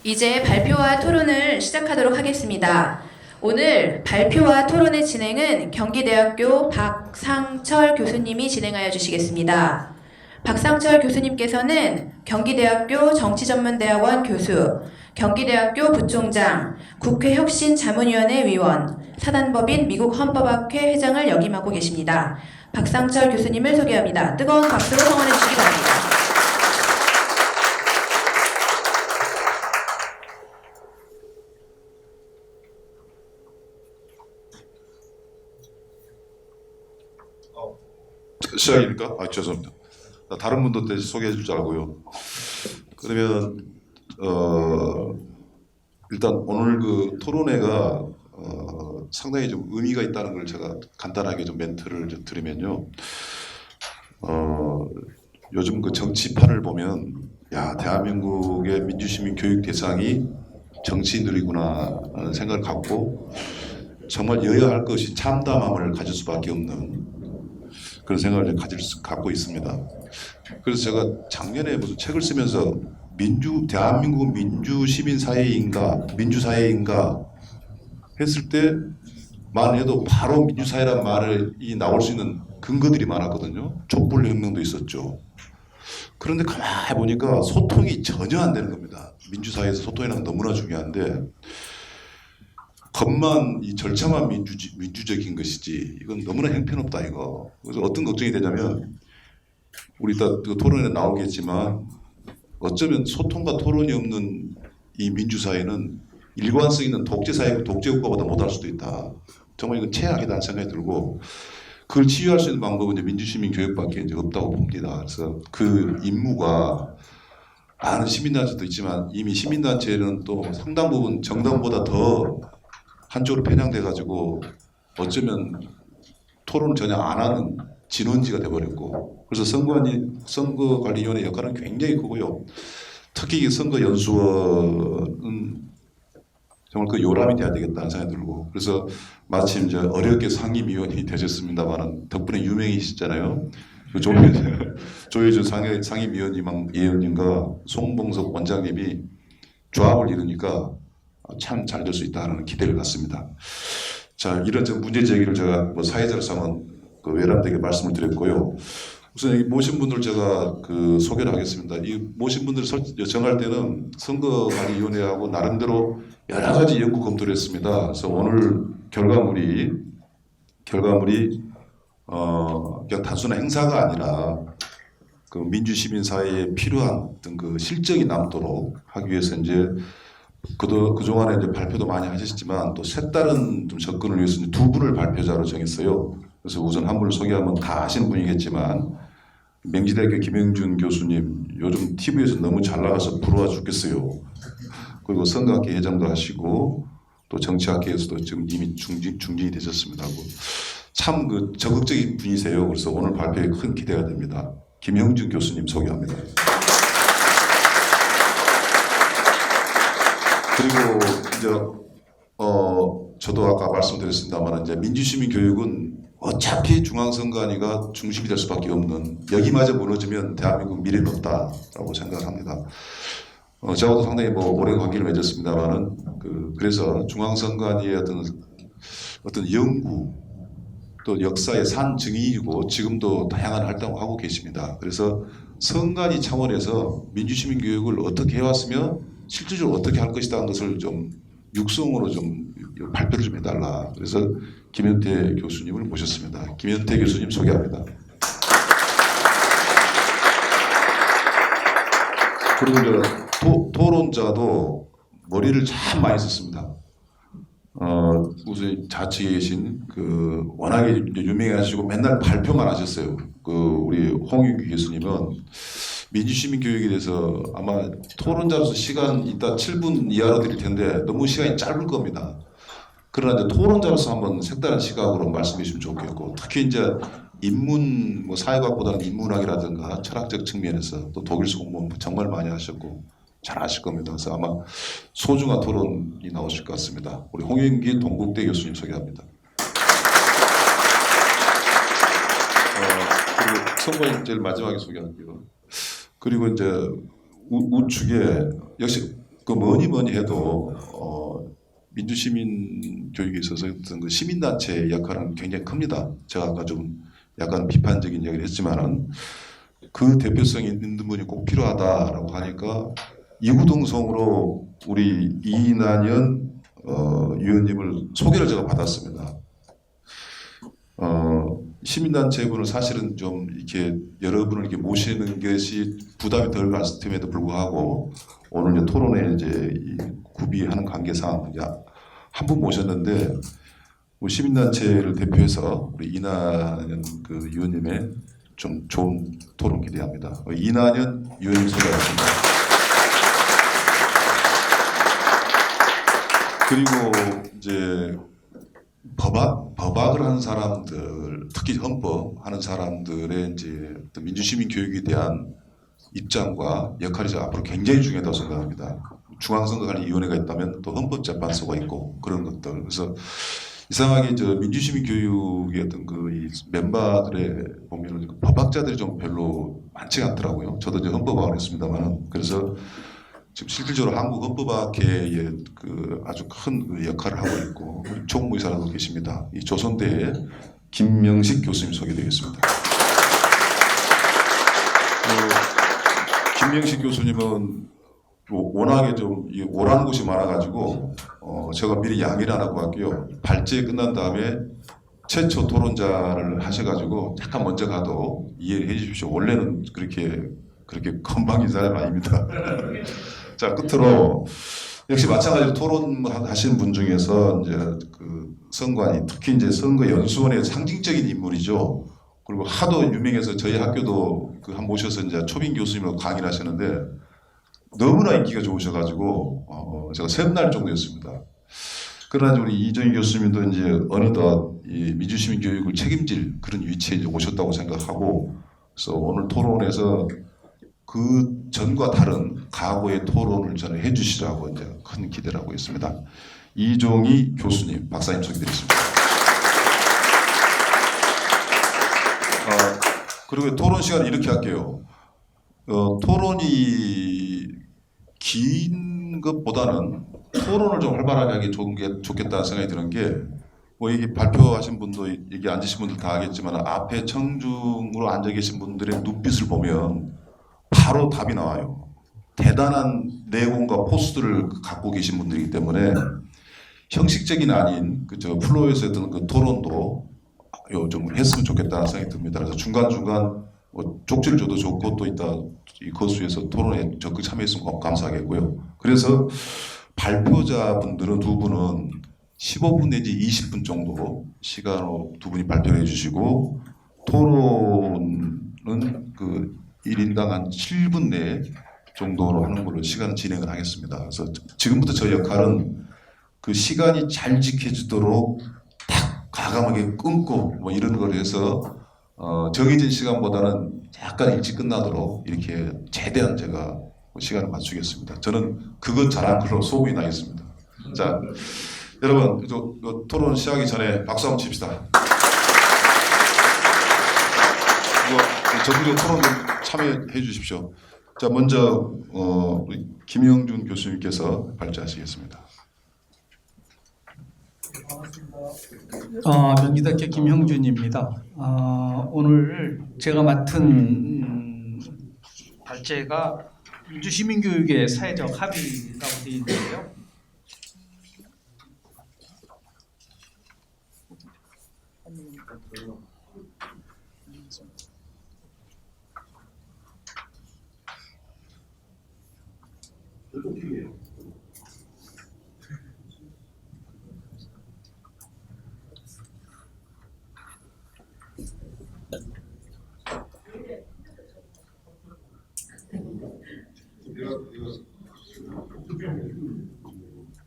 이제 발표와 토론을 시작하도록 하겠습니다. 오늘 발표와 토론의 진행은 경기대학교 박상철 교수님이 진행하여 주시겠습니다. 박상철 교수님께서는 경기대학교 정치전문대학원 교수, 경기대학교 부총장, 국회혁신자문위원회 위원, 사단법인 미국헌법학회 회장을 역임하고 계십니다. 박상철 교수님을 소개합니다. 뜨거운 박수로 성원해 주시기 바랍니다. 시작입니까? 죄송합니다. 다른 분도 대신 소개해 줄 줄 알고요. 그러면 일단 오늘 그 토론회가 상당히 좀 의미가 있다는 걸 제가 간단하게 좀 멘트를 좀 드리면요. 요즘 그 정치판을 보면 야, 대한민국의 민주시민 교육 대상이 정치인들이구나 하는 생각을 갖고 정말 여야 할 것이 참담함을 가질 수밖에 없는 그런 생각을 갖고 있습니다. 그래서 제가 작년에 무슨 책을 쓰면서 대한민국은 민주시민사회인가 민주사회인가 했을 때만 해도 바로 민주사회란 말이 나올 수 있는 근거들이 많았거든요. 촛불혁명도 있었죠. 그런데 가만히 보니까 소통이 전혀 안 되는 겁니다. 민주사회에서 소통이라는 건 너무나 중요한데 겉만 이 절차만 민주적인 것이지 이건 너무나 형편없다 이거. 그래서 어떤 걱정이 되냐면 우리 이따 그 토론에 나오겠지만 어쩌면 소통과 토론이 없는 이 민주사회는 일관성 있는 독재사회고 독재국가보다 못할 수도 있다. 정말 이건 최악이다는 생각이 들고 그걸 치유할 수 있는 방법은 이제 민주시민 교육밖에 이제 없다고 봅니다. 그래서 그 임무가 많은 시민단체도 있지만 이미 시민단체는 또 상당 부분 정당보다 더 한쪽으로 편향돼 가지고 어쩌면 토론을 전혀 안 하는 진원지가 돼버렸고 그래서 선거관리위원회 역할은 굉장히 크고요. 특히 선거연수원은 정말 그 요람이 돼야 되겠다는 생각이 들고 그래서 마침 이제 어렵게 상임위원이 되셨습니다만 덕분에 유명해지셨잖아요. 조혜주 상임위원님과 송봉석 원장님이 조합을 이루니까 참 잘 될 수 있다는 기대를 갖습니다. 자, 이런 문제 제기를 제가 뭐 사회자로서 한번 그 외람되게 말씀을 드렸고요. 우선 이 모신 분들 제가 그 소개를 하겠습니다. 이 모신 분들 정할 때는 선거관리위원회하고 나름대로 여러 가지 연구 검토를 했습니다. 그래서 오늘 결과물이 그냥 단순한 행사가 아니라 그 민주시민 사회에 필요한 어떤 그 실적이 남도록 하기 위해서 이제 그동안에 이제 발표도 많이 하셨지만 또 색다른 좀 접근을 위해서 두 분을 발표자로 정했어요. 그래서 우선 한 분을 소개하면 다 아시는 분이겠지만 명지대학교 김영준 교수님 요즘 TV에서 너무 잘 나가서 부러워 죽겠어요. 그리고 선거학회 회장도 하시고 또 정치학회에서도 지금 이미 중진이 되셨습니다. 참 그 적극적인 분이세요. 그래서 오늘 발표에 큰 기대가 됩니다. 김영준 교수님 소개합니다. 그리고 이제 저도 아까 말씀드렸습니다만 이제 민주시민 교육은 어차피 중앙선관위가 중심이 될 수밖에 없는 여기마저 무너지면 대한민국 미래는 없다라고 생각을 합니다. 저하고도 상당히 뭐 오랜 관계를 맺었습니다만은 그래서 중앙선관위의 어떤 연구 또 역사의 산 증인이고 지금도 다양한 활동을 하고 계십니다. 그래서 선관위 차원에서 민주시민 교육을 어떻게 해왔으며 실질적으로 어떻게 할 것이다 하는 것을 좀 육성으로 좀 발표를 좀 해달라. 그래서 김현태 교수님을 모셨습니다. 김현태 교수님 소개합니다. 그리고 토론자도 머리를 참 많이 썼습니다. 우선 좌측에 계신 워낙에 유명하시고 맨날 발표만 하셨어요. 우리 홍윤기 교수님은 민주시민 교육에 대해서 아마 토론자로서 시간 이따 7분 이하로 드릴 텐데 너무 시간이 짧을 겁니다. 그러나 이제 토론자로서 한번 색다른 시각으로 말씀해 주시면 좋겠고 특히 이제 인문 사회과학보다는 인문학이라든가 철학적 측면에서 또 독일서 공부 정말 많이 하셨고 잘 아실 겁니다. 그래서 아마 소중한 토론이 나오실 것 같습니다. 우리 홍윤기 동국대 교수님 소개합니다. 그리고 선거인 제일 마지막에 소개할게요. 그리고 이제 우측에 역시 그 뭐니 해도 민주시민 교육에 있어서 어떤 그 시민단체의 역할은 굉장히 큽니다. 제가 아까 좀 약간 비판적인 이야기를 했지만은 그 대표성이 있는 분이 꼭 필요하다라고 하니까 이구동성으로 우리 이인환 위원님을 소개를 제가 받았습니다. 시민단체분을 사실은 좀 이렇게 여러분을 이렇게 모시는 것이 부담이 덜 갔을 틈에도 불구하고 오늘 이제 토론에 이제 이 구비하는 관계상 한 분 모셨는데 우리 시민단체를 대표해서 우리 이난현 그 위원님의 좀 좋은 토론 기대합니다. 이난현 위원님 소개하겠습니다. 그리고 이제 법학을 하는 사람들, 특히 헌법 하는 사람들의 이제 어떤 민주시민 교육에 대한 입장과 역할이 앞으로 굉장히 중요하다고 생각합니다. 중앙선거관리위원회가 있다면 또 헌법재판소가 있고 그런 것들. 그래서 이상하게 저 민주시민 교육의 어떤 그 멤버들의 보면은 법학자들이 좀 별로 많지가 않더라고요. 저도 이제 헌법학을 했습니다만, 그래서 지금 실질적으로 한국 헌법학계에 그 아주 큰 그 역할을 하고 있고 총무이사라고 계십니다. 이 조선대의 김명식 교수님 소개드리겠습니다. 김명식 교수님은 워낙에 좀 오라는 곳이 많아가지고 제가 미리 양해를 안 하고 갈게요. 발제 끝난 다음에 최초 토론자를 하셔가지고 잠깐 먼저 가도 이해를 해주십시오. 원래는 그렇게 건방진 사람 아닙니다. 자, 끝으로 역시 마찬가지로 토론하시는 분 중에서 이제 그 선관위, 특히 이제 선거연수원의 상징적인 인물이죠. 그리고 하도 유명해서 저희 학교도 그 한 모셔서 이제 초빙 교수님으로 강의를 하셨는데 너무나 인기가 좋으셔가지고 제가 샘날 정도였습니다. 그러나 우리 이정희 교수님도 이제 어느덧 이 민주시민 교육을 책임질 그런 위치에 이제 오셨다고 생각하고, 그래서 오늘 토론에서 그 전과 다른 각오의 토론을 저는 해주시라고 이제 큰 기대를 하고 있습니다. 이종희 교수님, 박사님 소개드리겠습니다. 그리고 토론 시간을 이렇게 할게요. 토론이 긴 것보다는 토론을 좀 활발하게 하기 좋겠다는 생각이 드는 게, 뭐 이게 발표하신 분도 여기 앉으신 분들 다 알겠지만 앞에 청중으로 앉아 계신 분들의 눈빛을 보면 바로 답이 나와요. 대단한 내공과 포스들을 갖고 계신 분들이기 때문에 형식적인 아닌 그저 플로어에서 했던 그 토론도 좀 했으면 좋겠다는 생각이 듭니다. 그래서 중간중간 뭐 쪽지를 줘도 좋고 또 이따 이 거수에서 토론에 적극 참여했으면 감사하겠고요. 그래서 발표자분들은 두 분은 15분 내지 20분 정도 시간으로 두 분이 발표를 해주시고, 토론은 그 1인당 한 7분 내 정도로 하는 걸로 시간 진행을 하겠습니다. 그래서 지금부터 저 역할은 그 시간이 잘 지켜지도록 딱 과감하게 끊고 뭐 이런 걸 해서 정해진 시간보다는 약간 일찍 끝나도록 이렇게 최대한 제가 시간을 맞추겠습니다. 저는 그것 잘한 걸로 소문이 나 있습니다. 자, 여러분 토론 시작하기 전에 박수 한번 칩시다. 이거 전국적 토론 좀 참여해 주십시오. 자, 먼저 우리 김영준 교수님께서 발제하시겠습니다. 명기대학교 김형준입니다. 오늘 제가 맡은 발제가 민주시민교육의 사회적 합의라고 되어 있는데요.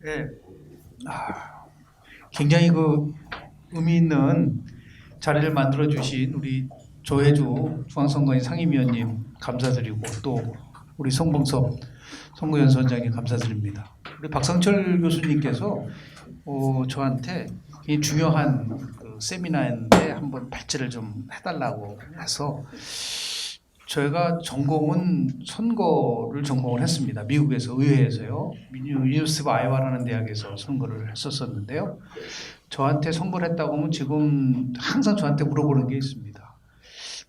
네. 굉장히 그 의미 있는 자리를 만들어 주신 우리 조혜주 중앙선거인 상임위원님 감사드리고, 또 우리 송봉섭 선거연수원장님 감사드립니다. 우리 박상철 교수님께서 저한테 이 중요한 그 그 세미나인데 한번 발제를 좀 해달라고 해서 저희가 전공은 선거를 전공을 했습니다. 미국에서 의회에서요. 유니버시티 오브 아이오와라는 대학에서 선거를 했었었는데요. 저한테 선거를 했다고 하면 지금 항상 저한테 물어보는 게 있습니다.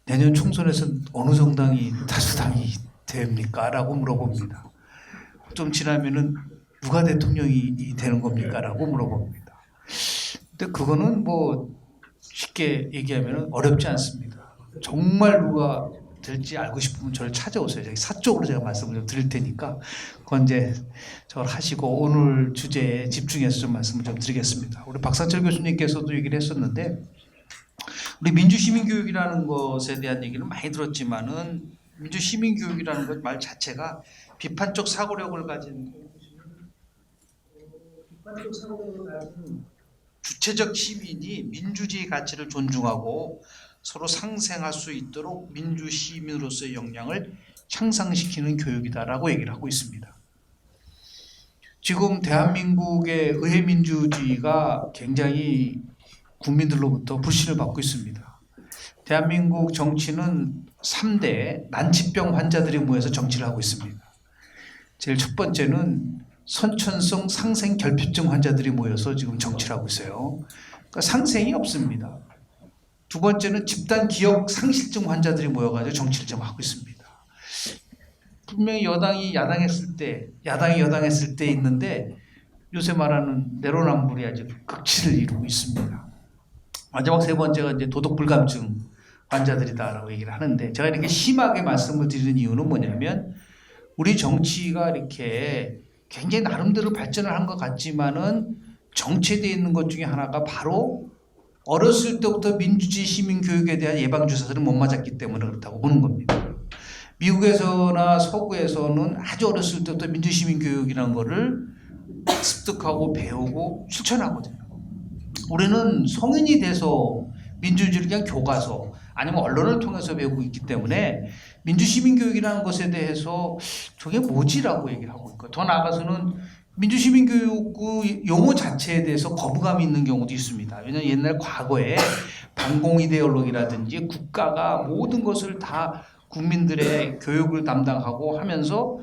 내년 총선에서 어느 정당이 다수당이 됩니까? 라고 물어봅니다. 좀 지나면은 누가 대통령이 되는 겁니까? 라고 물어봅니다. 근데 그거는 뭐 쉽게 얘기하면 어렵지 않습니다. 정말 누가 될지 알고 싶으면 저를 찾아오세요. 저기 사적으로 제가 말씀을 좀 드릴 테니까 그건 이제 저를 하시고 오늘 주제에 집중해서 좀 말씀을 좀 드리겠습니다. 우리 박상철 교수님께서도 얘기를 했었는데 우리 민주시민교육이라는 것에 대한 얘기는 많이 들었지만은 민주시민교육이라는 것 말 자체가 비판적 사고력을 가진 주체적 시민이 민주주의 가치를 존중하고 서로 상생할 수 있도록 민주시민으로서의 역량을 향상시키는 교육이다라고 얘기를 하고 있습니다. 지금 대한민국의 의회민주주의가 굉장히 국민들로부터 불신을 받고 있습니다. 대한민국 정치는 3대 난치병 환자들이 모여서 정치를 하고 있습니다. 제일 첫 번째는 선천성 상생 결핍증 환자들이 모여서 지금 정치를 하고 있어요. 그러니까 상생이 없습니다. 두 번째는 집단 기억 상실증 환자들이 모여가지고 정치를 좀 하고 있습니다. 분명히 여당이 야당했을 때, 야당이 여당했을 때 있는데 요새 말하는 내로남불이 아주 극치를 이루고 있습니다. 마지막 세 번째가 이제 도덕 불감증 환자들이다라고 얘기를 하는데 제가 이렇게 심하게 말씀을 드리는 이유는 뭐냐면 우리 정치가 이렇게 굉장히 나름대로 발전을 한 것 같지만은 정체되어 있는 것 중에 하나가 바로 어렸을 때부터 민주주의 시민교육에 대한 예방주사들을 못 맞았기 때문에 그렇다고 보는 겁니다. 미국에서나 서구에서는 아주 어렸을 때부터 민주시민교육이라는 거를 습득하고 배우고 실천하거든요. 우리는 성인이 돼서 민주주의를 그냥 교과서 아니면 언론을 통해서 배우고 있기 때문에 민주시민교육이라는 것에 대해서 저게 뭐지라고 얘기를 하고 있고 더 나아가서는 민주시민교육 그 용어 자체에 대해서 거부감이 있는 경우도 있습니다. 왜냐하면 옛날 과거에 반공 이데올로기라든지 국가가 모든 것을 다 국민들의 교육을 담당하고 하면서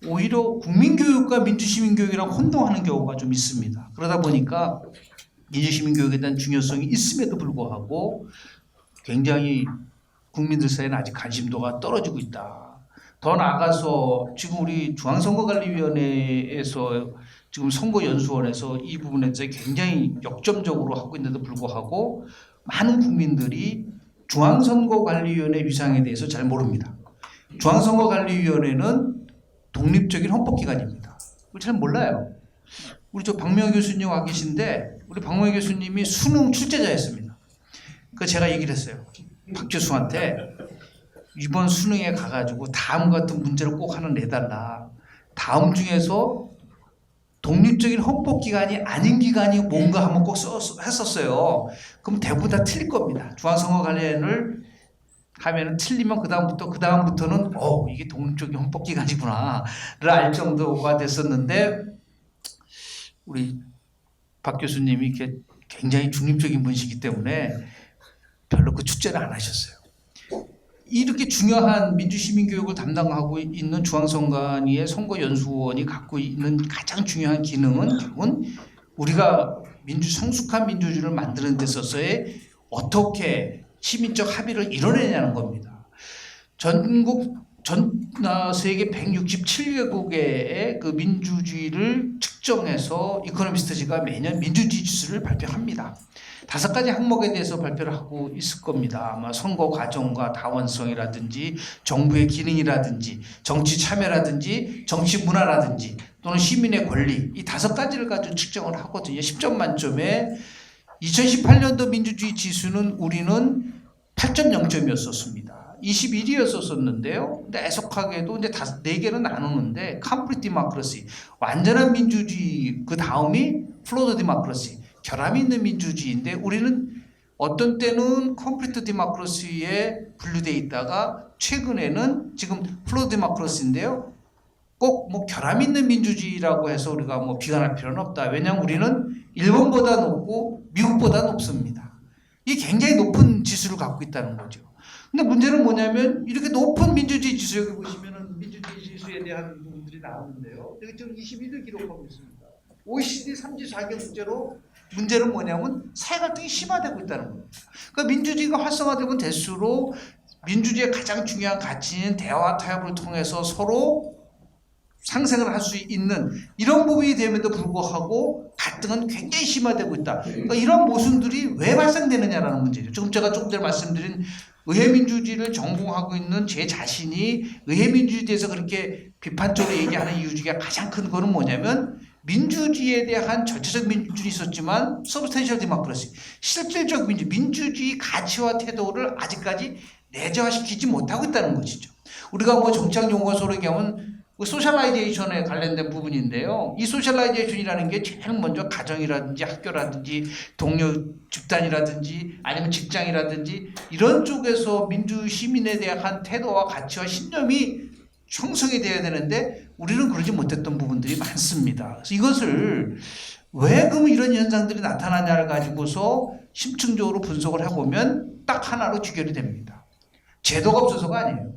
오히려 국민교육과 민주시민교육이랑 혼동하는 경우가 좀 있습니다. 그러다 보니까 민주시민교육에 대한 중요성이 있음에도 불구하고 굉장히 국민들 사이에는 아직 관심도가 떨어지고 있다. 더 나아가서 지금 우리 중앙선거관리위원회에서 지금 선거연수원에서 이 부분에 대해서 굉장히 역점적으로 하고 있는데도 불구하고 많은 국민들이 중앙선거관리위원회 위상에 대해서 잘 모릅니다. 중앙선거관리위원회는 독립적인 헌법기관입니다. 그걸 잘 몰라요. 우리 저 박명희 교수님 와 계신데 우리 박명희 교수님이 수능 출제자였습니다. 그 제가 얘기를 했어요. 박 교수한테 이번 수능에 가가지고 다음 같은 문제를 꼭 하나 내달라. 다음 중에서 독립적인 헌법기관이 아닌 기관이 뭔가 한번 꼭 했었어요. 그럼 대부분 다 틀릴 겁니다. 중앙선거관리위원회를 하면은 틀리면 그 다음부터는 이게 독립적인 헌법기관이구나를 알 정도가 됐었는데 우리 박 교수님이 이렇게 굉장히 중립적인 분이시기 때문에 별로 그 출제를 안 하셨어요. 이렇게 중요한 민주시민교육을 담당하고 있는 중앙선관위의 선거연수원이 갖고 있는 가장 중요한 기능은 결국은 우리가 성숙한 민주주의를 만드는 데 있어서의 어떻게 시민적 합의를 이뤄내냐는 겁니다. 세계 167개국의 그 민주주의를 측정해서 이코노미스트지가 매년 민주주의 지수를 발표합니다. 5가지 항목에 대해서 발표를 하고 있을 겁니다. 아마 선거 과정과 다원성이라든지 정부의 기능이라든지 정치 참여라든지 정치 문화라든지 또는 시민의 권리 이 5가지를 가지고 측정을 하거든요. 10점 만점에 2018년도 민주주의 지수는 우리는 8.0점이었었습니다. 21위였었는데요. 근데 애석하게도 이제 4개는 나누는데 컴플리트 디모크러시 완전한 민주주의 그 다음이 플로드 디모크러시 결함이 있는 민주주의인데 우리는 어떤 때는 컴플리트 디모크러시에 분류되어 있다가 최근에는 지금 플로드 디모크러시인데요. 꼭 뭐 결함 있는 민주주의라고 해서 우리가 뭐 비관할 필요는 없다. 왜냐하면 우리는 일본보다 높고 미국보다 높습니다. 이게 굉장히 높은 지수를 갖고 있다는 거죠. 근데 문제는 뭐냐면 이렇게 높은 민주주의 지수, 여기 보시면은 민주주의 지수에 대한 부분들이 나오는데요. 여기 지금 21을 기록하고 있습니다. OECD 3지 자격 문제는 뭐냐면 사회 갈등이 심화되고 있다는 거예요. 그러니까 민주주의가 활성화되면 될수록 민주주의의 가장 중요한 가치인 대화 타협을 통해서 서로 상생을 할 수 있는 이런 부분이 됨에도 불구하고 갈등은 굉장히 심화되고 있다. 그러니까 이런 모순들이 왜 발생되느냐라는 문제죠. 지금 제가 조금 전에 말씀드린 의회민주주의를 전공하고 있는 제 자신이 의회민주주의에 대해서 그렇게 비판적으로 얘기하는 이유 중에 가장 큰 거는 뭐냐면 민주주의에 대한 전체적 민주주의 있었지만 서브스텐셜 디모크라시, 실질적 민주주의 가치와 태도를 아직까지 내재화시키지 못하고 있다는 것이죠. 우리가 뭐 정치학 용어로 얘기하면 소셜라이제이션에 관련된 부분인데요. 이 소셜라이제이션이라는 게 제일 먼저 가정이라든지 학교라든지 동료 집단이라든지 아니면 직장이라든지 이런 쪽에서 민주 시민에 대한 태도와 가치와 신념이 형성이 돼야 되는데 우리는 그러지 못했던 부분들이 많습니다. 그래서 이것을 왜 그럼 이런 현상들이 나타나냐를 가지고서 심층적으로 분석을 해보면 딱 하나로 귀결이 됩니다. 제도가 없어서가 아니에요.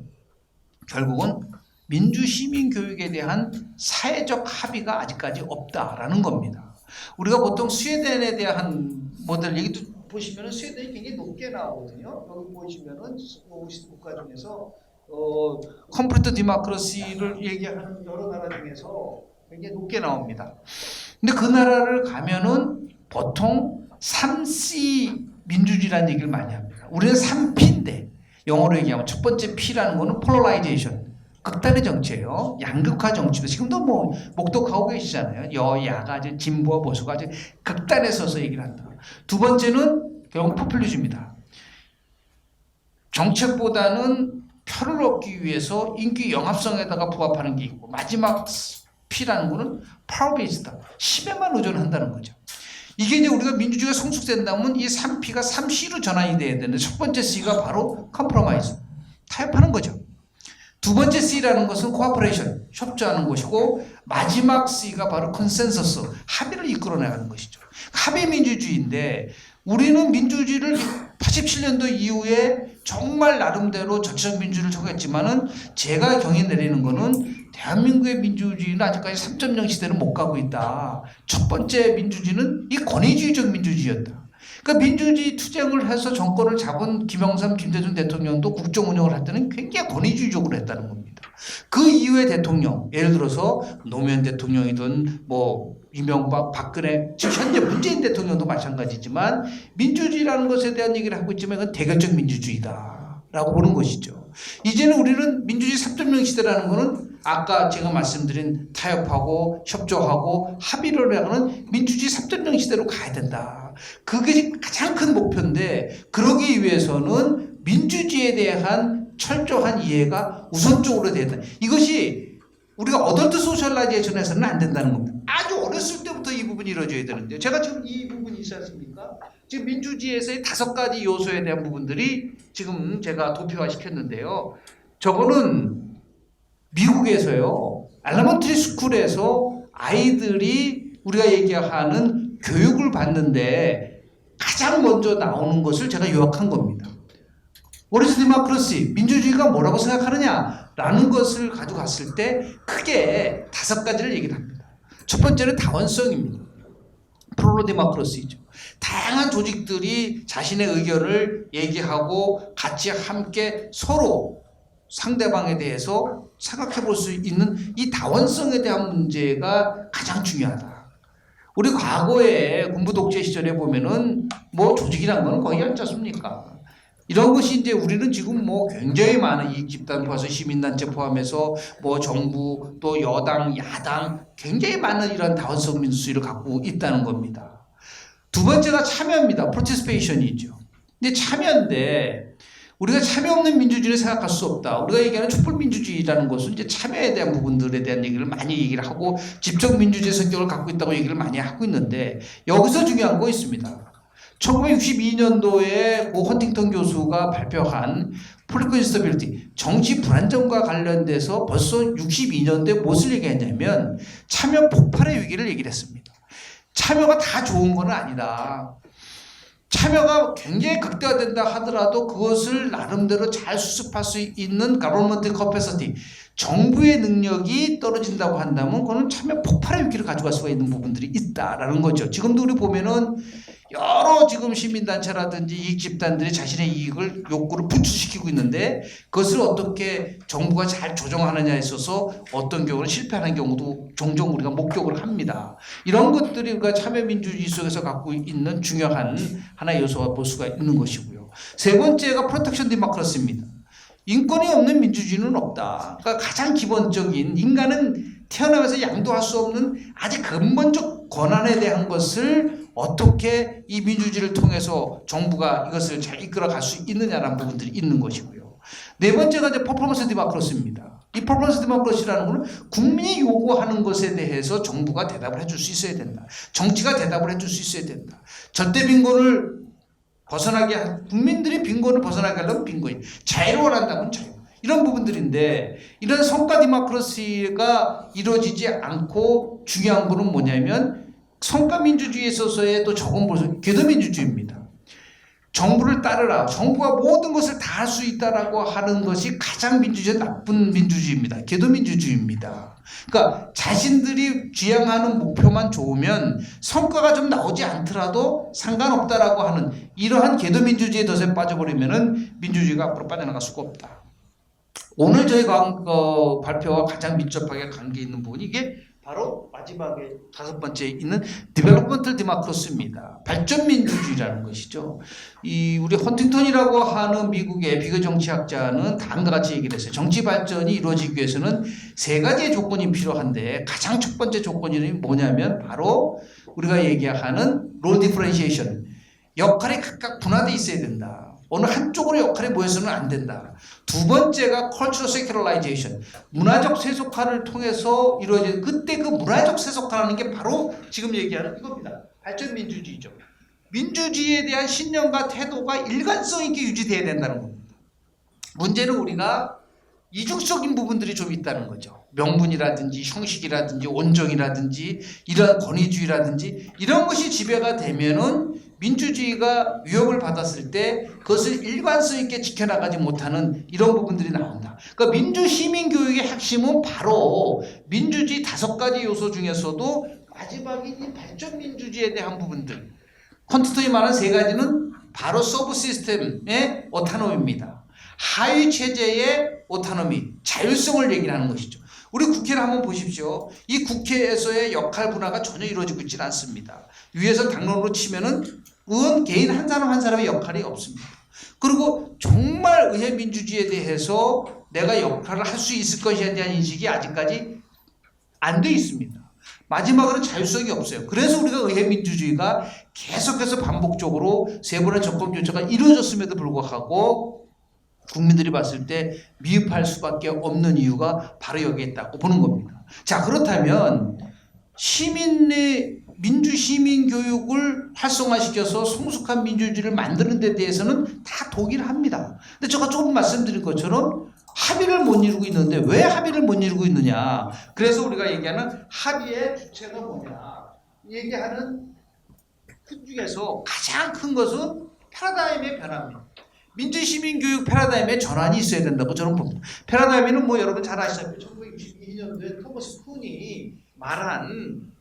결국은 민주 시민 교육에 대한 사회적 합의가 아직까지 없다라는 겁니다. 우리가 보통 스웨덴에 대한 모델 얘기도 보시면은 스웨덴이 굉장히 높게 나오거든요. 여기 보시면은 OECD 국가 중에서 컴플리트 디모크라시를 얘기하는 여러 나라 중에서 굉장히 높게 나옵니다. 근데 그 나라를 가면은 보통 3C 민주주의라는 얘기를 많이 합니다. 우리는 3P인데 영어로 얘기하면 첫 번째 P라는 거는 폴라라이제이션, 극단의 정치예요. 양극화 정치도 지금도 뭐 목독하고 계시잖아요. 여야가 아주 진보와 보수가 아주 극단에 서서 얘기를 한다. 두 번째는 결국 포퓰리즘이다. 정책보다는 표를 얻기 위해서 인기 영합성에다가 부합하는 게 있고, 마지막 P라는 거는 파워 베이스다. 힘에만 의존한다는 거죠. 이게 이제 우리가 민주주의가 성숙된다면 이 3P가 3C로 전환이 돼야 되는데 첫 번째 C가 바로 컴프로마이즈, 타협하는 거죠. 두 번째 C라는 것은 코퍼레이션, 협조하는 것이고, 마지막 C가 바로 컨센서스, 합의를 이끌어내는 것이죠. 합의 민주주의인데 우리는 민주주의를 87년도 이후에 정말 나름대로 전체적 민주주의를 정했지만은 제가 경위 내리는 거는 대한민국의 민주주의는 아직까지 3.0 시대를 못 가고 있다. 첫 번째 민주주의는 이 권위주의적 민주주의였다. 그러니까 민주주의 투쟁을 해서 정권을 잡은 김영삼, 김대중 대통령도 국정 운영을 할 때는 굉장히 권위주의적으로 했다는 겁니다. 그 이후의 대통령, 예를 들어서 노무현 대통령이든 뭐 이명박, 박근혜, 지금 현재 문재인 대통령도 마찬가지지만 민주주의라는 것에 대한 얘기를 하고 있지만 이건 대결적 민주주의다라고 보는 것이죠. 이제는 우리는 민주주의 3.0 시대라는 것은 아까 제가 말씀드린 타협하고 협조하고 합의를 하는 민주주의 3.0 시대로 가야 된다. 그게 가장 큰 목표인데 그러기 위해서는 민주주의에 대한 철저한 이해가 우선적으로 돼야 된다. 이것이 우리가 어덜트 소셜라이제이션에서는 안 된다는 겁니다. 아주 어렸을 때부터 이 부분이 이루어져야 되는데 제가 지금 이 부분이 있지 않습니까? 지금 민주주의에서의 5가지 요소에 대한 부분들이 지금 제가 도표화 시켰는데요. 저거는 미국에서요. 엘레먼터리 스쿨에서 아이들이 우리가 얘기하는 교육을 받는데 가장 먼저 나오는 것을 제가 요약한 겁니다. What is democracy? 민주주의가 뭐라고 생각하느냐라는 것을 가져갔을 때 크게 5가지를 얘기를 합니다. 첫 번째는 다원성입니다. 프로 데모크라시죠. 다양한 조직들이 자신의 의견을 얘기하고 같이 함께 서로 상대방에 대해서 생각해 볼 수 있는 이 다원성에 대한 문제가 가장 중요하다. 우리 과거에 군부 독재 시절에 보면은 뭐 조직이란 건 거의 없지 않습니까? 이런 것이 이제 우리는 지금 뭐 굉장히 많은 이익 집단 포함해서 시민단체 포함해서 뭐 정부 또 여당 야당 굉장히 많은 이런 다원성 민주주의를 갖고 있다는 겁니다. 두 번째가 참여입니다. participation이죠. 근데 참여인데 우리가 참여 없는 민주주의를 생각할 수 없다. 우리가 얘기하는 촛불 민주주의라는 것은 이제 참여에 대한 부분들에 대한 얘기를 많이 얘기를 하고 집적 민주주의 성격을 갖고 있다고 얘기를 많이 하고 있는데 여기서 중요한 거 있습니다. 1962년도에 고 헌팅턴 교수가 발표한 Political Instability, 정치 불안정과 관련돼서 벌써 62년도에 무엇을 얘기했냐면 참여 폭발의 위기를 얘기를 했습니다. 참여가 다 좋은 건 아니다. 참여가 굉장히 극대화된다 하더라도 그것을 나름대로 잘 수습할 수 있는 government capacity, 정부의 능력이 떨어진다고 한다면 그거는 참여 폭발의 위기를 가져갈 수가 있는 부분들이 있다라는 거죠. 지금도 우리 보면은 여러 지금 시민단체라든지 이익집단들이 자신의 이익을 욕구를 분출시키고 있는데 그것을 어떻게 정부가 잘 조정하느냐에 있어서 어떤 경우는 실패하는 경우도 종종 우리가 목격을 합니다. 이런 것들이 우리가 참여민주주의 속에서 갖고 있는 중요한 하나의 요소가 볼 수가 있는 것이고요. 세 번째가 프로텍션 디모크라시입니다. 인권이 없는 민주주의는 없다. 그러니까 가장 기본적인 인간은 태어나면서 양도할 수 없는 아주 근본적 권한에 대한 것을 어떻게 이 민주주의를 통해서 정부가 이것을 잘 이끌어갈 수 있느냐라는 부분들이 있는 것이고요. 네 번째가 이제 퍼포먼스 디모크라시입니다. 이 퍼포먼스 디모크라시라는 것은 국민이 요구하는 것에 대해서 정부가 대답을 해줄 수 있어야 된다. 정치가 대답을 해줄 수 있어야 된다. 절대 빈곤을 국민들이 빈곤을 벗어나게 하려면 빈곤이, 자유를 원한다면 자유. 이런 부분들인데 이런 성과 디모크라시가 이루어지지 않고 중요한 거는 뭐냐면 성과 민주주의에 있어서의 또 적은 모습, 궤도민주주의입니다. 정부를 따르라. 정부가 모든 것을 다 할 수 있다라고 하는 것이 가장 민주주의 나쁜 민주주의입니다. 궤도민주주의입니다. 그러니까 자신들이 지향하는 목표만 좋으면 성과가 좀 나오지 않더라도 상관없다라고 하는 이러한 궤도민주주의의 덫에 빠져버리면은 민주주의가 앞으로 빠져나갈 수가 없다. 오늘 저희가 발표와 가장 밀접하게 관계 있는 부분이 이게 바로 마지막에 다섯 번째 있는 디벨롭먼털 디모크라시입니다. 발전 민주주의라는 것이죠. 이 우리 헌팅턴이라고 하는 미국의 비교 정치학자는 다음과 같이 얘기를 했어요. 정치 발전이 이루어지기 위해서는 세 가지의 조건이 필요한데 가장 첫 번째 조건이 뭐냐면 바로 우리가 얘기하는 롤 디퍼런시에이션, 역할이 각각 분화되어 있어야 된다. 어느 한쪽으로 역할이 모여서는 안 된다. 두 번째가 cultural secularization, 문화적 세속화를 통해서 이루어진, 그때 그 문화적 세속화라는 게 바로 지금 얘기하는 이겁니다. 발전 민주주의죠. 민주주의에 대한 신념과 태도가 일관성 있게 유지돼야 된다는 겁니다. 문제는 우리가 이중적인 부분들이 좀 있다는 거죠. 명분이라든지 형식이라든지 온정이라든지 이러한 권위주의라든지 이런 것이 지배가 되면은 민주주의가 위협을 받았을 때 그것을 일관성 있게 지켜나가지 못하는 이런 부분들이 나온다. 그러니까 민주시민교육의 핵심은 바로 민주주의 다섯 가지 요소 중에서도 마지막인 이 발전민주주의에 대한 부분들. 헌팅턴이 말한 세 가지는 바로 서브 시스템의 오토노미입니다. 하위 체제의 오토노미, 자율성을 얘기를 하는 것이죠. 우리 국회를 한번 보십시오. 이 국회에서의 역할 분화가 전혀 이루어지고 있지 않습니다. 위에서 당론으로 치면은 의원 개인 한 사람 한 사람의 역할이 없습니다. 그리고 정말 의회 민주주의에 대해서 내가 역할을 할 수 있을 것에 대한 인식이 아직까지 안 돼 있습니다. 마지막으로는 자율성이 없어요. 그래서 우리가 의회 민주주의가 계속해서 반복적으로 세 번의 정권 교체가 이루어졌음에도 불구하고 국민들이 봤을 때 미흡할 수밖에 없는 이유가 바로 여기에 있다고 보는 겁니다. 자, 그렇다면 민주시민 교육을 활성화시켜서 성숙한 민주주의를 만드는 데 대해서는 다 동의를 합니다. 근데 제가 조금 말씀드린 것처럼 합의를 못 이루고 있는데 왜 합의를 못 이루고 있느냐. 그래서 우리가 얘기하는 합의의 주체가 뭐냐. 얘기하는 큰 중에서 가장 큰 것은 패러다임의 변화입니다. 민주시민교육 패러다임의 전환이 있어야 된다고 저는 봅니다. 패러다임은 뭐 여러분 잘 아시다시피 1962년도에 토머스 쿤이 말한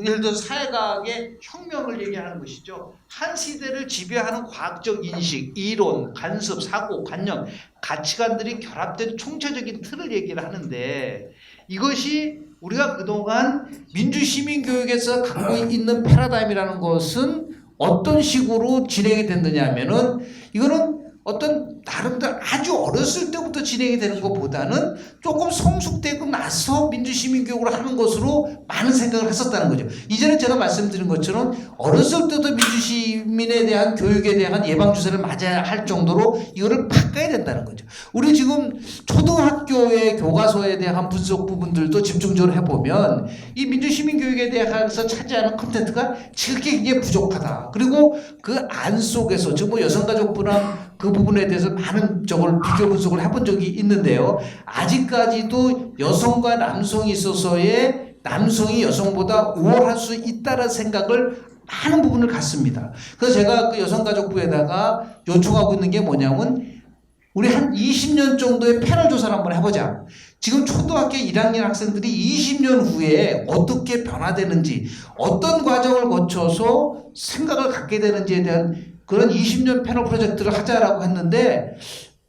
예를 들어서 사회과학의 혁명을 얘기하는 것이죠. 한 시대를 지배하는 과학적 인식, 이론, 관습, 사고, 관념, 가치관들이 결합된 총체적인 틀을 얘기를 하는데 이것이 우리가 그동안 민주시민교육에서 갖고 있는 패러다임이라는 것은 어떤 식으로 진행이 됐느냐 하면은 이거는 어떤 나름대로 아주 어렸을 때부터 진행이 되는 것보다는 조금 성숙되고 나서 민주시민교육을 하는 것으로 많은 생각을 했었다는 거죠. 이전에 제가 말씀드린 것처럼 어렸을 때부터 민주시민에 대한 교육에 대한 예방주사를 맞아야 할 정도로 이거를 바꿔야 된다는 거죠. 우리 지금 초등학교의 교과서에 대한 분석 부분들도 집중적으로 해보면 이 민주시민교육에 대해서 차지하는 콘텐츠가 굉장히 부족하다. 그리고 그 안 속에서 즉 뭐 여성가족부나 그 부분에 대해서 많은 저걸 비교 분석을 해본 적이 있는데요. 아직까지도 여성과 남성이 있어서의 남성이 여성보다 우월할 수 있다는 생각을 많은 부분을 갖습니다. 그래서 제가 그 여성가족부에다가 요청하고 있는 게 뭐냐면 우리 한 20년 정도의 패널 조사를 한번 해보자. 지금 초등학교 1학년 학생들이 20년 후에 어떻게 변화되는지, 어떤 과정을 거쳐서 생각을 갖게 되는지에 대한 그런 20년 패널 프로젝트를 하자라고 했는데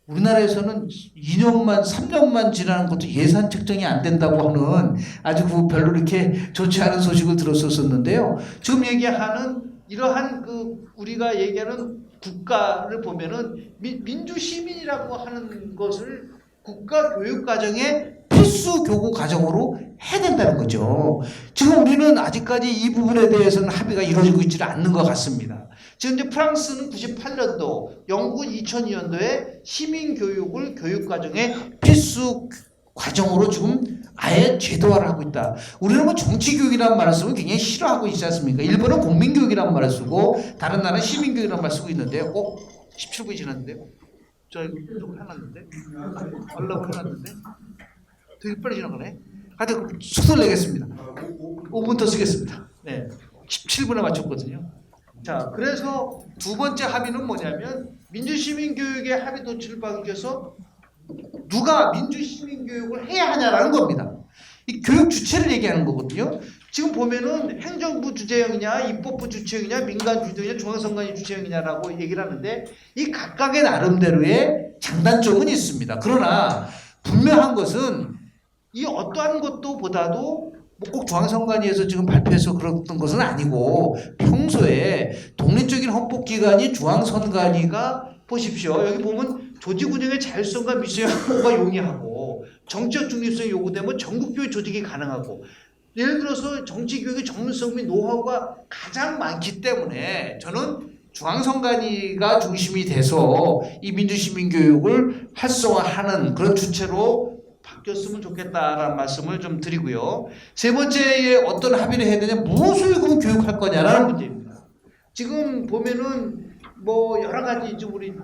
우리나라에서는 2년만 3년만 지나는 것도 예산 책정이 안 된다고 하는 아주 그 별로 이렇게 좋지 않은 소식을 들었었는데요. 지금 얘기하는 이러한 그 우리가 얘기하는 국가를 보면은 민주 시민이라고 하는 것을 국가 교육 과정의 필수 교구 과정으로 해야 된다는 거죠. 지금 우리는 아직까지 이 부분에 대해서는 합의가 이루어지고 있지는 않는 것 같습니다. 지금 이제 프랑스는 98년도, 영국은 2002년도에 시민 교육을 교육 과정의 필수 과정으로 지금 아예 제도화를 하고 있다. 우리는 뭐 정치 교육이라는 말을 쓰면 굉장히 싫어하고 있지 않습니까? 일본은 국민 교육이라는 말을 쓰고 다른 나라는 시민 교육이라는 말을 쓰고 있는데요. 17분이 지났는데요. 저 이거 좀 해놨는데 얼른 해놨는데 되게 빨리 지나가네. 하여튼 속도를 내겠습니다. 5분 더 쓰겠습니다. 네, 17분에 맞췄거든요. 자, 그래서 두 번째 합의는 뭐냐면 민주시민교육의 합의 도출을 받기 위해서 누가 민주시민교육을 해야 하냐라는 겁니다. 이 교육 주체를 얘기하는 거거든요. 지금 보면은 행정부 주체형이냐, 입법부 주체형이냐, 민간 주체형이냐, 중앙선관위 주체형이냐라고 얘기를 하는데 이 각각의 나름대로의 장단점은 있습니다. 그러나 분명한 것은 이 어떠한 것도 보다도 꼭 중앙선관위에서 지금 발표해서 그랬던 것은 아니고 평소에 독립적인 헌법기관이 중앙선관위가 보십시오. 여기 보면 조직운영의 자율성과 미수가 용이하고 정치적 중립성이 요구되면 전국교육 조직이 가능하고 예를 들어서 정치교육의 전문성 및 노하우가 가장 많기 때문에 저는 중앙선관위가 중심이 돼서 이 민주시민교육을 활성화하는 그런 주체로 바뀌었으면 좋겠다라는 말씀을 좀 드리고요. 세 번째에 어떤 합의를 해야 되냐, 무엇을 그럼 교육할 거냐라는 문제입니다. 지금 보면은 뭐 여러 가지 좀 우리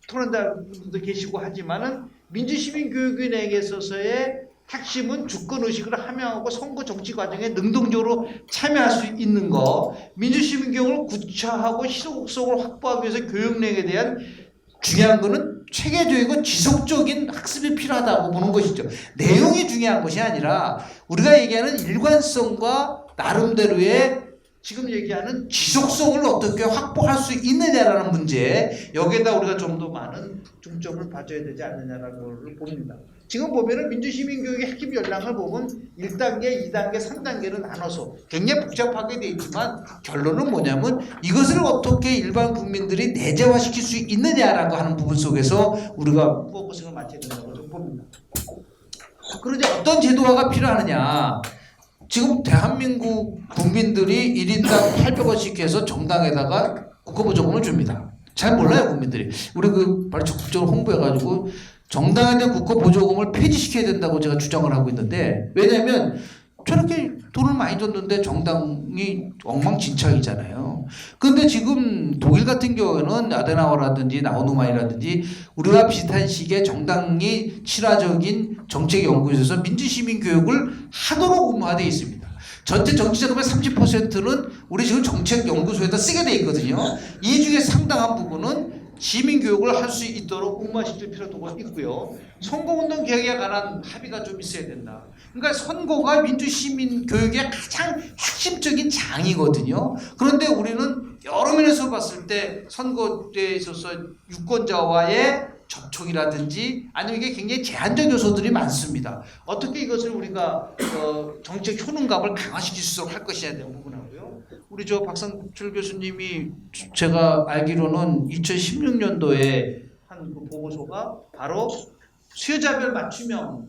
토론자분들도 계시고 하지만은 민주시민교육에 있어서의 핵심은 주권의식을 함양하고 선거 정치 과정에 능동적으로 참여할 수 있는 거, 민주시민교육을 구체화하고 실효성을 확보하기 위해서 교육내용에 대한 중요한 거는 체계적이고 지속적인 학습이 필요하다고 보는 것이죠. 내용이 중요한 것이 아니라 우리가 얘기하는 일관성과 나름대로의 지금 얘기하는 지속성을 어떻게 확보할 수 있느냐라는 문제, 여기에다 우리가 좀 더 많은 중점을 봐줘야 되지 않느냐라는 걸 봅니다. 지금 보면은 민주시민교육의 핵심 역량을 보면 1단계, 2단계, 3단계로 나눠서 굉장히 복잡하게 되어 있지만 결론은 뭐냐면 이것을 어떻게 일반 국민들이 내재화시킬 수 있느냐라고 하는 부분 속에서 우리가 포커스를 맞춰야 된다고 좀 봅니다. 그러지 어떤 제도화가 필요하느냐. 지금 대한민국 국민들이 1인당 800원씩 해서 정당에다가 국고보조금을 줍니다. 잘 몰라요, 국민들이. 우리 바로 적극적으로 홍보해가지고 정당에 대한 국고보조금을 폐지시켜야 된다고 제가 주장을 하고 있는데, 왜냐하면 저렇게 돈을 많이 줬는데 정당이 엉망진창이잖아요. 그런데 지금 독일 같은 경우에는 아데나워라든지 나우누만이라든지 우리와 비슷한 시기에 정당이 친화적인 정책 연구소에서 민주시민교육을 하도록 의무화되어 있습니다. 전체 정치 자금의 30%는 우리 지금 정책연구소에다 쓰게 돼 있거든요. 이 중에 상당한 부분은 시민교육을 할 수 있도록 의무화시킬 필요도 있고요. 선거운동 개혁에 관한 합의가 좀 있어야 된다. 그러니까 선거가 민주시민교육의 가장 핵심적인 장이거든요. 그런데 우리는 여러 면에서 봤을 때 선거에 있어서 유권자와의 접촉이라든지 아니면 이게 굉장히 제한적 요소들이 많습니다. 어떻게 이것을 우리가 정책 효능감을 강화시킬 수 있도록 할 것이냐에 대한 부분하고요. 우리 박상철 교수님이 제가 알기로는 2016년도에 한 그 보고서가 바로 수요자별 맞춤형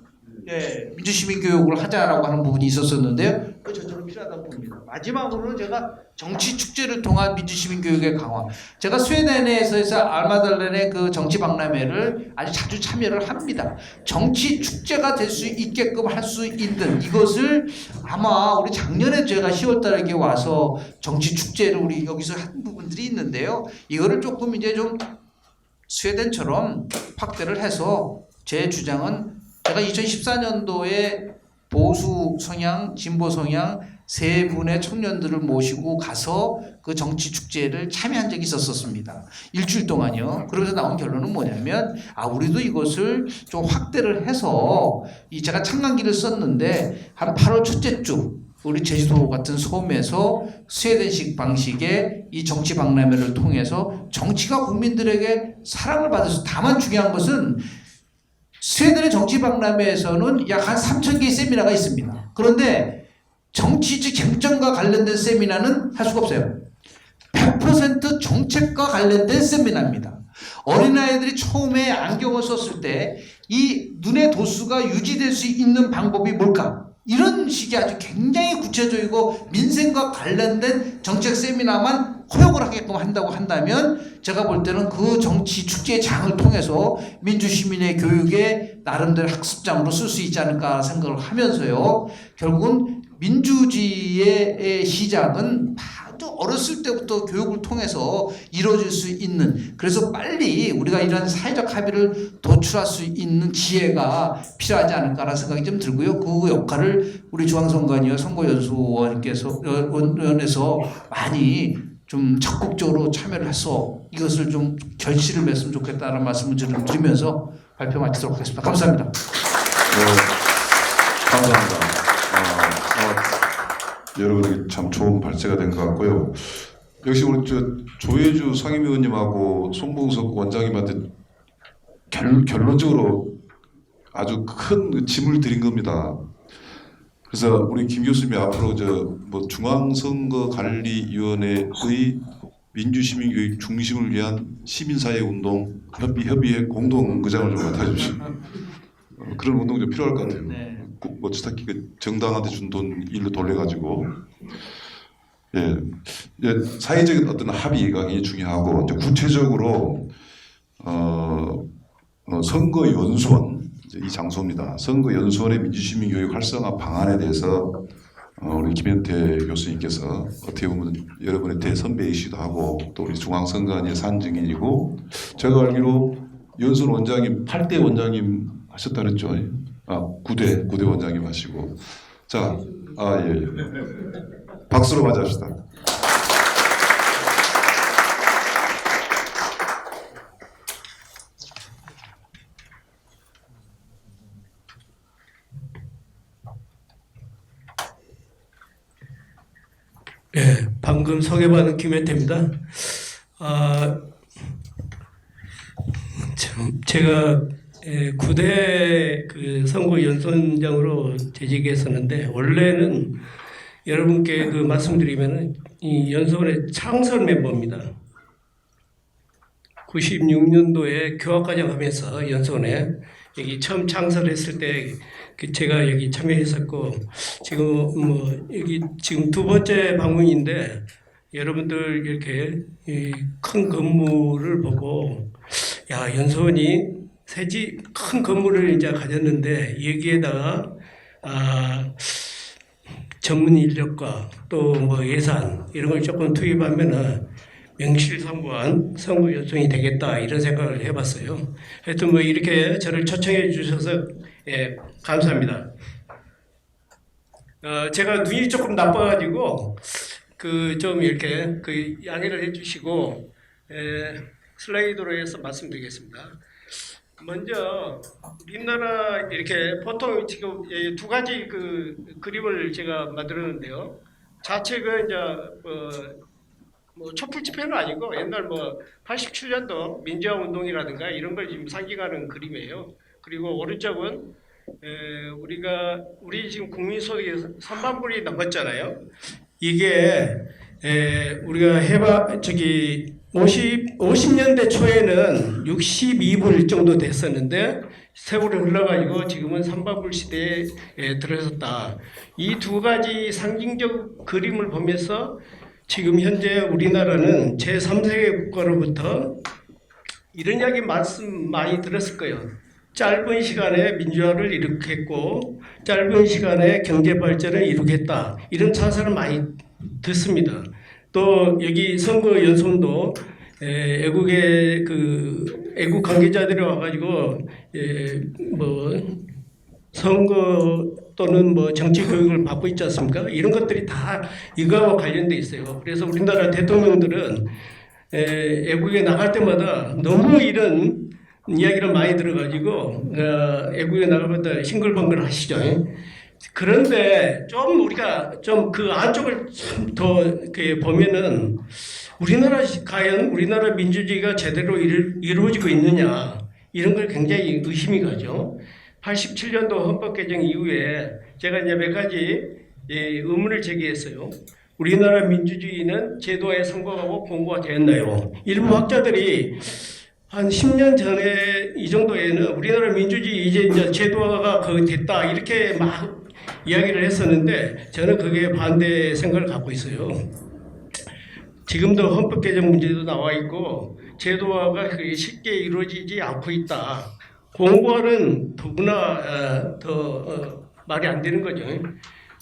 민주시민교육을 하자라고 하는 부분이 있었었는데요. 그 저절로 필요하다고 봅니다. 마지막으로는 제가 정치 축제를 통한 민주시민교육의 강화. 제가 스웨덴에서 알마달렌의 그 정치 박람회를 아주 자주 참여를 합니다. 정치 축제가 될 수 있게끔 할 수 있는 이것을 아마 우리 작년에 제가 10월달에 이렇게 와서 정치 축제를 우리 여기서 한 부분들이 있는데요. 이거를 조금 이제 좀 스웨덴처럼 확대를 해서 제 주장은 제가 2014년도에 보수 성향, 진보 성향, 세 분의 청년들을 모시고 가서 그 정치 축제를 참여한 적이 있었습니다. 일주일 동안요. 그러면서 나온 결론은 뭐냐면 우리도 이것을 좀 확대를 해서 제가 참관기를 썼는데 한 8월 첫째 주 우리 제주도 같은 섬에서 스웨덴식 방식의 이 정치 박람회를 통해서 정치가 국민들에게 사랑을 받아서 다만 중요한 것은 스웨덴의 정치 박람회에서는 약 한 3,000개의 세미나가 있습니다. 그런데 정치적 쟁점과 관련된 세미나는 할 수가 없어요. 100% 정책과 관련된 세미나입니다. 어린아이들이 처음에 안경을 썼을 때 이 눈의 도수가 유지될 수 있는 방법이 뭘까? 이런 식의 아주 굉장히 구체적이고 민생과 관련된 정책 세미나만 허용을 하게끔 한다고 한다면 제가 볼 때는 그 정치 축제의 장을 통해서 민주시민의 교육에 나름대로 학습장으로 쓸 수 있지 않을까 생각을 하면서요. 결국은 민주주의의 시작은 아주 어렸을 때부터 교육을 통해서 이루어질 수 있는, 그래서 빨리 우리가 이런 사회적 합의를 도출할 수 있는 지혜가 필요하지 않을까라는 생각이 좀 들고요. 그 역할을 우리 중앙선관위와 선거연수원에서 많이 좀 적극적으로 참여를 해서 이것을 좀 결실을 맺으면 좋겠다는 말씀을 좀 드리면서 발표 마치도록 하겠습니다. 감사합니다. 네, 감사합니다. 여러분에게 참 좋은 발제가 된 것 같고요. 역시 우리 조혜주 상임위원님하고 송봉석 원장님한테 결론적으로 아주 큰 짐을 드린 겁니다. 그래서 우리 김 교수님이 앞으로 중앙선거관리위원회의 민주시민교육 중심을 위한 시민사회운동 협의회 공동의장을 좀 맡아주십시오. 그런 운동 좀 필요할 것 같아요. 네. 특히 정당한테 준 돈 일로 돌려가지고 사회적인 어떤 합의가 굉장히 중요하고 이제 구체적으로 선거연수원 이 장소입니다. 선거연수원의 민주시민교육 활성화 방안에 대해서 우리 김현태 교수님께서 어떻게 보면 여러분의 대선배이시기도 하고 또 우리 중앙선관위의 산증인이고 제가 알기로 연수원 원장님 8대 원장님 하셨다 그랬죠. 9대 원장님 하시고 예. 박수로 맞이합시다. 네, 방금 소개받은 김혜태입니다. 제가 9대 그 선거연수원장으로 재직했었는데 원래는 여러분께 그 말씀드리면은 이 연수원의 창설 멤버입니다. 96년도에 교학과정 하면서 연수원에 여기 처음 창설했을 때 제가 여기 참여했었고 지금 여기 지금 두 번째 방문인데 여러분들 이렇게 큰 건물을 보고 연수원이 큰 건물을 이제 가졌는데 여기에다가 전문 인력과 또 예산 이런 걸 조금 투입하면은 명실상부한 선거연수원이 되겠다 이런 생각을 해봤어요. 하여튼 이렇게 저를 초청해 주셔서 감사합니다. 제가 눈이 조금 나빠가지고 좀 이렇게 양해를 해주시고 슬라이드로 해서 말씀드리겠습니다. 먼저 우리나라 이렇게 보통 지금 두 가지 그림을 제가 만들었는데요. 좌측은 이제 촛불 집회는 아니고 옛날 87년도 민주화 운동이라든가 이런 걸 지금 상징하는 그림이에요. 그리고 오른쪽은 우리 지금 국민소득이 3만 불이 넘었잖아요. 이게 우리가 50년대 초에는 62불 정도 됐었는데 세월이 흘러가지고 지금은 3만불 시대에 들어섰다. 이 두 가지 상징적 그림을 보면서 지금 현재 우리나라는 제3세계 국가로부터 이런 이야기 말씀 많이 들었을 거예요. 짧은 시간에 민주화를 이룩했고 짧은 시간에 경제 발전을 이루겠다. 이런 찬사를 많이 듣습니다. 또 여기 선거연수원도 애국의 애국 관계자들이 와가지고 선거 또는 뭐 정치 교육을 받고 있지 않습니까? 이런 것들이 다 이거와 관련돼 있어요. 그래서 우리나라 대통령들은 외국에 나갈 때마다 너무 이런 이야기를 많이 들어가지고 외국에 나가면 싱글벙글 하시죠. 그런데 좀 우리가 좀 그 안쪽을 더 보면은 과연 우리나라 민주주의가 제대로 이루어지고 있느냐 이런 걸 굉장히 의심이 가죠. 87년도 헌법 개정 이후에 제가 이제 몇 가지 의문을 제기했어요. 우리나라 민주주의는 제도에 성공하고 공고가 되었나요? 일부 학자들이 한 10년 전에 이 정도에는 우리나라 민주주의 이제 제도화가 거의 됐다 이렇게 막 이야기를 했었는데 저는 그게 반대 생각을 갖고 있어요. 지금도 헌법 개정 문제도 나와 있고 제도화가 쉽게 이루어지지 않고 있다. 공고화는 더구나 더 말이 안 되는 거죠.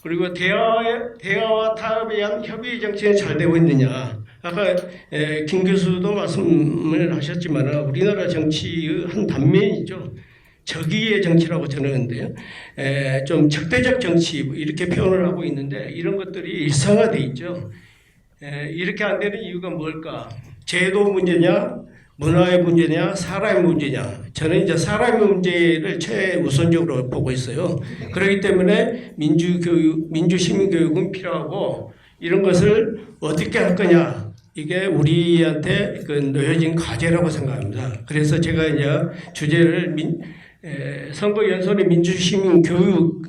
그리고 대화와 타협에 의한 협의 정치는 잘 되고 있느냐. 아까 김 교수도 말씀을 하셨지만 우리나라 정치의 한 단면이죠. 적의의 정치라고 저는데요. 좀 적대적 정치 이렇게 표현을 하고 있는데 이런 것들이 일상화돼 있죠. 이렇게 안 되는 이유가 뭘까? 제도 문제냐, 문화의 문제냐, 사람의 문제냐. 저는 이제 사람의 문제를 최우선적으로 보고 있어요. 그렇기 때문에 민주시민교육은 필요하고 이런 것을 어떻게 할 거냐. 이게 우리한테 놓여진 과제라고 생각합니다. 그래서 제가 이제 주제를 선거연선의 민주시민교육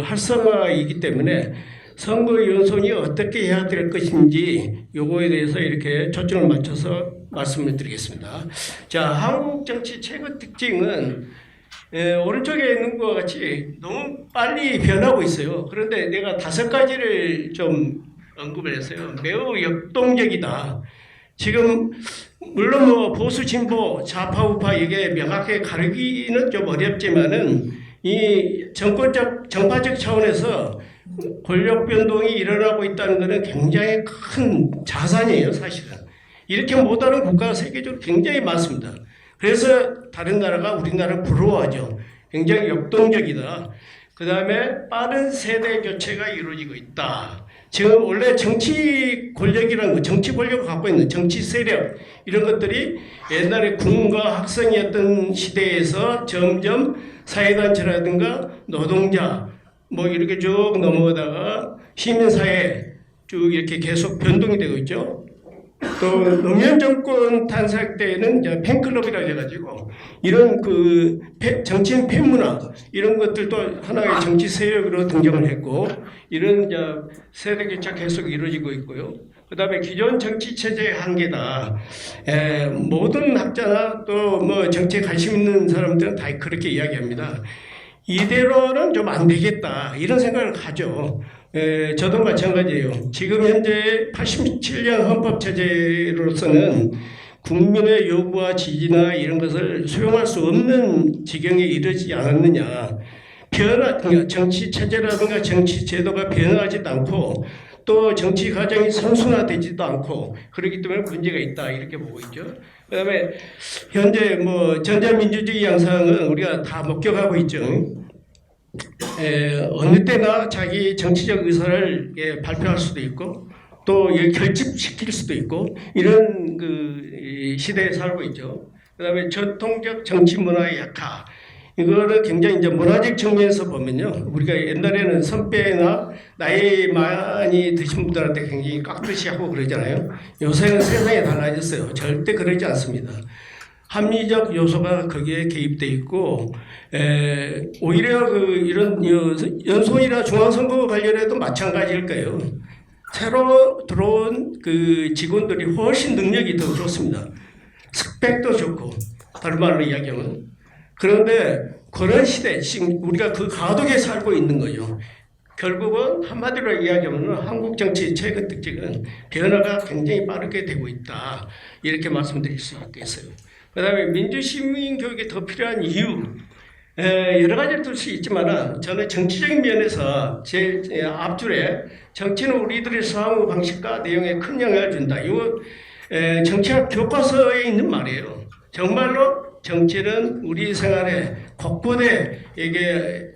활성화이기 때문에 선거연선이 어떻게 해야 될 것인지 요거에 대해서 이렇게 초점을 맞춰서 말씀을 드리겠습니다. 자, 한국 정치 최근 특징은 오른쪽에 있는 것과 같이 너무 빨리 변하고 있어요. 그런데 내가 5가지를 좀 언급을 했어요. 매우 역동적이다. 지금 물론 뭐 보수 진보 좌파 우파 이게 명확하게 가르기는 좀 어렵지만은 이 정파적 차원에서 권력 변동이 일어나고 있다는 것은 굉장히 큰 자산이에요, 사실은. 이렇게 못하는 국가가 세계적으로 굉장히 많습니다. 그래서 다른 나라가 우리나라를 부러워하죠. 굉장히 역동적이다. 그 다음에 빠른 세대 교체가 이루어지고 있다. 지금 원래 정치 권력이라는 거, 정치 권력을 갖고 있는 정치 세력 이런 것들이 옛날에 군과 학생이었던 시대에서 점점 사회단체라든가 노동자 뭐 이렇게 쭉 넘어가다가 시민사회 쭉 이렇게 계속 변동이 되고 있죠. 또 노무현 정권 탄생 때에는 이제 팬클럽이라 해가지고 이런 정치인 팬문화 이런 것들도 하나의 정치 세력으로 등장을 했고 이런 이제 세대 교체가 계속 이루어지고 있고요. 그다음에 기존 정치 체제의 한계다. 모든 학자나 또 뭐 정치에 관심 있는 사람들은 다 그렇게 이야기합니다. 이대로는 좀 안 되겠다 이런 생각을 하죠. 저도 마찬가지예요. 지금 현재 87년 헌법 체제로서는 국민의 요구와 지지나 이런 것을 수용할 수 없는 지경에 이르지 않았느냐. 정치 체제라든가 정치 제도가 변화하지도 않고 또 정치 과정이 선순화되지도 않고 그렇기 때문에 문제가 있다 이렇게 보고 있죠. 그다음에 현재 뭐 전자민주주의 양상은 우리가 다 목격하고 있죠. 어느 때나 자기 정치적 의사를 발표할 수도 있고 또 결집시킬 수도 있고 이런 시대에 살고 있죠. 그다음에 전통적 정치 문화의 약화 이거를 굉장히 이제 문화적 측면에서 보면요, 우리가 옛날에는 선배나 나이 많이 드신 분들한테 굉장히 깍듯이 하고 그러잖아요. 요새는 세상이 달라졌어요. 절대 그러지 않습니다. 합리적 요소가 거기에 개입돼 있고 오히려 이런 연소이나 중앙선거 관련해도 마찬가지일 거예요. 새로 들어온 직원들이 훨씬 능력이 더 좋습니다. 스펙도 좋고 다른 말로 이야기하면 그런데 그런 시대 지금 우리가 가독에 살고 있는 거죠. 결국은 한마디로 이야기하면 한국 정치의 최근 특징은 변화가 굉장히 빠르게 되고 있다 이렇게 말씀드릴 수 있겠어요. 그 다음에 민주시민 교육이 더 필요한 이유 여러 가지를 들 수 있지만 저는 정치적인 면에서 제 앞줄에 정치는 우리들의 사고 방식과 내용에 큰 영향을 준다. 이거 정치학 교과서에 있는 말이에요. 정말로 정치는 우리 생활에 곳곳에 이게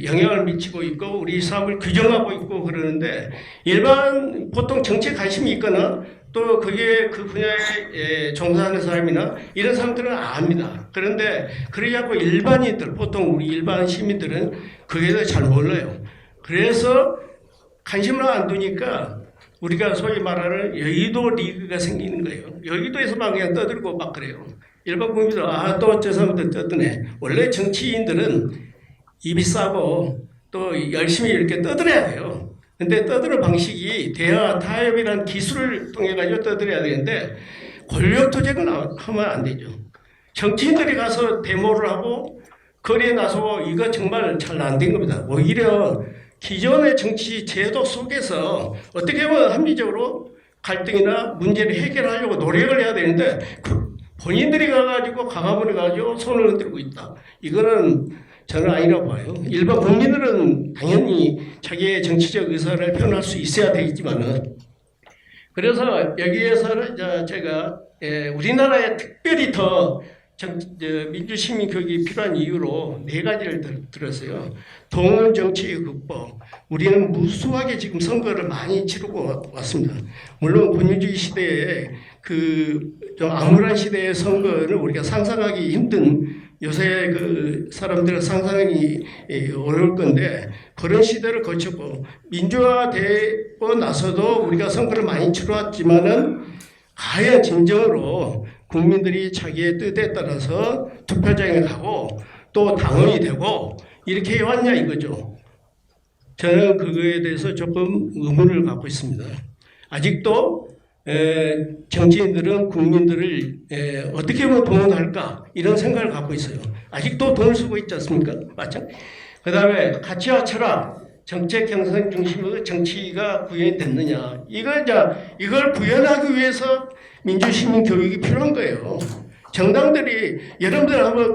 영향을 미치고 있고 우리 삶을 규정하고 있고 그러는데 일반 보통 정치에 관심이 있거나 또 그게 그 분야에 종사하는 사람이나 이런 사람들은 압니다. 그런데 그러지 않고 일반인들, 보통 우리 일반 시민들은 그게 대해서 잘 몰라요. 그래서 관심을 안 두니까 우리가 소위 말하는 여의도 리그가 생기는 거예요. 여의도에서 막 그냥 떠들고 막 그래요. 일반 국민들 또 저 사람들 떠드네. 원래 정치인들은 입이 싸고 또 열심히 이렇게 떠들어야 돼요. 근데 떠드는 방식이 대화 타협이라는 기술을 통해 가지고 떠들어야 되는데 권력 투쟁을 하면 안 되죠. 정치인들이 가서 데모를 하고 거리에 나서고 이거 정말 잘 안 된 겁니다. 오히려 기존의 정치 제도 속에서 어떻게 보면 합리적으로 갈등이나 문제를 해결하려고 노력을 해야 되는데 본인들이 가가지고 강화문에 가지고 손을 흔들고 있다. 이거는 저는 아니라고 봐요. 일반 국민들은 당연히 자기의 정치적 의사를 표현할 수 있어야 되겠지만은 그래서 여기에서는 제가 우리나라에 특별히 더 민주시민 교육이 필요한 이유로 4가지를 들었어요. 동원 정치의 극복. 우리는 무수하게 지금 선거를 많이 치르고 왔습니다. 물론 권위주의 시대에 좀 암울한 시대의 선거는 우리가 상상하기 힘든 요새 그 사람들은 상상이 어려울 건데 그런 시대를 거쳤고 민주화되고 나서도 우리가 선거를 많이 치러왔지만은 과연 진정으로 국민들이 자기의 뜻에 따라서 투표장에 가고 또 당원이 되고 이렇게 해왔냐 이거죠. 저는 그거에 대해서 조금 의문을 갖고 있습니다. 아직도 정치인들은 국민들을 어떻게 하면 동원할까 이런 생각을 갖고 있어요. 아직도 돈을 쓰고 있지 않습니까? 맞죠? 그 다음에 가치와 철학, 정책 형성 중심의 정치가 구현이 됐느냐. 이걸 구현하기 위해서 민주시민 교육이 필요한 거예요. 정당들이, 여러분들 한번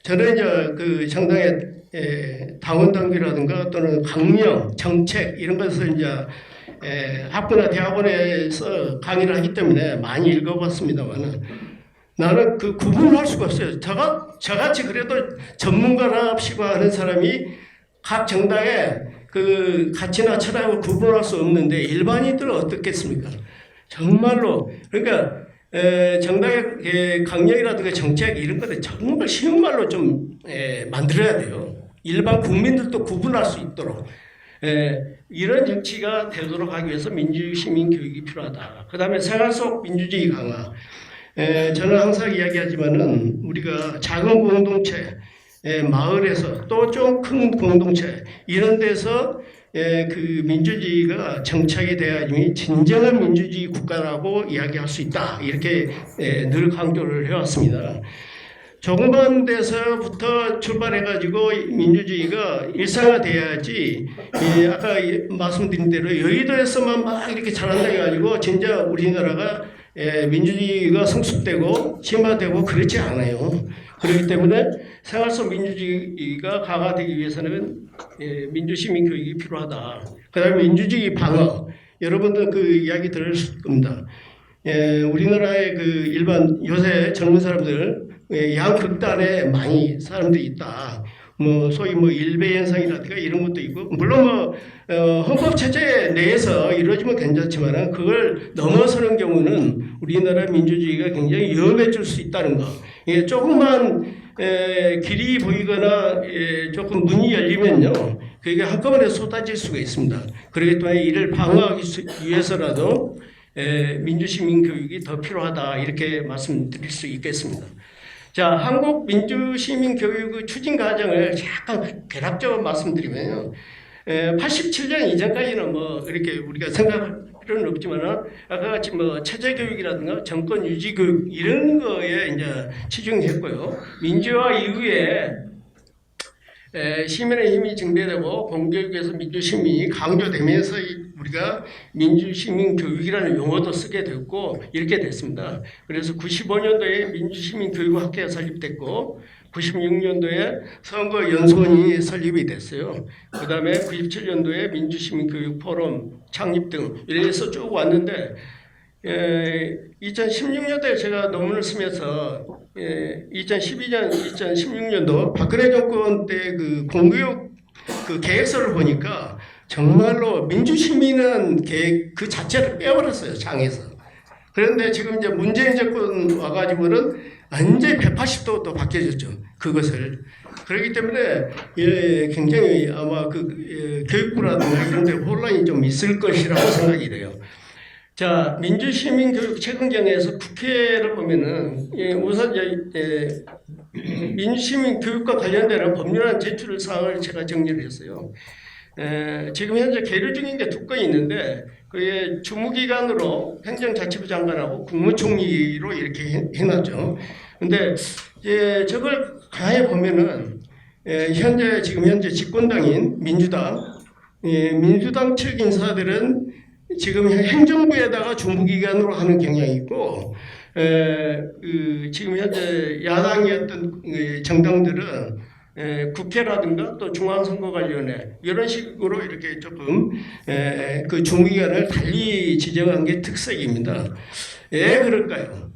저는 그 정당의 당원 당규라든가 또는 강령, 정책 이런 것을 학교나 대학원에서 강의를 하기 때문에 많이 읽어봤습니다만은 나는 그 구분을 할 수가 없어요. 저같이 그래도 전문가랍시고 하는 사람이 각 정당의 그 가치나 철학을 구분할 수 없는데 일반인들은 어떻겠습니까? 정말로 그러니까 정당의 강령이라든가 정책 이런 것들 정말 쉬운 말로 좀 만들어야 돼요. 일반 국민들도 구분할 수 있도록. 이런 정치가 되도록 하기 위해서 민주시민 교육이 필요하다. 그 다음에 생활 속 민주주의 강화. 저는 항상 이야기하지만은 우리가 작은 공동체, 마을에서 또 좀 큰 공동체 이런 데서 그 민주주의가 정착이 돼야지 진정한 민주주의 국가라고 이야기할 수 있다. 이렇게 늘 강조를 해왔습니다. 조그만 데서부터 출발해가지고 민주주의가 일상화돼야지 아까 말씀드린 대로 여의도에서만 막 이렇게 잘한다 해가지고 진짜 우리나라가 민주주의가 성숙되고 심화되고 그렇지 않아요. 그렇기 때문에 생활 속 민주주의가 강화되기 위해서는 민주시민 교육이 필요하다. 그 다음에 민주주의 방어. 여러분들 그 이야기 들을 겁니다. 우리나라의 그 일반 요새 젊은 사람들 양극단에 많이 사람들이 있다. 소위 일배 현상이라든가 이런 것도 있고, 물론 헌법 체제 내에서 이루어지면 괜찮지만 그걸 넘어서는 경우는 우리나라 민주주의가 굉장히 위험해질 수 있다는 거. 조금만 길이 보이거나 조금 문이 열리면요, 그게 한꺼번에 쏟아질 수가 있습니다. 그렇기 때문에 이를 방어하기 위해서라도 민주시민 교육이 더 필요하다 이렇게 말씀드릴 수 있겠습니다. 자, 한국 민주시민 교육의 추진 과정을 약간 대략적으로 말씀드리면요. 87년 이전까지는 이렇게 우리가 생각할 필요는 없지만 아까 같이 체제 교육이라든가 정권 유지 교육 이런 거에 이제 치중했고요. 민주화 이후에 시민의 힘이 증대되고 공교육에서 민주시민이 강조되면서 우리가 민주시민 교육이라는 용어도 쓰게 됐고 이렇게 됐습니다. 그래서 95년도에 민주시민 교육학회가 설립됐고 96년도에 선거연수원이 설립이 됐어요. 그 다음에 97년도에 민주시민 교육 포럼 창립 등 이래서 쭉 왔는데 2016년도에 제가 논문을 쓰면서 2012년, 2016년도 박근혜 정권 때 그 공교육 그 계획서를 보니까 정말로 민주시민은 계획 그 자체를 빼버렸어요, 장에서. 그런데 지금 이제 문재인 정권 와가지고는 완전히 180도 또 바뀌어졌죠, 그것을. 그렇기 때문에 굉장히 아마 교육부라든가 이런 데 혼란이 좀 있을 것이라고 생각이 돼요. 자, 민주시민교육 최근경에서 국회를 보면은 우선 민주시민교육과 관련되는 법률안 제출 사항을 제가 정리를 했어요. 지금 현재 계류 중인 게 2건이 있는데 그게 주무기관으로 행정자치부 장관하고 국무총리로 이렇게 해놨죠. 근데 저걸 가해 보면은 지금 현재 집권당인 민주당 측 인사들은 지금 행정부에다가 주무기관으로 하는 경향이 있고, 지금 현재 야당이었던 정당들은 국회라든가 또 중앙선거관리위원회 이런 식으로 이렇게 조금 그 주무기관을 달리 지정한 게 특색입니다. 왜 그럴까요?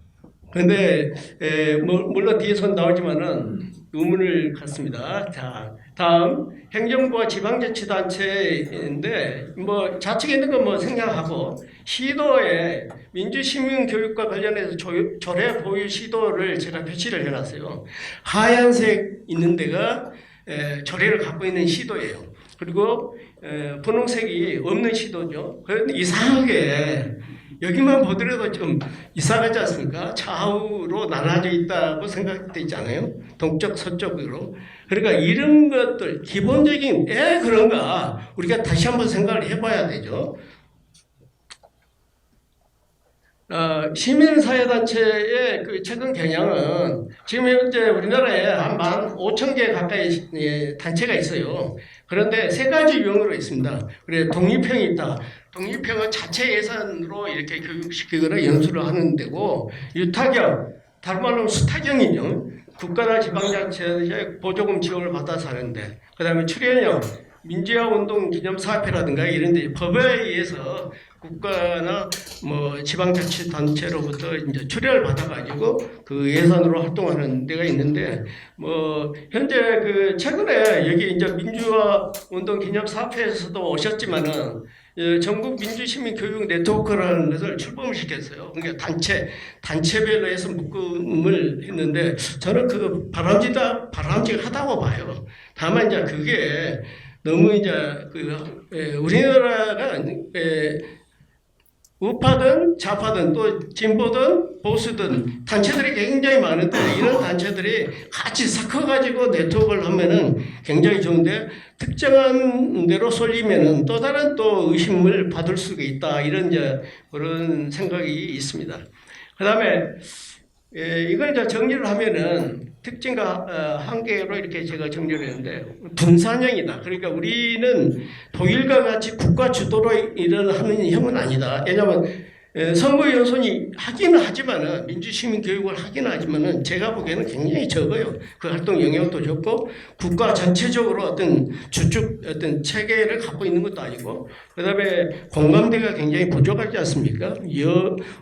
그런데 물론 뒤에서 나오지만은 의문을 갖습니다. 자, 다음 행정부와 지방자치단체인데 뭐 좌측에 있는 건 뭐 생략하고 시도에 민주시민교육과 관련해서 조례 보유 시도를 제가 표시를 해놨어요. 하얀색 있는 데가 조례를 갖고 있는 시도예요. 그리고 분홍색이 없는 시도죠. 그런데 이상하게 여기만 보더라도 좀 이상하지 않습니까? 좌우로 나눠져 있다고 생각되지 않아요? 동쪽, 서쪽으로. 그러니까 이런 것들, 기본적인 왜 그런가 우리가 다시 한번 생각을 해봐야 되죠. 시민사회단체의 그 최근 경향은 지금 현재 우리나라에 한 15,000개 가까이 단체가 있어요. 그런데 3가지 유형으로 있습니다. 그래, 독립형이 있다. 독립형은 자체 예산으로 이렇게 교육시키거나 연수를 하는 데고, 유타형, 다른 말로 수타형이죠. 국가나 지방자치의 보조금 지원을 받아서 하는데, 그 다음에 출연형, 민주화운동 기념사업회라든가 이런 데 법에 의해서 국가나 뭐 지방자치단체로부터 이제 출연을 받아가지고 그 예산으로 활동하는 데가 있는데, 뭐 현재 그 최근에 여기 이제 민주화운동 기념사업회에서도 오셨지만은 전국 민주시민교육 네트워크라는 것을 출범을 시켰어요. 그러니까 단체별로 해서 묶음을 했는데 저는 그거 바람직하다고 봐요. 다만 이제 그게 너무 이제 우리나라가 우파든 좌파든 또 진보든 보수든 단체들이 굉장히 많은데 이런 단체들이 같이 섞어가지고 네트워크를 하면은 굉장히 좋은데 특정한 대로 쏠리면은 또 다른 또 의심을 받을 수가 있다, 이런 이제 그런 생각이 있습니다. 그 다음에 이걸 이제 정리를 하면은 특징과 한계로 이렇게 제가 정리를 했는데 분산형이다. 그러니까 우리는 독일과 같이 국가 주도로 일어나는 형은 아니다. 왜냐하면 선거연선이 하기는 하지만은 민주시민 교육을 하기는 하지만은 제가 보기에는 굉장히 적어요. 그 활동 영역도 적고 국가 전체적으로 어떤 주축 어떤 체계를 갖고 있는 것도 아니고, 그다음에 공감대가 굉장히 부족하지 않습니까?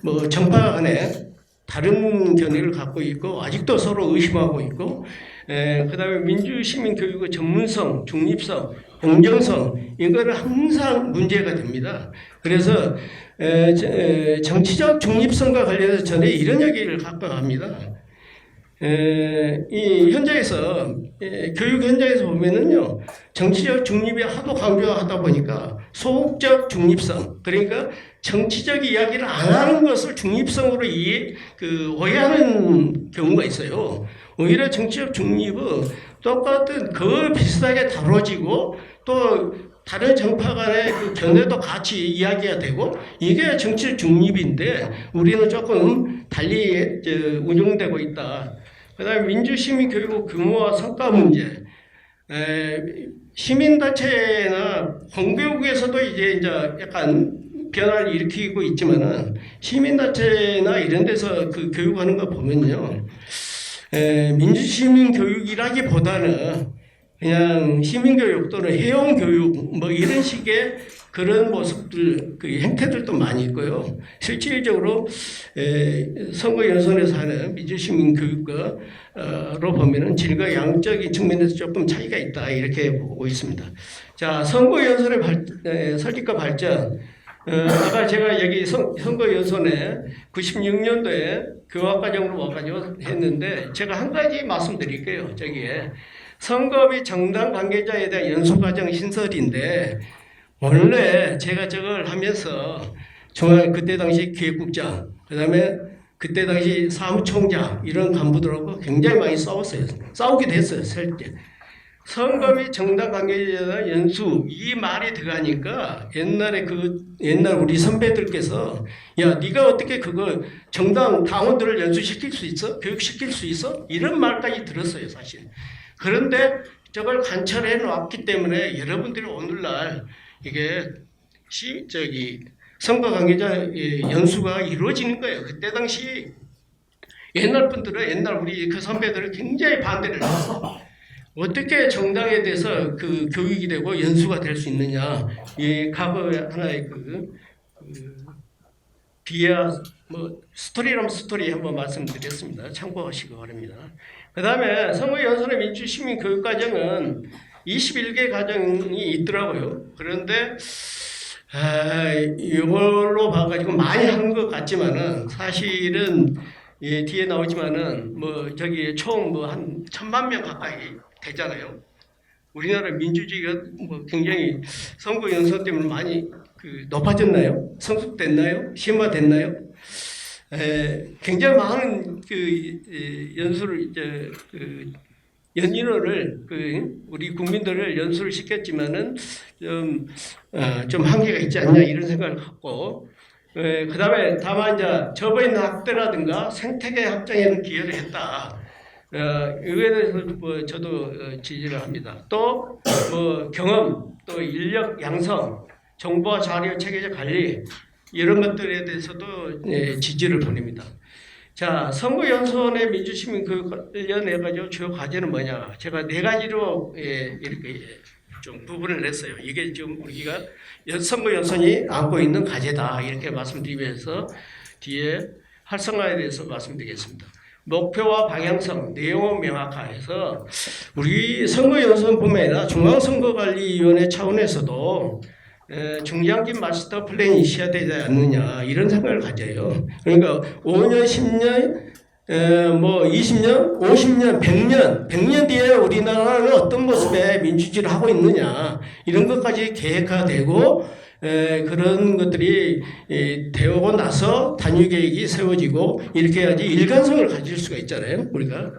뭐 정파 간에 다른 견해를 갖고 있고 아직도 서로 의심하고 있고, 그 다음에 민주시민교육의 전문성, 중립성, 공정성 이거는 항상 문제가 됩니다. 그래서 정치적 중립성과 관련해서 저는 이런 얘기를 갖고 합니다. 이 현장에서 교육 현장에서 보면은요, 정치적 중립이 하도 강조하다 보니까 소극적 중립성, 그러니까 정치적 이야기를 안 하는 것을 중립성으로 오해하는 경우가 있어요. 오히려 정치적 중립은 똑같은 그 비슷하게 다뤄지고 또 다른 정파 간의 그 견해도 같이 이야기가 되고 이게 정치적 중립인데 우리는 조금 달리 운영되고 있다. 그 다음에 민주시민교육 규모와 성과 문제. 시민단체나 공교육에서도 이제 약간 변화를 일으키고 있지만은 시민단체나 이런 데서 그 교육하는 거 보면요, 민주시민 교육이라기보다는 그냥 시민교육 또는 해용교육 뭐 이런 식의 그런 모습들, 그 행태들도 많이 있고요. 실질적으로 선거연선에서 하는 민주시민교육과로 보면은 질과 양적인 측면에서 조금 차이가 있다 이렇게 보고 있습니다. 자, 선거연선의 설립과 발전. 아까 제가 여기 선거연선에 96년도에 교학과정으로 와가지고 했는데 제가 한 가지 말씀드릴게요. 저기에 선거 및 정당 관계자에 대한 연수과정 신설인데 원래 제가 저걸 하면서 그때 당시 기획국장, 그다음에 그때 당시 사무총장 이런 간부들하고 굉장히 많이 싸웠어요. 싸우기도 했어요, 실제. 선거 및 정당 관계자 연수 이 말이 들어가니까 옛날 우리 선배들께서 야 네가 어떻게 그거 정당 당원들을 연수시킬 수 있어? 교육시킬 수 있어? 이런 말까지 들었어요, 사실. 그런데 저걸 관철해 놨기 때문에 여러분들이 오늘날 이게 선거 관계자 연수가 이루어지는 거예요. 그때 당시 옛날 우리 그 선배들은 굉장히 반대를 했어요. 어떻게 정당에 대해서 그 교육이 되고 연수가 될 수 있느냐. 이 과거의 하나의 비하 스토리라면 스토리 한번 말씀드렸습니다. 참고하시기 바랍니다. 그 다음에 선거연선의 민주시민교육과정은 21개 과정이 있더라고요. 그런데 이걸로 봐가지고 많이 한 것 같지만은 사실은 뒤에 나오지만은 총 한 1,000만 명 가까이 되잖아요. 우리나라 민주주의가 굉장히 선거연선 때문에 많이 높아졌나요? 성숙됐나요? 심화됐나요? 굉장히 많은 연수를 연인원을 우리 국민들을 연수를 시켰지만은 좀 한계가 있지 않냐 이런 생각을 갖고 그다음에 다만 이제 저버린 학대라든가 생태계 확장에는 기여를 했다. 이거에 대해서 저도 지지를 합니다. 또 경험, 또 인력 양성, 정보와 자료 체계적 관리 이런 것들에 대해서도 지지를 보냅니다. 자, 선거연선의 민주시민교육 관련해가지고 주요 과제는 뭐냐? 제가 4가지로 이렇게 좀 부분을 냈어요. 이게 지금 우리가 선거연선이 안고 있는 과제다 이렇게 말씀드리면서 뒤에 활성화에 대해서 말씀드리겠습니다. 목표와 방향성, 내용은 명확화해서 우리 선거연선뿐만 아니라 중앙선거관리위원회 차원에서도 중장기 마스터 플랜이 있어야 되지 않느냐 이런 생각을 가져요. 그러니까 5년, 10년, 20년, 50년, 100년 뒤에 우리나라는 어떤 모습의 민주주의를 하고 있느냐 이런 것까지 계획화되고 그런 것들이 되고 나서 단위 계획이 세워지고 이렇게 해야지 일관성을 가질 수가 있잖아요. 우리가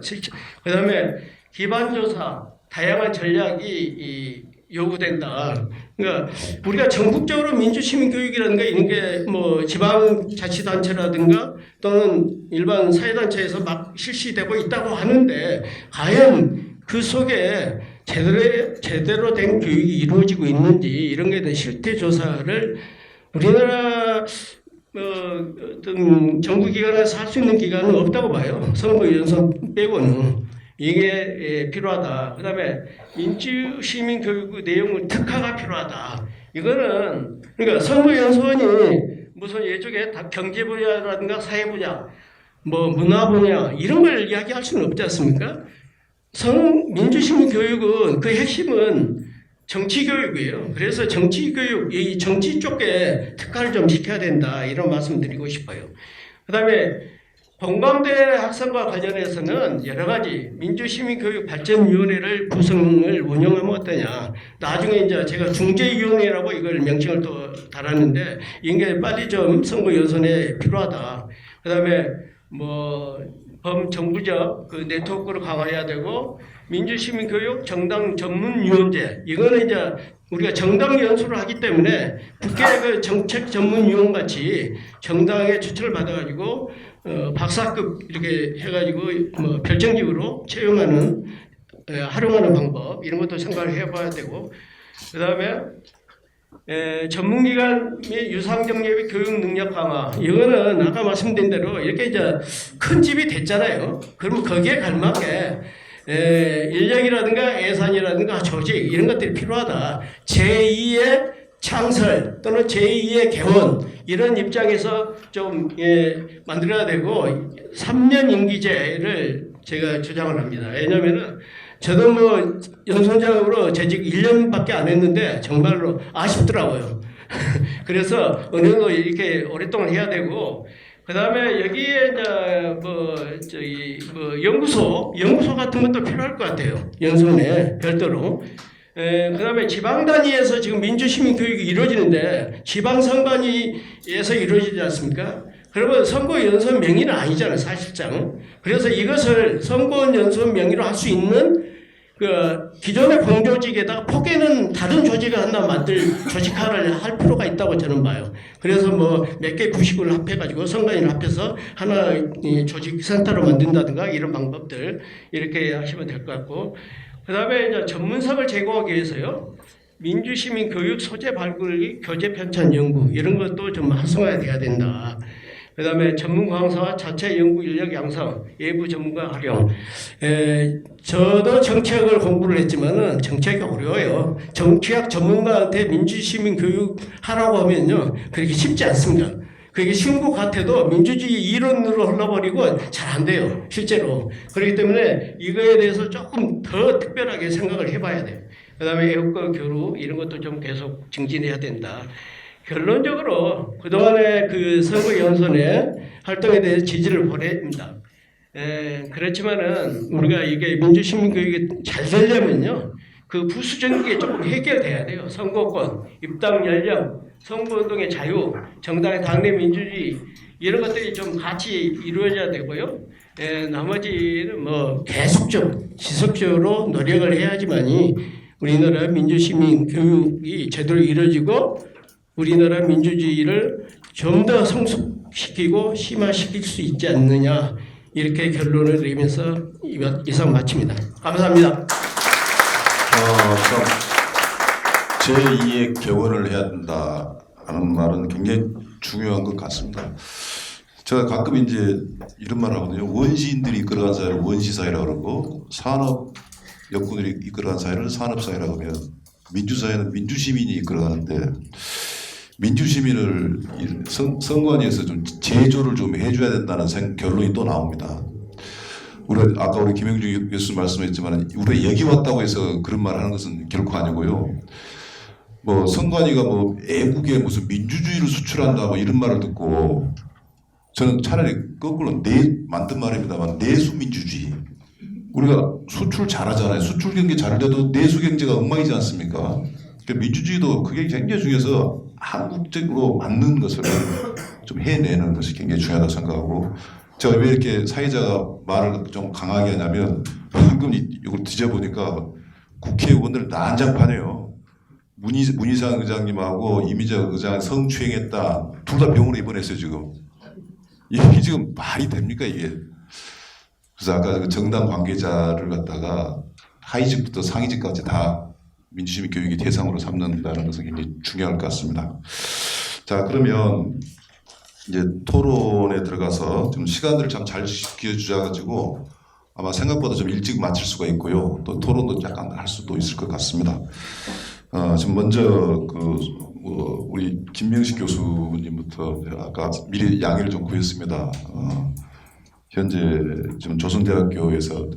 그 다음에 기반조사, 다양한 전략이 요구된다. 그러니까 우리가 전국적으로 민주시민교육이라든가 이런 게 지방자치단체라든가 또는 일반 사회단체에서 막 실시되고 있다고 하는데 과연 그 속에 제대로 된 교육이 이루어지고 있는지 이런 것에 대한 실태 조사를 우리나라 어떤 정부기관에서 할 수 있는 기관은 없다고 봐요. 선거연선 빼고는. 이게 필요하다. 그 다음에 민주시민교육 내용을 특화가 필요하다. 이거는 그러니까 선거연수원이 무슨 이쪽에 다 경제 분야라든가 사회 분야, 문화 분야 이런 걸 이야기할 수는 없지 않습니까? 민주시민교육은 그 핵심은 정치교육이에요. 그래서 정치교육, 이 정치 쪽에 특화를 좀 시켜야 된다. 이런 말씀 드리고 싶어요. 그 다음에 공감대 학생과 관련해서는 여러 가지 민주시민교육 발전위원회를 구성을 운영하면 어떠냐. 나중에 이제 제가 중재위원회라고 이걸 명칭을 또 달았는데 이게 빨리 좀 선거연선에 필요하다. 그 다음에 범정부적 그 네트워크를 강화해야 되고 민주시민교육 정당 전문위원제 이거는 이제 우리가 정당 연수를 하기 때문에 국회 그 정책 전문위원 같이 정당의 추천을 받아가지고 박사급 이렇게 해가지고 별정직으로 채용하는 활용하는 방법 이런 것도 생각을 해봐야 되고 그 다음에 전문기관 및 유상경례 및 교육 능력 강화 이거는 아까 말씀드린 대로 이렇게 이제 큰 집이 됐잖아요. 그러면 거기에 걸맞게 인력이라든가 예산이라든가 조직이라든가 조직 이런 것들이 필요하다. 제2의 창설 또는 제2의 개원 이런 입장에서 좀 만들어야 되고 3년 임기제를 제가 주장을 합니다. 왜냐하면은 저도 뭐 연선장으로 재직 1년밖에 안 했는데 정말로 아쉽더라고요. 그래서 어느 정도 이렇게 오랫동안 해야 되고 그 다음에 여기에 이제 연구소 같은 것도 필요할 것 같아요. 연선에 별도로. 그 다음에 지방 단위에서 지금 민주시민 교육이 이루어지는데 지방 선관위에서 이루어지지 않습니까? 그러면 선거 연선 명의는 아니잖아요, 사실상. 그래서 이것을 선거 연선 명의로 할 수 있는 그 기존의 공조직에다가 포개는 다른 조직을 하나 만들 조직화를 할 필요가 있다고 저는 봐요. 그래서 뭐 몇 개 부식을 합해가지고 선관위를 합해서 하나 조직센터로 만든다든가 이런 방법들 이렇게 하시면 될 것 같고 그 다음에 이제 전문성을 제고하기 위해서요. 민주시민 교육 소재 발굴, 교재 편찬 연구 이런 것도 좀 활성화돼야 된다. 그 다음에 전문 강사와 자체 연구 인력 양성, 외부 전문가 활용. 저도 정치학을 공부를 했지만은 정치학이 어려워요. 정치학 전문가한테 민주시민 교육 하라고 하면요. 그렇게 쉽지 않습니다. 그게 쉬운 것 같아도 민주주의 이론으로 흘러버리고 잘 안 돼요. 실제로. 그렇기 때문에 이거에 대해서 조금 더 특별하게 생각을 해봐야 돼요. 그 다음에 애국과 교류 이런 것도 좀 계속 증진해야 된다. 결론적으로 그동안의 그 선거연선의 활동에 대해서 지지를 보냅니다. 그렇지만은 우리가 이게 민주시민교육이 잘 되려면요. 그 부수적인 게 조금 해결돼야 돼요. 선거권, 입당 연령, 선거운동의 자유, 정당의 당내 민주주의 이런 것들이 좀 같이 이루어져야 되고요. 나머지는 뭐 계속적, 지속적으로 노력을 해야지만이 우리나라 민주시민 교육이 제대로 이루어지고 우리나라 민주주의를 좀 더 성숙시키고 심화시킬 수 있지 않느냐 이렇게 결론을 내리면서 이상 마칩니다. 감사합니다. 제2의 개원을 해야 된다는 말은 굉장히 중요한 것 같습니다. 제가 가끔 이제 이런 말을 하거든요. 원시인들이 이끌어간 사회를 원시사회라고 그러고 산업 역군들이 이끌어간 사회를 산업사회라고 하면 민주사회는 민주시민이 이끌어가는데 민주시민을 선관위에서 좀 제조를 좀 해줘야 된다는 결론이 또 나옵니다. 아까 우리 김영주 교수 말씀했지만 우리가 여기 왔다고 해서 그런 말을 하는 것은 결코 아니고요. 뭐 선관위가 뭐 애국의 무슨 민주주의를 수출한다 뭐 이런 말을 듣고 저는 차라리 거꾸로 만든 말입니다만 내수민주주의. 우리가 수출 잘하잖아요. 수출 경기 잘 돼도 내수 경제가 엉망이지 않습니까? 그러니까 민주주의도 그게 굉장히 중요해서 한국적으로 맞는 것을 좀 해내는 것이 굉장히 중요하다고 생각하고 제가 왜 이렇게 사회자가 말을 좀 강하게 하냐면 방금 이걸 뒤져보니까 국회의원들 난장판이에요. 문희상 의장님하고 이미자 의장 성추행했다. 둘 다 병원에 입원했어요 지금. 이게 지금 말이 됩니까 이게? 그래서 아까 그 정당 관계자를 갖다가 하위직부터 상위직까지 다 민주시민 교육의 대상으로 삼는다는 것은 굉장히 중요할 것 같습니다. 자 그러면 이제 토론에 들어가서 좀 시간들을 참 잘 지켜주셔가지고 아마 생각보다 좀 일찍 마칠 수가 있고요. 또 토론도 약간 할 수도 있을 것 같습니다. 지금 먼저 우리 김명식 교수님부터 아까 미리 양해를 좀 구했습니다. 현재 지금 조선대학교에서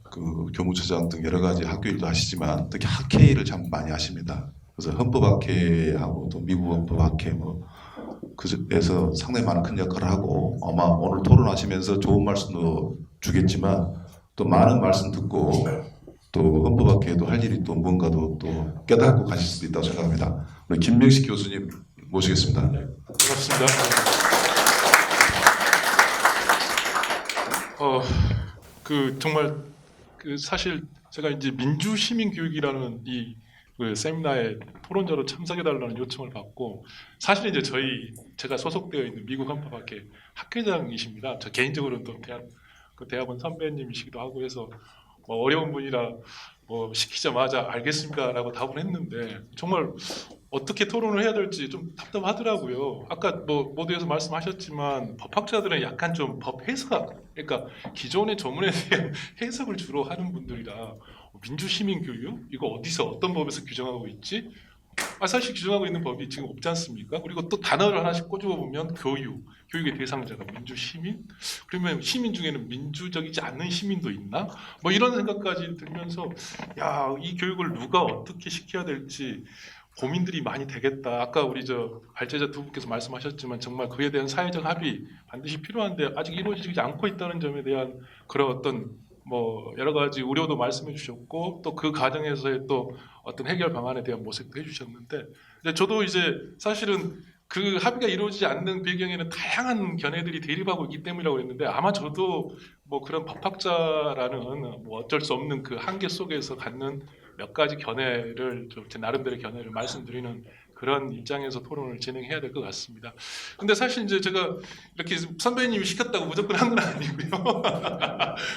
그 교무처장 등 여러 가지 학교 일도 하시지만 특히 학회를 참 많이 하십니다. 그래서 헌법학회하고 또 미국 헌법학회 뭐 그에서 상당히 많은 큰 역할을 하고 아마 오늘 토론하시면서 좋은 말씀도 주겠지만 또 많은 말씀 듣고 또 헌법학회에도 할 일이 또 뭔가도 또 깨닫고 가실 수도 있다고 생각합니다. 우리 김명식 교수님 모시겠습니다. 네, 반갑습니다. 정말 사실 제가 이제 민주시민교육이라는 그 세미나에 토론자로 참석해달라는 요청을 받고 사실 이제 제가 소속되어 있는 미국 헌법학회 학회장이십니다. 저 개인적으로는 또 대학원 선배님이시기도 하고 해서 뭐 어려운 분이라 뭐 시키자마자 알겠습니다라고 답을 했는데 정말 어떻게 토론을 해야 될지 좀 답답하더라고요. 아까 뭐 모두에서 말씀하셨지만 법학자들은 약간 좀 법 해석, 그러니까 기존의 조문에 대한 해석을 주로 하는 분들이라 민주시민교육? 이거 어디서 어떤 법에서 규정하고 있지? 사실 규정하고 있는 법이 지금 없지 않습니까? 그리고 또 단어를 하나씩 꼬집어 보면 교육의 대상자가 민주시민? 그러면 시민 중에는 민주적이지 않는 시민도 있나? 뭐 이런 생각까지 들면서 야, 이 교육을 누가 어떻게 시켜야 될지 고민들이 많이 되겠다. 아까 우리 발제자 두 분께서 말씀하셨지만 정말 그에 대한 사회적 합의 반드시 필요한데 아직 이루어지지 않고 있다는 점에 대한 그런 어떤 뭐 여러 가지 우려도 말씀해 주셨고 또 그 과정에서의 또 어떤 해결 방안에 대한 모색도 해주셨는데 저도 이제 사실은 그 합의가 이루어지지 않는 배경에는 다양한 견해들이 대립하고 있기 때문이라고 했는데 아마 저도 뭐 그런 법학자라는 뭐 어쩔 수 없는 그 한계 속에서 갖는 몇 가지 견해를 좀 제 나름대로 견해를 말씀드리는 그런 입장에서 토론을 진행해야 될 것 같습니다. 근데 사실 이제 제가 이렇게 선배님이 시켰다고 무조건 한 건 아니고요.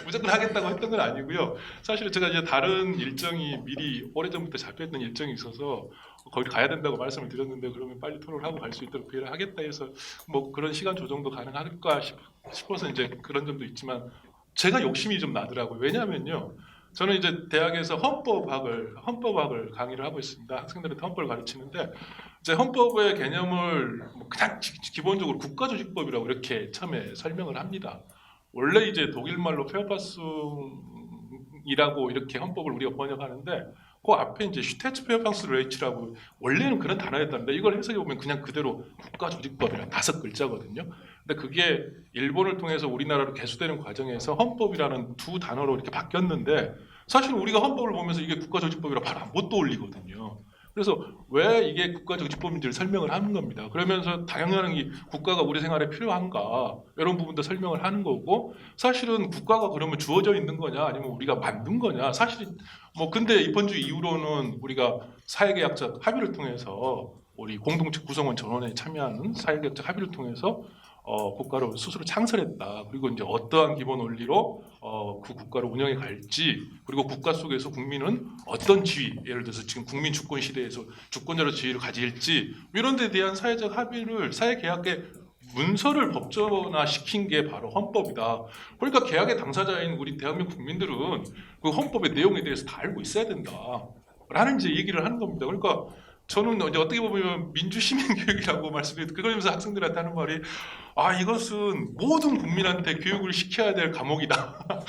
무조건 하겠다고 했던 건 아니고요. 사실은 제가 이제 다른 일정이 미리 오래전부터 잡혀있던 일정이 있어서 거기 가야 된다고 말씀을 드렸는데 그러면 빨리 토론을 하고 갈 수 있도록 기회를 하겠다 해서 뭐 그런 시간 조정도 가능할까 싶어서 이제 그런 점도 있지만 제가 욕심이 좀 나더라고요. 왜냐하면요. 저는 이제 대학에서 헌법학을 강의를 하고 있습니다. 학생들한테 헌법을 가르치는데 이제 헌법의 개념을 뭐 그냥 기본적으로 국가조직법이라고 이렇게 처음에 설명을 합니다. 원래 이제 독일 말로 페어파숭이라고 이렇게 헌법을 우리가 번역하는데 그 앞에 이제 슈테츠페어팡스레이치라고 원래는 그런 단어였다는데 이걸 해석해 보면 그냥 그대로 국가조직법이라는 5글자거든요. 근데 그게 일본을 통해서 우리나라로 개수되는 과정에서 헌법이라는 두 단어로 이렇게 바뀌었는데 사실 우리가 헌법을 보면서 이게 국가조직법이라 바로 못 떠올리거든요. 그래서 왜 이게 국가조직법인지를 설명을 하는 겁니다. 그러면서 당연히 국가가 우리 생활에 필요한가 이런 부분도 설명을 하는 거고 사실은 국가가 그러면 주어져 있는 거냐 아니면 우리가 만든 거냐 사실 뭐 근데 입헌주의 이후로는 우리가 사회계약적 합의를 통해서 우리 공동체 구성원 전원에 참여하는 사회계약적 합의를 통해서 국가를 스스로 창설했다. 그리고 이제 어떠한 기본 원리로 그 국가를 운영해 갈지 그리고 국가 속에서 국민은 어떤 지위 예를 들어서 지금 국민 주권 시대에서 주권자로 지위를 가질지 이런 데 대한 사회적 합의를 사회계약의 문서를 법전화 시킨 게 바로 헌법이다. 그러니까 계약의 당사자인 우리 대한민국 국민들은 그 헌법의 내용에 대해서 다 알고 있어야 된다. 라는 이제 얘기를 하는 겁니다. 그러니까 저는 이제 어떻게 보면 민주시민교육이라고 말씀드렸는데 그러면서 학생들한테 하는 말이 이것은 모든 국민한테 교육을 시켜야 될 과목이다.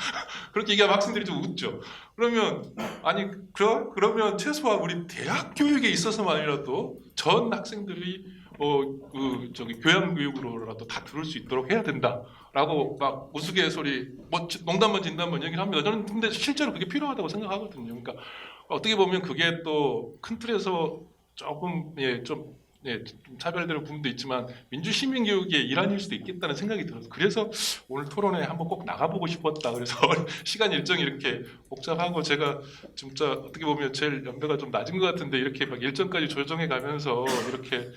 그렇게 얘기하면 학생들이 좀 웃죠. 그러면 그러면 최소한 우리 대학 교육에 있어서만이라도 전 학생들이 교양교육으로라도 다 들을 수 있도록 해야 된다라고 막 우스갯소리 농담만 진담만 얘기를 합니다. 저는 근데 실제로 그게 필요하다고 생각하거든요. 그러니까 어떻게 보면 그게 또 큰 틀에서 조금 좀 차별되는 부분도 있지만 민주시민교육의 일환일 수도 있겠다는 생각이 들어서 그래서 오늘 토론회 한번 꼭 나가보고 싶었다. 그래서 시간 일정이 이렇게 복잡하고 제가 진짜 어떻게 보면 제일 연배가 좀 낮은 것 같은데 이렇게 막 일정까지 조정해 가면서 이렇게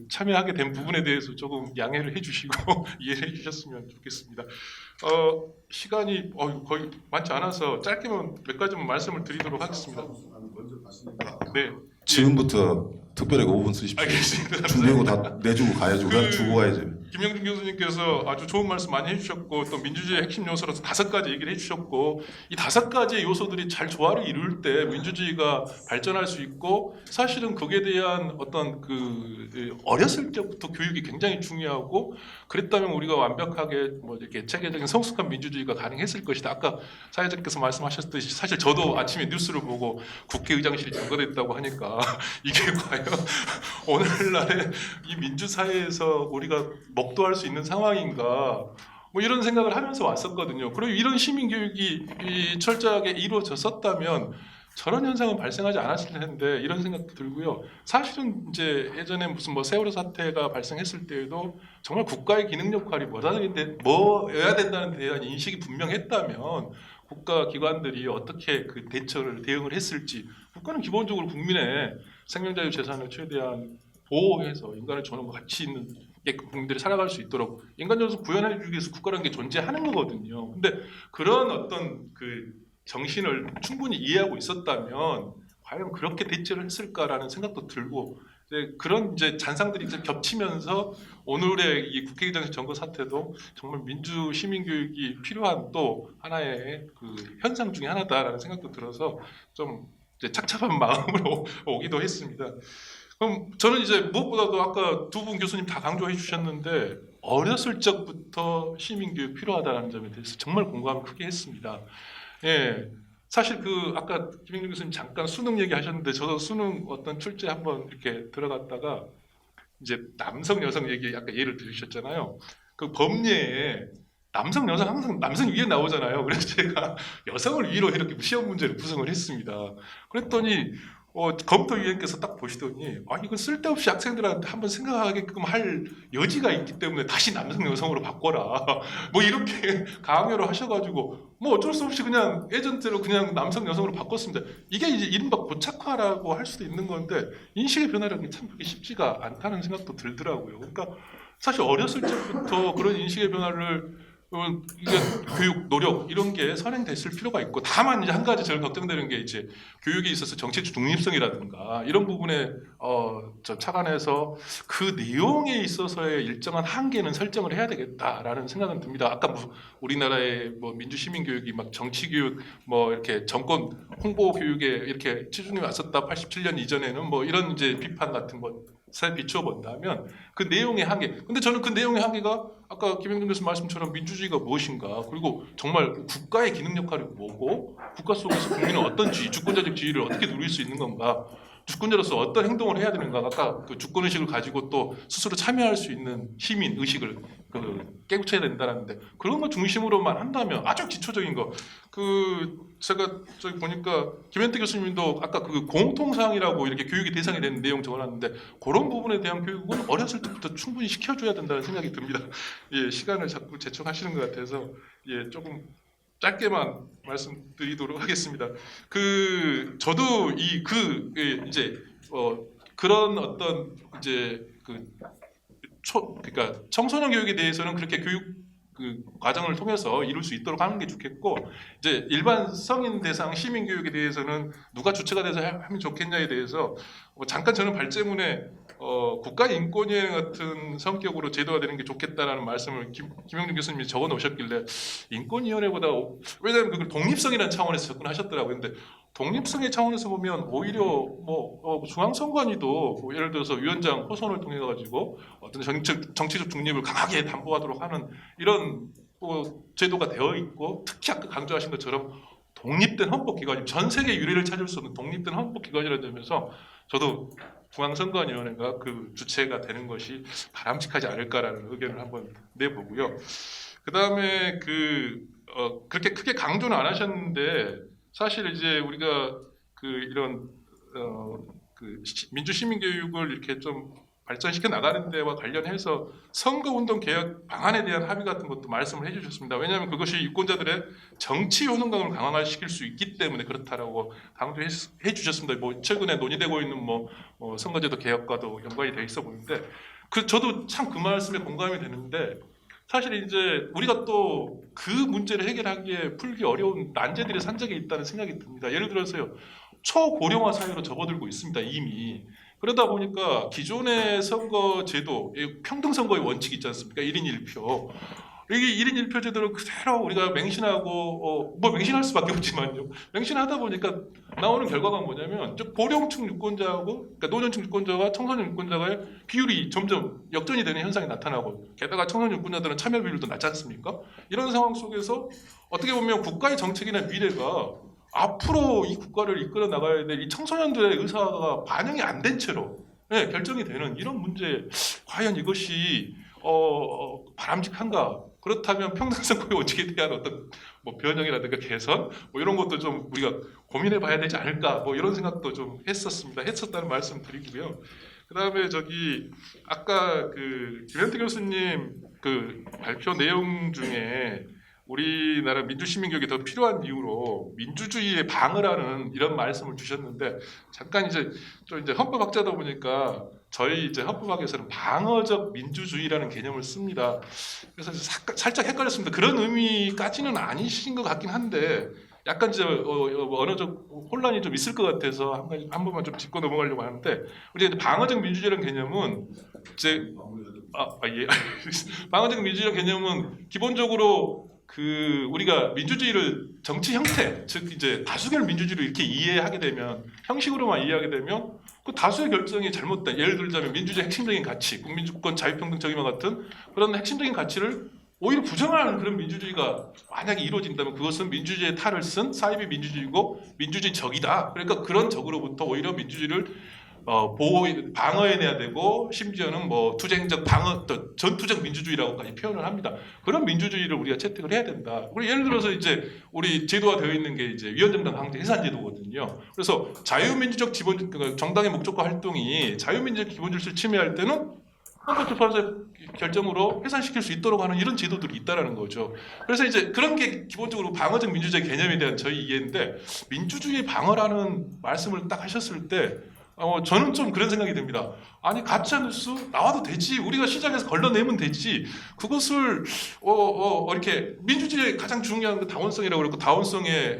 참여하게 된 부분에 대해서 조금 양해를 해주시고 이해를 해주셨으면 좋겠습니다. 시간이 거의 많지 않아서 짧게만 몇 가지만 말씀을 드리도록 하겠습니다. 네. 지금부터 특별하게 5분 쓰십시오. 알겠습니다. 준비하고 다 내주고 가야죠. 그냥 주고 가야죠. 김영준 교수님께서 아주 좋은 말씀 많이 해주셨고 또 민주주의의 핵심 요소로서 5가지 얘기를 해주셨고 이 5가지의 요소들이 잘 조화를 이룰 때 민주주의가 발전할 수 있고 사실은 거기에 대한 어떤 어렸을 때부터 교육이 굉장히 중요하고 그랬다면 우리가 완벽하게 이렇게 체계적인 성숙한 민주주의가 가능했을 것이다. 아까 사회자께서 말씀하셨듯이 사실 저도 아침에 뉴스를 보고 국회의장실이 점거됐다고 하니까 이게 과연 오늘날의 이 민주사회에서 우리가 먹도할 수 있는 상황인가 이런 생각을 하면서 왔었거든요. 그리고 이런 시민교육이 철저하게 이루어졌었다면 저런 현상은 발생하지 않았을 텐데 이런 생각도 들고요. 사실은 이제 예전에 무슨 세월호 사태가 발생했을 때에도 정말 국가의 기능 역할이 뭐여야 된다는 대한 인식이 분명했다면 국가 기관들이 어떻게 대응을 했을지 국가는 기본적으로 국민의 생명자유 재산을 최대한 보호해서 인간의 존엄과 가치 있는 국민들이 살아갈 수 있도록 인간 존엄을 구현해 주기 위해서 국가라는 게 존재하는 거거든요. 근데 그런 어떤 정신을 충분히 이해하고 있었다면 과연 그렇게 대처를 했을까라는 생각도 들고 이제 그런 이제 잔상들이 이제 겹치면서 오늘의 이 국회의장 선거 사태도 정말 민주 시민 교육이 필요한 또 하나의 그 현상 중에 하나다라는 생각도 들어서 좀 이제 착잡한 마음으로 오기도 했습니다. 그럼 저는 이제 무엇보다도 아까 두 분 교수님 다 강조해 주셨는데 어렸을 적부터 시민교육 필요하다는 점에 대해서 정말 공감을 크게 했습니다. 예, 사실 그 아까 김영준 교수님 잠깐 수능 얘기하셨는데 저도 수능 어떤 출제 한번 이렇게 들어갔다가 이제 남성 여성 얘기 아까 예를 들으셨잖아요. 그 법례에 남성 여성 항상 남성 위에 나오잖아요. 그래서 제가 여성을 위로 이렇게 시험 문제를 구성을 했습니다. 그랬더니 검토위원께서 딱 보시더니 이건 쓸데없이 학생들한테 한번 생각하게끔 할 여지가 있기 때문에 다시 남성 여성으로 바꿔라 뭐 이렇게 강요를 하셔가지고 뭐 어쩔 수 없이 그냥 예전대로 그냥 남성 여성으로 바꿨습니다. 이게 이제 이른바 고착화라고 할 수도 있는 건데 인식의 변화라는 게 참 그렇게 쉽지가 않다는 생각도 들더라고요. 그러니까 사실 어렸을 적부터 그런 인식의 변화를 이게 교육 노력 이런 게 선행됐을 필요가 있고 다만 이제 한 가지 제일 걱정되는 게 이제 교육에 있어서 정치적 중립성이라든가 이런 부분에 저 차관해서 그 내용에 있어서의 일정한 한계는 설정을 해야 되겠다라는 생각은 듭니다. 아까 뭐 우리나라의 뭐 민주 시민 교육이 막 정치 교육 뭐 이렇게 정권 홍보 교육에 이렇게 치중이 왔었다 87년 이전에는 뭐 이런 이제 비판 같은 것에 비추어 본다면 그 내용의 한계. 근데 저는 그 내용의 한계가 아까 김영준 교수 말씀처럼 민주주의가 무엇인가 그리고 정말 국가의 기능 역할이 뭐고 국가 속에서 국민은 어떤 주권자적 지위를 어떻게 누릴 수 있는 건가 주권자로서 어떤 행동을 해야 되는가 아까 그 주권의식을 가지고 또 스스로 참여할 수 있는 시민 의식을 깨우쳐야 된다는데 그런 거 중심으로만 한다면 아주 기초적인 거 제가 저기 보니까 김현태 교수님도 아까 그 공통사항이라고 이렇게 교육의 대상이 되는 내용 적어놨는데 그런 부분에 대한 교육은 어렸을 때부터 충분히 시켜줘야 된다는 생각이 듭니다. 예, 시간을 자꾸 재촉하시는 것 같아서 예, 조금 짧게만 말씀드리도록 하겠습니다. 저도 이제 그런 어떤 이제 그러니까 청소년 교육에 대해서는 그렇게 교육 과정을 통해서 이룰 수 있도록 하는 게 좋겠고 이제 일반 성인 대상 시민 교육에 대해서는 누가 주체가 돼서 하면 좋겠냐에 대해서 잠깐 저는 발제문에 국가인권위원회 같은 성격으로 제도가 되는 게 좋겠다라는 말씀을 김영준 교수님이 적어 놓으셨길래 인권위원회보다 왜냐하면 그걸 독립성이라는 차원에서 접근하셨더라고요. 근데 독립성의 차원에서 보면 오히려 중앙선관위도 예를 들어서 위원장 호선을 통해 가지고 어떤 정치적 중립을 강하게 담보하도록 하는 이런 제도가 되어 있고 특히 아까 강조하신 것처럼 독립된 헌법기관이 전 세계 유례를 찾을 수 없는 독립된 헌법기관이라는 점에서 저도 중앙선관위원회가 그 주체가 되는 것이 바람직하지 않을까라는 의견을 한번 내보고요. 그 다음에 그렇게 크게 강조는 안 하셨는데 사실 이제 우리가 이런 민주 시민 교육을 이렇게 좀 발전시켜 나가는 데와 관련해서 선거운동 개혁 방안에 대한 합의 같은 것도 말씀을 해주셨습니다. 왜냐하면 그것이 유권자들의 정치 효능감을 강화시킬 수 있기 때문에 그렇다라고 강조해 주셨습니다. 뭐 최근에 논의되고 있는 선거제도 개혁과도 연관이 돼 있어 보이는데 저도 참 그 말씀에 공감이 되는데 사실 이제 우리가 또 그 문제를 해결하기에 풀기 어려운 난제들이 산적에 있다는 생각이 듭니다. 예를 들어서요 초고령화 사회로 접어들고 있습니다 이미. 그러다 보니까 기존의 선거제도, 평등선거의 원칙이 있지 않습니까? 1인 1표. 이게 1인 1표 제도를 그대로 우리가 맹신하고, 맹신할 수밖에 없지만요. 맹신하다 보니까 나오는 결과가 뭐냐면, 고령층 유권자하고, 그러니까 노년층 유권자와 청소년 유권자의 비율이 점점 역전이 되는 현상이 나타나고, 게다가 청소년 유권자들은 참여 비율도 낮지 않습니까? 이런 상황 속에서 어떻게 보면 국가의 정책이나 미래가 앞으로 이 국가를 이끌어 나가야 될 이 청소년들의 의사가 반영이 안 된 채로 결정이 되는 이런 문제 과연 이것이 바람직한가? 그렇다면 평등선거의 원칙에 대한 어떤 변형이라든가 개선 이런 것도 좀 우리가 고민해 봐야 되지 않을까 이런 생각도 좀 했었다는 말씀 드리고요. 그다음에 아까 김현태 교수님 발표 내용 중에 우리나라 민주시민교육이 더 필요한 이유로 민주주의에 방을 하는 이런 말씀을 주셨는데 잠깐 이제 헌법학자다 보니까 저희 헌법학에서는 방어적 민주주의라는 개념을 씁니다. 그래서 살짝 헷갈렸습니다. 그런 의미까지는 아니신 것 같긴 한데 약간 언어적 혼란이 좀 있을 것 같아서 한 번만 좀 짚고 넘어가려고 하는데 우리 방어적 민주주의라는 개념은 이제 예. 방어적 민주주의라는 개념은 기본적으로 그 우리가 민주주의를 정치 형태, 즉 이제 다수결 민주주의로 이렇게 이해하게 되면 형식으로만 이해하게 되면 그 다수의 결정이 잘못된, 예를 들자면 민주주의 핵심적인 가치, 국민주권, 자유평등, 정의와 같은 그런 핵심적인 가치를 오히려 부정하는 그런 민주주의가 만약에 이루어진다면 그것은 민주주의의 탈을 쓴 사이비 민주주의고 민주주의 적이다. 그러니까 그런 적으로부터 오히려 민주주의를 방어해내야 되고 심지어는 뭐 투쟁적 방어, 전투적 민주주의라고까지 표현을 합니다. 그런 민주주의를 우리가 채택을 해야 된다. 우리 예를 들어서 이제 우리 제도화 되어 있는 게 이제 위헌정당 강제 해산 제도거든요. 그래서 자유민주적 기본 정당의 목적과 활동이 자유민주적 기본 질서를 침해할 때는 헌법재판소의 결정으로 해산시킬 수 있도록 하는 이런 제도들이 있다라는 거죠. 그래서 이제 그런 게 기본적으로 방어적 민주주의 개념에 대한 저희 이해인데 민주주의 방어라는 말씀을 딱 하셨을 때 저는 좀 그런 생각이 듭니다. 아니 가짜 뉴스 나와도 되지. 우리가 시장에서 걸러내면 되지. 그것을 이렇게 민주주의의 가장 중요한 그 다원성이라고 그러고 다원성의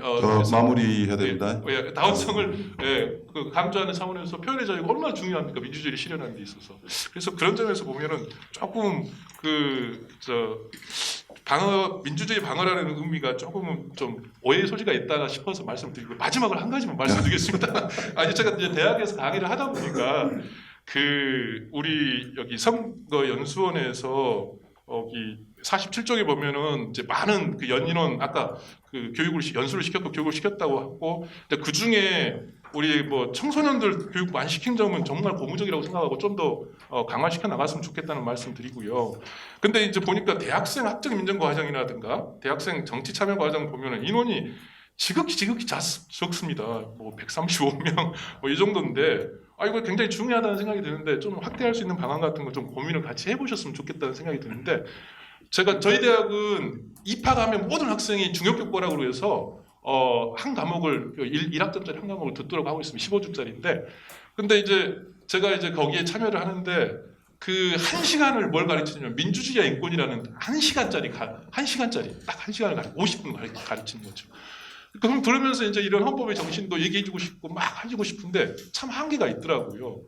마무리해야 됩니다. 다원성을 그 강조하는 차원에서 표현의 자유가 얼마나 중요합니까? 민주주의를 실현하는 데 있어서. 그래서 그런 점에서 보면은 조금 민주주의 방어라는 의미가 조금은 좀 오해의 소지가 있다 싶어서 말씀드리고 마지막으로 한 가지만 말씀드리겠습니다. 아니 제가 이제 대학에서 강의를 하다 보니까 우리 여기 선거연수원에서 여기 47쪽에 보면은 이제 많은 그 연인원 아까 그 연수를 시켰고 교육을 시켰다고 하고 그 중에 우리 뭐 청소년들 교육 많이 시킨 점은 정말 고무적이라고 생각하고 좀 더 강화시켜 나갔으면 좋겠다는 말씀 드리고요. 근데 이제 보니까 대학생 학적 민정 과정이라든가 대학생 정치 참여 과정 보면은 인원이 지극히 적습니다. 뭐 135명 뭐 이 정도인데 이거 굉장히 중요하다는 생각이 드는데 좀 확대할 수 있는 방안 같은 거 좀 고민을 같이 해보셨으면 좋겠다는 생각이 드는데 저희 대학은 입학하면 모든 학생이 중역교과라고 해서 한 과목을 1학점짜리 한 과목을 듣도록 하고 있습니다. 15주짜리인데 근데 이제 제가 이제 거기에 참여를 하는데 그 1시간을 뭘 가르치냐면 민주주의와 인권이라는 1시간짜리 딱 1시간을 50분 가르치는 거죠. 그럼 들으면서 이제 이런 헌법의 정신도 얘기해주고 싶고 막 해주고 싶은데 참 한계가 있더라고요.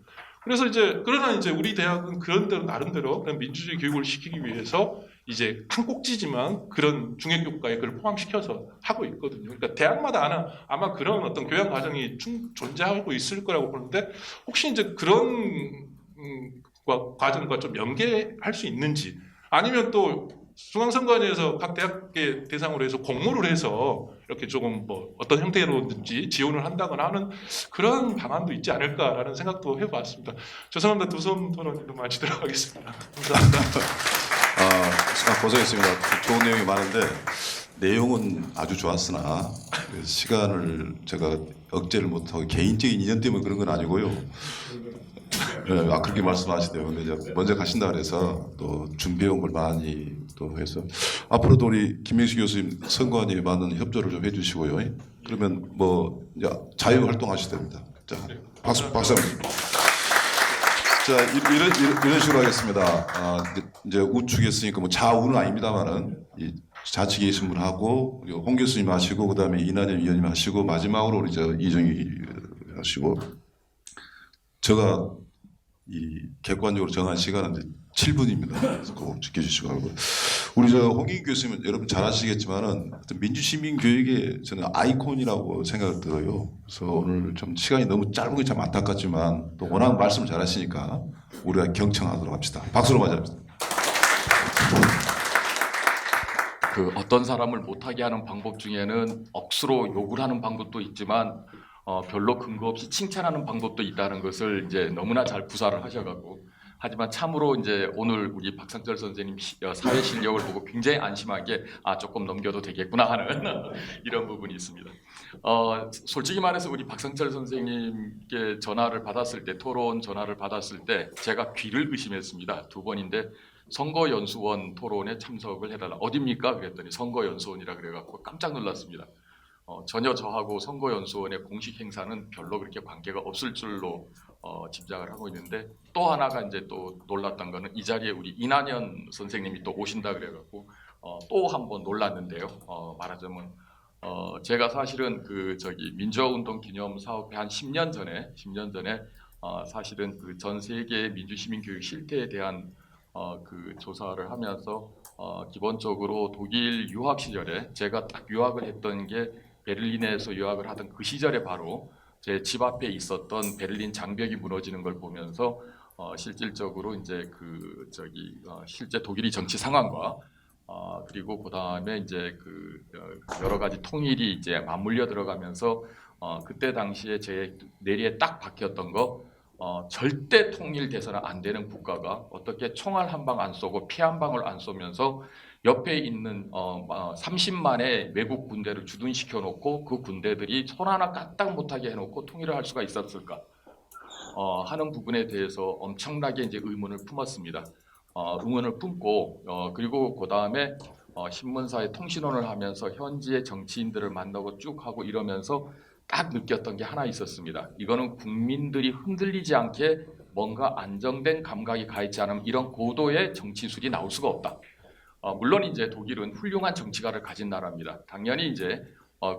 그래서 그러나 우리 대학은 그런 대로 나름대로 그런 민주주의 교육을 시키기 위해서 이제 한 꼭지지만 그런 중액교과에 그걸 포함시켜서 하고 있거든요. 그러니까 대학마다 아마 그런 어떤 교양 과정이 존재하고 있을 거라고 보는데 혹시 이제 그런 과정과 좀 연계할 수 있는지 아니면 또 중앙선관위에서 각 대학계 대상으로 해서 공모를 해서 이렇게 조금 뭐 어떤 형태로든지 지원을 한다거나 하는 그런 방안도 있지 않을까라는 생각도 해봤습니다. 죄송합니다. 두손 토론으로 마치도록 하겠습니다. 감사합니다. 고생했습니다. 좋은 내용이 많은데 내용은 아주 좋았으나 시간을 제가 억제를 못하고 개인적인 인연 때문에 그런 건 아니고요. 그렇게 말씀하시대요. 근데 이제 먼저 가신다 그래서 또 준비해온 걸 많이 또 해서 앞으로도 우리 김명수 교수님 선관위에 많은 협조를 좀 해주시고요. 그러면 뭐 자유 활동하셔야 됩니다. 자, 박수. 자, 이런 식으로 하겠습니다. 이제 우측에 있으니까 뭐 좌우는 아닙니다만은 이 좌측에 계신 분 하고 홍 교수님 하시고 그다음에 이난영 위원님 하시고 마지막으로 우리 이정희 하시고 제가 이 객관적으로 정한 시간은 이제 7분입니다. 그래서 꼭 지켜주시고 하고 우리 홍익 교수님은 여러분 잘 아시겠지만은 민주시민 교육의 저는 아이콘이라고 생각을 들어요. 그래서 오늘 좀 시간이 너무 짧은 게 참 안타깝지만 또 워낙 말씀을 잘 하시니까 우리가 경청하도록 합시다. 박수로 맞이합시다. 그 어떤 사람을 못하게 하는 방법 중에는 억수로 욕을 하는 방법도 있지만 별로 근거 없이 칭찬하는 방법도 있다는 것을 이제 너무나 잘 구사를 하셔가지고 하지만 참으로 이제 오늘 우리 박상철 선생님 사회 실력을 보고 굉장히 안심한 게 조금 넘겨도 되겠구나 하는 이런 부분이 있습니다. 솔직히 말해서 우리 박상철 선생님께 전화를 받았을 때 토론 전화를 받았을 때 제가 귀를 의심했습니다. 2번인데 선거연수원 토론에 참석을 해달라. 어딥니까? 그랬더니 선거연수원이라 그래갖고 깜짝 놀랐습니다. 전혀 저하고 선거연수원의 공식 행사는 별로 그렇게 관계가 없을 줄로 짐작을 하고 있는데 또 하나가 이제 또 놀랐던 거는 이 자리에 우리 이난현 선생님이 또 오신다 그래갖고 또 한 번 놀랐는데요. 말하자면 제가 사실은 민주화운동 기념 사업회 한 10년 전에 사실은 그 전 세계 민주시민 교육 실태에 대한 그 조사를 하면서 기본적으로 독일 유학 시절에 제가 딱 유학을 했던 게 베를린에서 유학을 하던 그 시절에 바로 제 집 앞에 있었던 베를린 장벽이 무너지는 걸 보면서 실질적으로 이제 실제 독일의 정치 상황과 그리고 그 다음에 이제 여러 가지 통일이 이제 맞물려 들어가면서 그때 당시에 제 뇌리에 딱 박혔던 거 절대 통일돼서는 안 되는 국가가 어떻게 총알 한 방 안 쏘고 피 한 방울 안 쏘면서 옆에 있는 30만의 외국 군대를 주둔시켜 놓고 그 군대들이 손 하나 까딱 못하게 해놓고 통일을 할 수가 있었을까 하는 부분에 대해서 엄청나게 이제 의문을 품었습니다. 의문을 품고 그리고 그 다음에 신문사에 통신원을 하면서 현지의 정치인들을 만나고 쭉 하고 이러면서 딱 느꼈던 게 하나 있었습니다. 이거는 국민들이 흔들리지 않게 뭔가 안정된 감각이 가 있지 않으면 이런 고도의 정치술이 나올 수가 없다. 물론 이제 독일은 훌륭한 정치가를 가진 나라입니다. 당연히 이제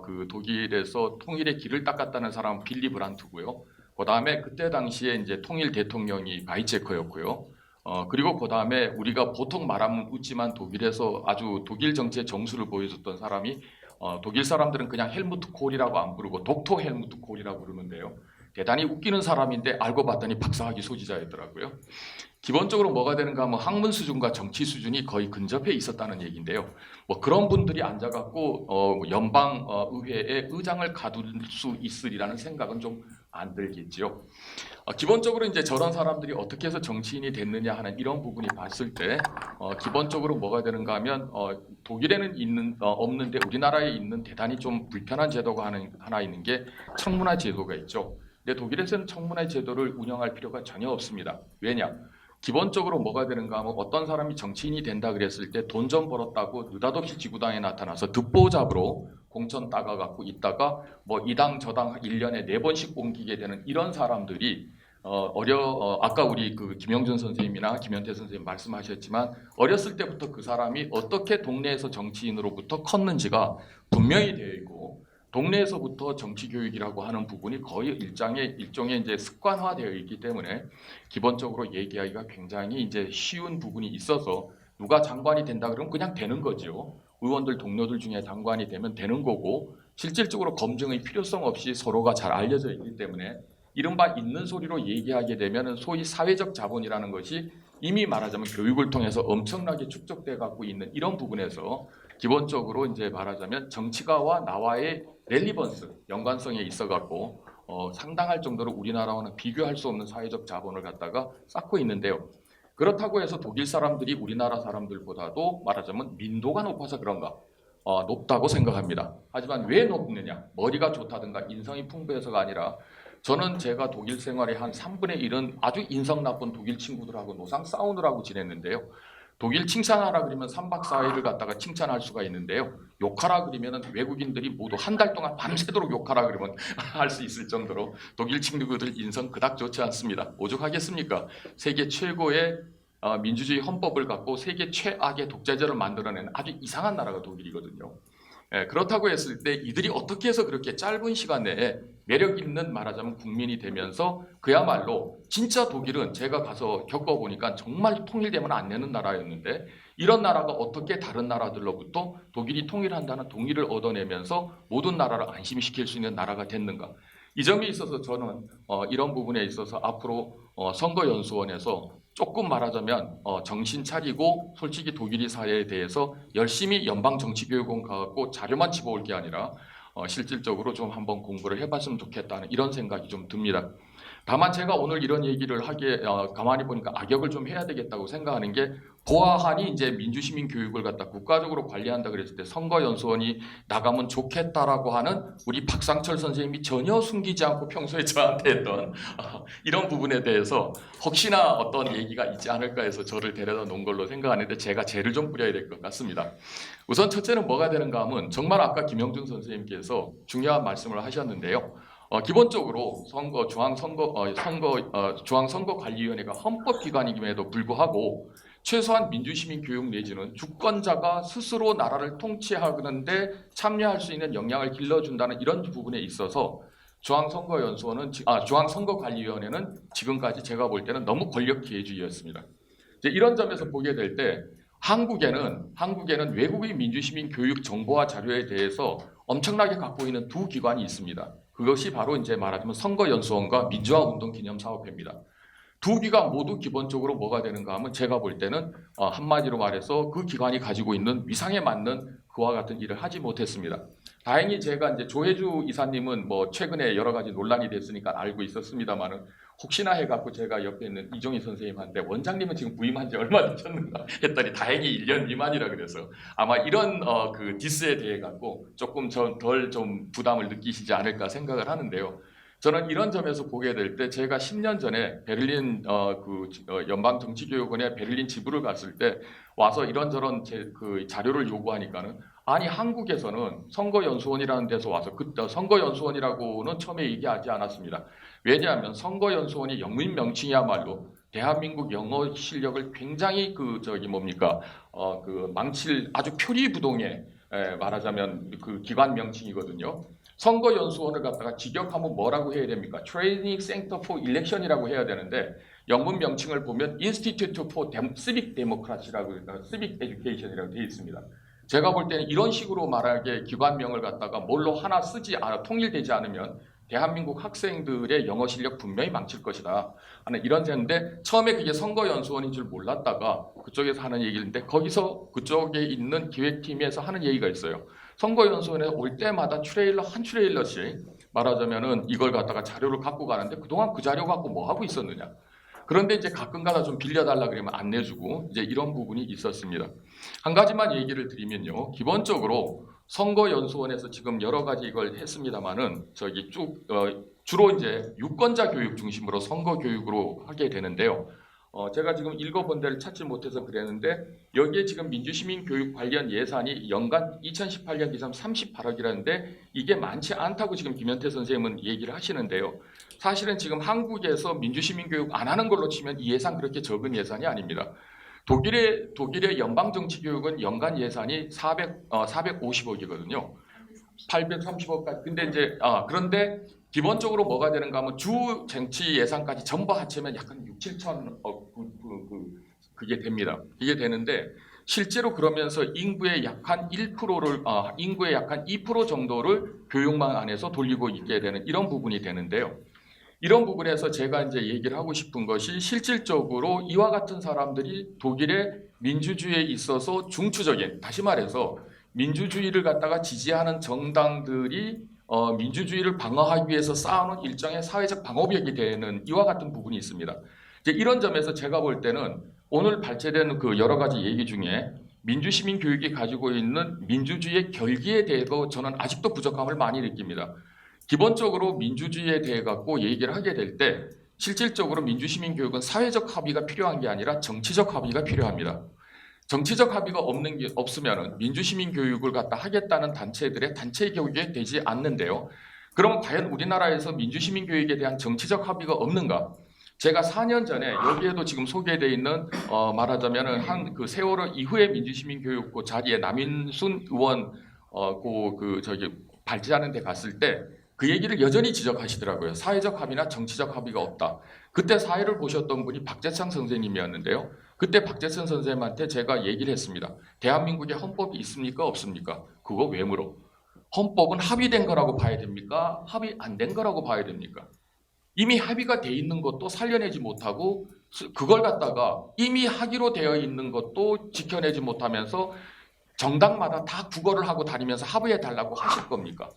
그 독일에서 통일의 길을 닦았다는 사람은 빌리 브란트고요. 그 다음에 그때 당시에 이제 통일 대통령이 바이체커였고요. 그리고 그 다음에 우리가 보통 말하면 웃지만 독일에서 아주 독일 정치의 정수를 보여줬던 사람이 독일 사람들은 그냥 헬무트 콜이라고 안 부르고 독토 헬무트 콜이라고 부르는데요. 대단히 웃기는 사람인데 알고 봤더니 박사학위 소지자였더라고요. 기본적으로 뭐가 되는가 하면 학문 수준과 정치 수준이 거의 근접해 있었다는 얘기인데요. 뭐 그런 분들이 앉아갖고 연방 의회의 의장을 가둘 수 있으리라는 생각은 좀 안 들겠지요. 기본적으로 이제 저런 사람들이 어떻게 해서 정치인이 됐느냐 하는 이런 부분이 봤을 때 기본적으로 뭐가 되는가 하면 독일에는 없는데 우리나라에 있는 대단히 좀 불편한 제도가 하나 있는 게 청문회 제도가 있죠. 근데 독일에서는 청문회 제도를 운영할 필요가 전혀 없습니다. 왜냐? 기본적으로 뭐가 되는가 하면 어떤 사람이 정치인이 된다 그랬을 때 돈 좀 벌었다고 느닷없이 지구당에 나타나서 듣보잡으로 공천 따가갖고 있다가 뭐 이 당 저 당 1년에 4번씩 옮기게 되는 이런 사람들이 아까 우리 그 김영준 선생님이나 김현태 선생님 말씀하셨지만 어렸을 때부터 그 사람이 어떻게 동네에서 정치인으로부터 컸는지가 분명히 되어 있고 동네에서부터 정치 교육이라고 하는 부분이 거의 일종의 이제 습관화되어 있기 때문에 기본적으로 얘기하기가 굉장히 이제 쉬운 부분이 있어서 누가 장관이 된다 그러면 그냥 되는 거죠. 의원들 동료들 중에 장관이 되면 되는 거고 실질적으로 검증의 필요성 없이 서로가 잘 알려져 있기 때문에 이른바 있는 소리로 얘기하게 되면 소위 사회적 자본이라는 것이 이미 말하자면 교육을 통해서 엄청나게 축적돼 갖고 있는 이런 부분에서 기본적으로 이제 말하자면 정치가와 나와의 렐리번스, 연관성에 있어 갖고 상당할 정도로 우리나라와는 비교할 수 없는 사회적 자본을 갖다가 쌓고 있는데요. 그렇다고 해서 독일 사람들이 우리나라 사람들보다도 말하자면 민도가 높아서 그런가? 높다고 생각합니다. 하지만 왜 높느냐? 머리가 좋다든가 인성이 풍부해서가 아니라 저는 제가 독일 생활의 한 3분의 1은 아주 인성 나쁜 독일 친구들하고 노상 사우느라고 지냈는데요. 독일 칭찬하라 그러면 3박 4일을 갖다가 칭찬할 수가 있는데요. 욕하라 그러면 외국인들이 모두 한 달 동안 밤새도록 욕하라 그러면 할 수 있을 정도로 독일 친구들 인성 그닥 좋지 않습니다. 오죽하겠습니까? 세계 최고의 민주주의 헌법을 갖고 세계 최악의 독재자를 만들어낸 아주 이상한 나라가 독일이거든요. 그렇다고 했을 때 이들이 어떻게 해서 그렇게 짧은 시간 내에 매력 있는 말하자면 국민이 되면서 그야말로 진짜 독일은 제가 가서 겪어보니까 정말 통일되면 안 되는 나라였는데 이런 나라가 어떻게 다른 나라들로부터 독일이 통일한다는 동의를 얻어내면서 모든 나라를 안심시킬 수 있는 나라가 됐는가. 이 점에 있어서 저는 이런 부분에 있어서 앞으로 선거연수원에서 조금 말하자면 정신 차리고 솔직히 독일의 사회에 대해서 열심히 연방 정치 교육원 가고 자료만 집어올 게 아니라 실질적으로 좀 한번 공부를 해봤으면 좋겠다는 이런 생각이 좀 듭니다. 다만 제가 오늘 이런 얘기를 하기에 가만히 보니까 악역을 좀 해야 되겠다고 생각하는 게 보아하니 이제 민주시민 교육을 갖다 국가적으로 관리한다 그랬을 때 선거연수원이 나가면 좋겠다라고 하는 우리 박상철 선생님이 전혀 숨기지 않고 평소에 저한테 했던 이런 부분에 대해서 혹시나 어떤 얘기가 있지 않을까 해서 저를 데려다 놓은 걸로 생각하는데 제가 죄를 좀 뿌려야 될 것 같습니다. 우선 첫째는 뭐가 되는가 하면 정말 아까 김영준 선생님께서 중요한 말씀을 하셨는데요. 기본적으로 중앙선거관리위원회가 헌법기관임에도 불구하고 최소한 민주시민 교육 내지는 주권자가 스스로 나라를 통치하는데 참여할 수 있는 역량을 길러준다는 이런 부분에 있어서 중앙선거관리위원회는 지금까지 제가 볼 때는 너무 권력 기회주의였습니다. 이제 이런 점에서 보게 될 때 한국에는 외국의 민주시민 교육 정보와 자료에 대해서 엄청나게 갖고 있는 두 기관이 있습니다. 그것이 바로 이제 말하자면 선거연수원과 민주화운동기념사업회입니다. 두 기관 모두 기본적으로 뭐가 되는가 하면 제가 볼 때는 한마디로 말해서 그 기관이 가지고 있는 위상에 맞는 그와 같은 일을 하지 못했습니다. 다행히 제가 이제 조혜주 이사님은 뭐 최근에 여러 가지 논란이 됐으니까 알고 있었습니다만은 혹시나 해갖고 제가 옆에 있는 이종희 선생님한테 원장님은 지금 부임한 지 얼마 되셨는가 했더니 다행히 1년 미만이라 그래서 아마 이런 그 디스에 대해 갖고 조금 덜 좀 부담을 느끼시지 않을까 생각을 하는데요. 저는 이런 점에서 보게 될 때 제가 10년 전에 베를린 연방정치교육원의 베를린 지부를 갔을 때 와서 이런저런 그 자료를 요구하니까는 아니 한국에서는 선거연수원이라는 데서 와서 그때 선거연수원이라고는 처음에 얘기하지 않았습니다. 왜냐하면 선거연수원이 영문 명칭이야말로 대한민국 영어 실력을 굉장히 망칠 아주 표리부동의 말하자면 그 기관 명칭이거든요. 선거연수원을 갖다가 직역하면 뭐라고 해야 됩니까? Training Center for Election이라고 해야 되는데 영문 명칭을 보면 Institute for Civic Democracy라고 Civic Education이라고 되어 있습니다. 제가 볼 때는 이런 식으로 말하기에 기관명을 갖다가 뭘로 하나 쓰지 않아 통일되지 않으면 대한민국 학생들의 영어 실력 분명히 망칠 것이다 하는 이런 생각인데 처음에 그게 선거연수원인 줄 몰랐다가 그쪽에서 하는 얘기인데 거기서 그쪽에 있는 기획팀에서 하는 얘기가 있어요. 선거연수원에 올 때마다 한 트레일러씩 말하자면은 이걸 갖다가 자료를 갖고 가는데 그동안 그 자료 갖고 뭐 하고 있었느냐. 그런데 이제 가끔가다 좀 빌려달라 그러면 안 내주고 이제 이런 부분이 있었습니다. 한 가지만 얘기를 드리면요. 기본적으로 선거연수원에서 지금 여러 가지 이걸 했습니다만은 주로 이제 유권자 교육 중심으로 선거 교육으로 하게 되는데요. 제가 지금 읽어본 데를 찾지 못해서 그랬는데 여기에 지금 민주시민 교육 관련 예산이 연간 2018년 기준 38억이라는데 이게 많지 않다고 지금 김현태 선생님은 얘기를 하시는데요. 사실은 지금 한국에서 민주시민 교육 안 하는 걸로 치면 이 예산 그렇게 적은 예산이 아닙니다. 독일의 연방정치교육은 연간 예산이 450억이거든요. 830억까지. 근데 이제 그런데 기본적으로 뭐가 되는가 하면 주 정치 예산까지 전부 합치면 약간 6, 7천억 그게 됩니다. 이게 되는데 실제로 그러면서 인구의 약 한 2% 정도를 교육망 안에서 돌리고 있게 되는 이런 부분이 되는데요. 이런 부분에서 제가 이제 얘기를 하고 싶은 것이 실질적으로 이와 같은 사람들이 독일의 민주주의에 있어서 중추적인, 다시 말해서 민주주의를 갖다가 지지하는 정당들이 민주주의를 방어하기 위해서 쌓아놓은 일정의 사회적 방어벽이 되는 이와 같은 부분이 있습니다. 이제 이런 점에서 제가 볼 때는 오늘 발제된 그 여러 가지 얘기 중에 민주시민 교육이 가지고 있는 민주주의의 결기에 대해서 저는 아직도 부족함을 많이 느낍니다. 기본적으로 민주주의에 대해 갖고 얘기를 하게 될 때 실질적으로 민주시민 교육은 사회적 합의가 필요한 게 아니라 정치적 합의가 필요합니다. 정치적 합의가 없으면 민주시민 교육을 갖다 하겠다는 단체들의 단체 교육이 되지 않는데요. 그럼 과연 우리나라에서 민주시민 교육에 대한 정치적 합의가 없는가? 제가 4년 전에 여기에도 지금 소개되어 있는 말하자면은 그 세월호 이후의 민주시민 교육 그 자리에 남인순 의원 발제하는 데 갔을 때 그 얘기를 여전히 지적하시더라고요. 사회적 합의나 정치적 합의가 없다. 그때 사회를 보셨던 분이 박재창 선생님이었는데요. 그때 박재창 선생님한테 제가 얘기를 했습니다. 대한민국에 헌법이 있습니까? 없습니까? 그거 왜 물어? 헌법은 합의된 거라고 봐야 됩니까? 합의 안 된 거라고 봐야 됩니까? 이미 합의가 돼 있는 것도 살려내지 못하고 그걸 갖다가 이미 하기로 되어 있는 것도 지켜내지 못하면서 정당마다 다 국어를 하고 다니면서 합의해 달라고 하실 겁니까?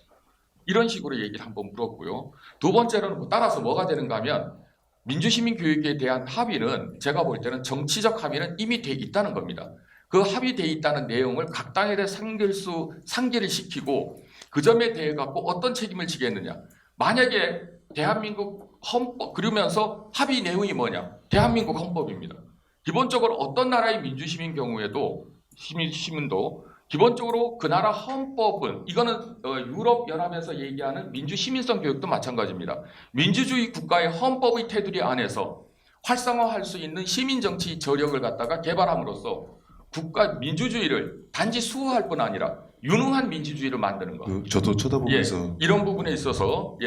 이런 식으로 얘기를 한번 물었고요. 두 번째로는 따라서 뭐가 되는가 하면 민주시민 교육에 대한 합의는 제가 볼 때는 정치적 합의는 이미 돼 있다는 겁니다. 그 합의돼 있다는 내용을 각 당에 대해 상기를 시키고 그 점에 대해 갖고 어떤 책임을 지겠느냐. 만약에 대한민국 헌법 그러면서 합의 내용이 뭐냐. 대한민국 헌법입니다. 기본적으로 어떤 나라의 민주시민 경우에도 시민도 기본적으로 그 나라 헌법은 이거는 유럽연합에서 얘기하는 민주시민성 교육도 마찬가지입니다. 민주주의 국가의 헌법의 테두리 안에서 활성화할 수 있는 시민 정치 저력을 갖다가 개발함으로써 국가 민주주의를 단지 수호할 뿐 아니라 유능한 민주주의를 만드는 것. 저도 쳐다보면서 이런 부분에 있어서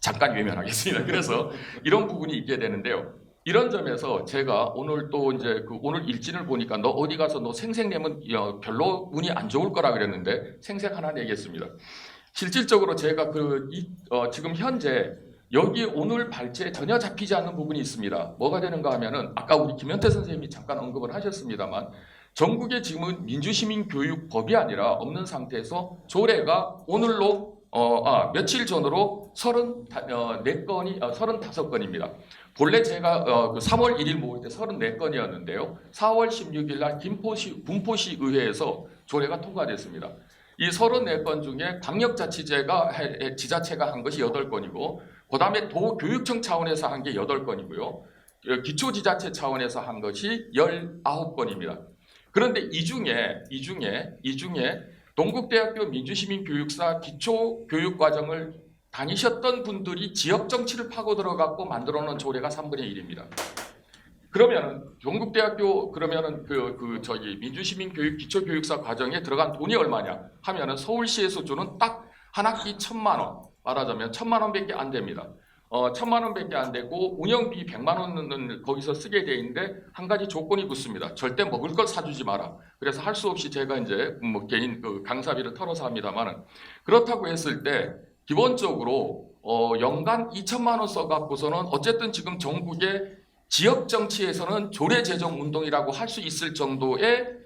잠깐 외면하겠습니다. 그래서 이런 부분이 있게 되는데요. 이런 점에서 제가 오늘 또 이제 오늘 일진을 보니까 너 어디 가서 너 생색 내면 별로 운이 안 좋을 거라 그랬는데 생색 하나 내겠습니다. 실질적으로 제가 지금 현재 여기 오늘 발제에 전혀 잡히지 않는 부분이 있습니다. 뭐가 되는가 하면은 아까 우리 김현태 선생님이 잠깐 언급을 하셨습니다만 전국에 지금은 민주시민교육법이 아니라 없는 상태에서 조례가 오늘로 며칠 전으로 35건입니다. 본래 제가 3월 1일 모을 때 34건이었는데요. 4월 16일 날 군포시 의회에서 조례가 통과됐습니다. 이 34건 중에 지자체가 한 것이 8건이고 그 다음에 도교육청 차원에서 한 게 8건이고요. 기초지자체 차원에서 한 것이 19건입니다. 그런데 이 중에 동국대학교 민주시민교육사 기초교육과정을 다니셨던 분들이 지역정치를 파고 들어갖고 만들어놓은 조례가 3분의 1입니다. 그러면은 동국대학교 민주시민교육 기초교육사 과정에 들어간 돈이 얼마냐 하면은 서울시에서 주는 딱 한 학기 1,000만 원, 말하자면 1,000만 원밖에 안 됩니다. 1,000만 원밖에 안 되고 운영비 100만 원은 거기서 쓰게 돼 있는데 한 가지 조건이 붙습니다. 절대 먹을 걸 사주지 마라. 그래서 할 수 없이 제가 이제 개인 강사비를 털어서 합니다만은 그렇다고 했을 때 기본적으로 연간 2,000만 원 써갖고서는 어쨌든 지금 전국의 지역 정치에서는 조례 제정 운동이라고 할 수 있을 정도의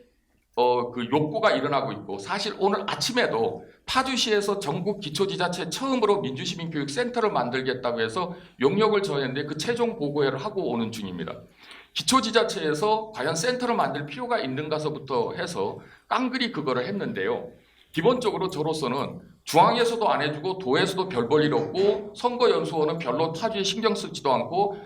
욕구가 일어나고 있고 사실 오늘 아침에도 파주시에서 전국 기초지자체 처음으로 민주시민교육센터를 만들겠다고 해서 용역을 저했는데 그 최종 보고회를 하고 오는 중입니다. 기초지자체에서 과연 센터를 만들 필요가 있는가서부터 해서 깡그리 그거를 했는데요. 기본적으로 저로서는 중앙에서도 안 해주고 도에서도 별 볼 일 없고 선거연수원은 별로 파주에 신경 쓰지도 않고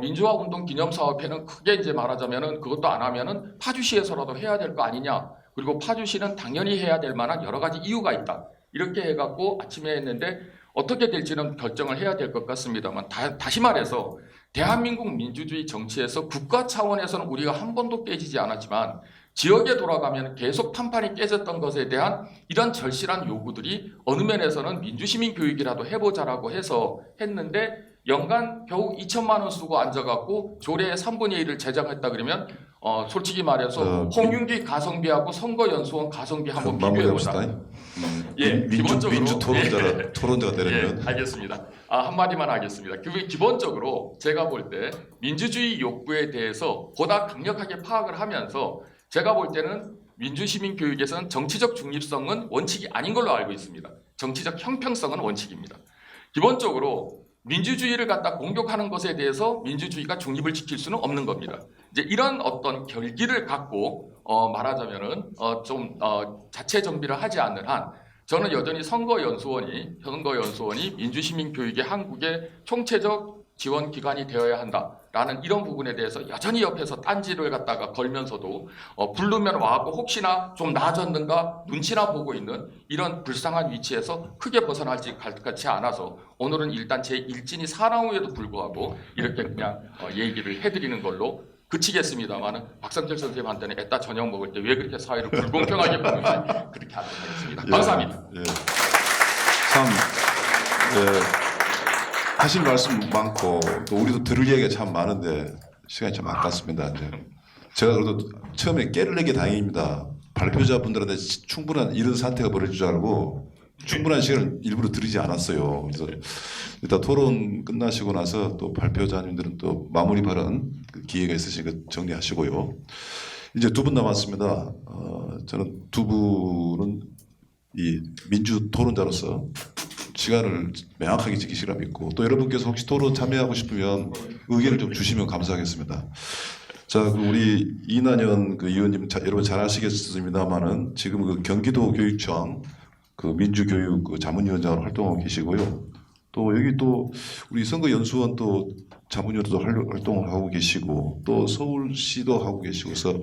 민주화운동 기념사업회는 크게 이제 말하자면은 그것도 안 하면은 파주시에서라도 해야 될 거 아니냐. 그리고 파주시는 당연히 해야 될 만한 여러 가지 이유가 있다. 이렇게 해갖고 아침에 했는데 어떻게 될지는 결정을 해야 될 것 같습니다만 다시 말해서 대한민국 민주주의 정치에서 국가 차원에서는 우리가 한 번도 깨지지 않았지만 지역에 돌아가면 계속 판판이 깨졌던 것에 대한 이런 절실한 요구들이 어느 면에서는 민주시민 교육이라도 해보자라고 해서 했는데 연간 겨우 2,000만 원 쓰고 앉아갖고 조례의 3분의 1을 제정했다 그러면 솔직히 말해서 홍윤기 가성비하고 선거연수원 가성비 한번 비교해보자. 민주 토론자가 되려면 알겠습니다. 한마디만 하겠습니다. 기본적으로 제가 볼 때 민주주의 욕구에 대해서 보다 강력하게 파악을 하면서 제가 볼 때는 민주시민 교육에서는 정치적 중립성은 원칙이 아닌 걸로 알고 있습니다. 정치적 형평성은 원칙입니다. 기본적으로 민주주의를 갖다 공격하는 것에 대해서 민주주의가 중립을 지킬 수는 없는 겁니다. 이제 이런 어떤 결기를 갖고 말하자면은 자체 정비를 하지 않는 한 저는 여전히 선거연수원이 민주시민 교육의 한국의 총체적 지원 기관이 되어야 한다라는 이런 부분에 대해서 여전히 옆에서 딴지를 갖다가 걸면서도 부르면 와고 혹시나 좀 나아졌는가 눈치나 보고 있는 이런 불쌍한 위치에서 크게 벗어나지 갈 것 같지 않아서 오늘은 일단 제 일진이 사나움에도 불구하고 이렇게 그냥 얘기를 해드리는 걸로 그치겠습니다만은 박성철 선생님한테는 애따 저녁 먹을 때 왜 그렇게 사회를 불공평하게 보는지 그렇게 하도록 하겠습니다. 감사합니다. 하실 말씀 많고 또 우리도 들을 얘기가 참 많은데 시간이 참 아깝습니다. 이제 제가 그래도 처음에 깨를 내게 다행입니다. 발표자분들한테 충분한 이런 사태가 벌어질 줄 알고 충분한 시간을 일부러 드리지 않았어요. 그래서 일단 토론 끝나시고 나서 또 발표자님들은 또 마무리 발언 기회가 있으시니까 정리하시고요. 이제 두 분 남았습니다. 저는 두 분은 이 민주 토론자로서 시간을 명확하게 지키시라 믿고 또 여러분께서 혹시 토론 참여하고 싶으면 의견을 좀 주시면 감사하겠습니다. 자, 우리 이난현 의원님 여러분 잘 아시겠습니다만은 지금 그 경기도 교육청 그 민주교육 자문위원장으로 활동하고 계시고요. 또 여기 또 우리 선거연수원 또 자문위원도 활동을 하고 계시고 또 서울시도 하고 계시고서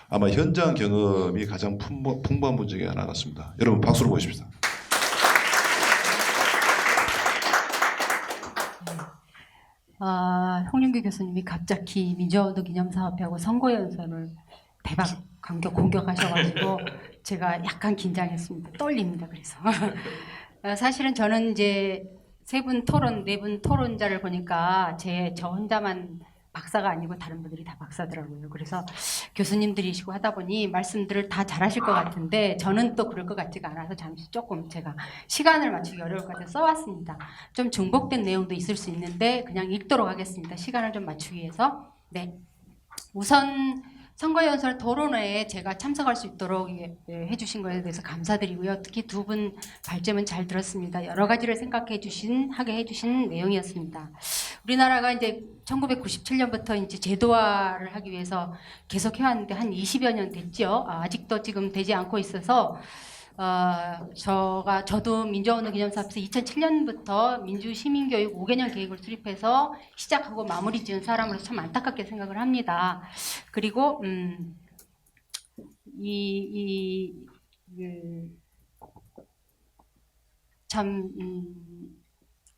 아마 현장 경험이 가장 풍부한 분 중에 하나 같습니다. 여러분 박수로 모십시다. 홍윤기 교수님이 갑자기 민주화운동 기념사업회하고 선거연설을 대박 공격하셔가지고 제가 약간 긴장했습니다. 떨립니다. 그래서 사실은 저는 이제 네 분 토론자를 보니까 저 혼자만 박사가 아니고 다른 분들이 다 박사더라고요. 그래서 교수님들이시고 하다 보니 말씀들을 다 잘하실 것 같은데 저는 또 그럴 것 같지가 않아서 잠시 조금 제가 시간을 맞추기 어려울 것 같아서 써왔습니다. 좀 중복된 내용도 있을 수 있는데 그냥 읽도록 하겠습니다. 시간을 좀 맞추기 위해서. 네. 우선 선거연설 토론회에 제가 참석할 수 있도록 해주신 것에 대해서 감사드리고요. 특히 두 분 발제문 잘 들었습니다. 여러 가지를 하게 해주신 내용이었습니다. 우리나라가 이제 1997년부터 이제 제도화를 하기 위해서 계속 해왔는데 한 20여 년 됐죠. 아직도 지금 되지 않고 있어서 저도 민주화운동 기념사업에서 2007년부터 민주시민교육 5개년 계획을 수립해서 시작하고 마무리 지은 사람으로서 참 안타깝게 생각을 합니다. 그리고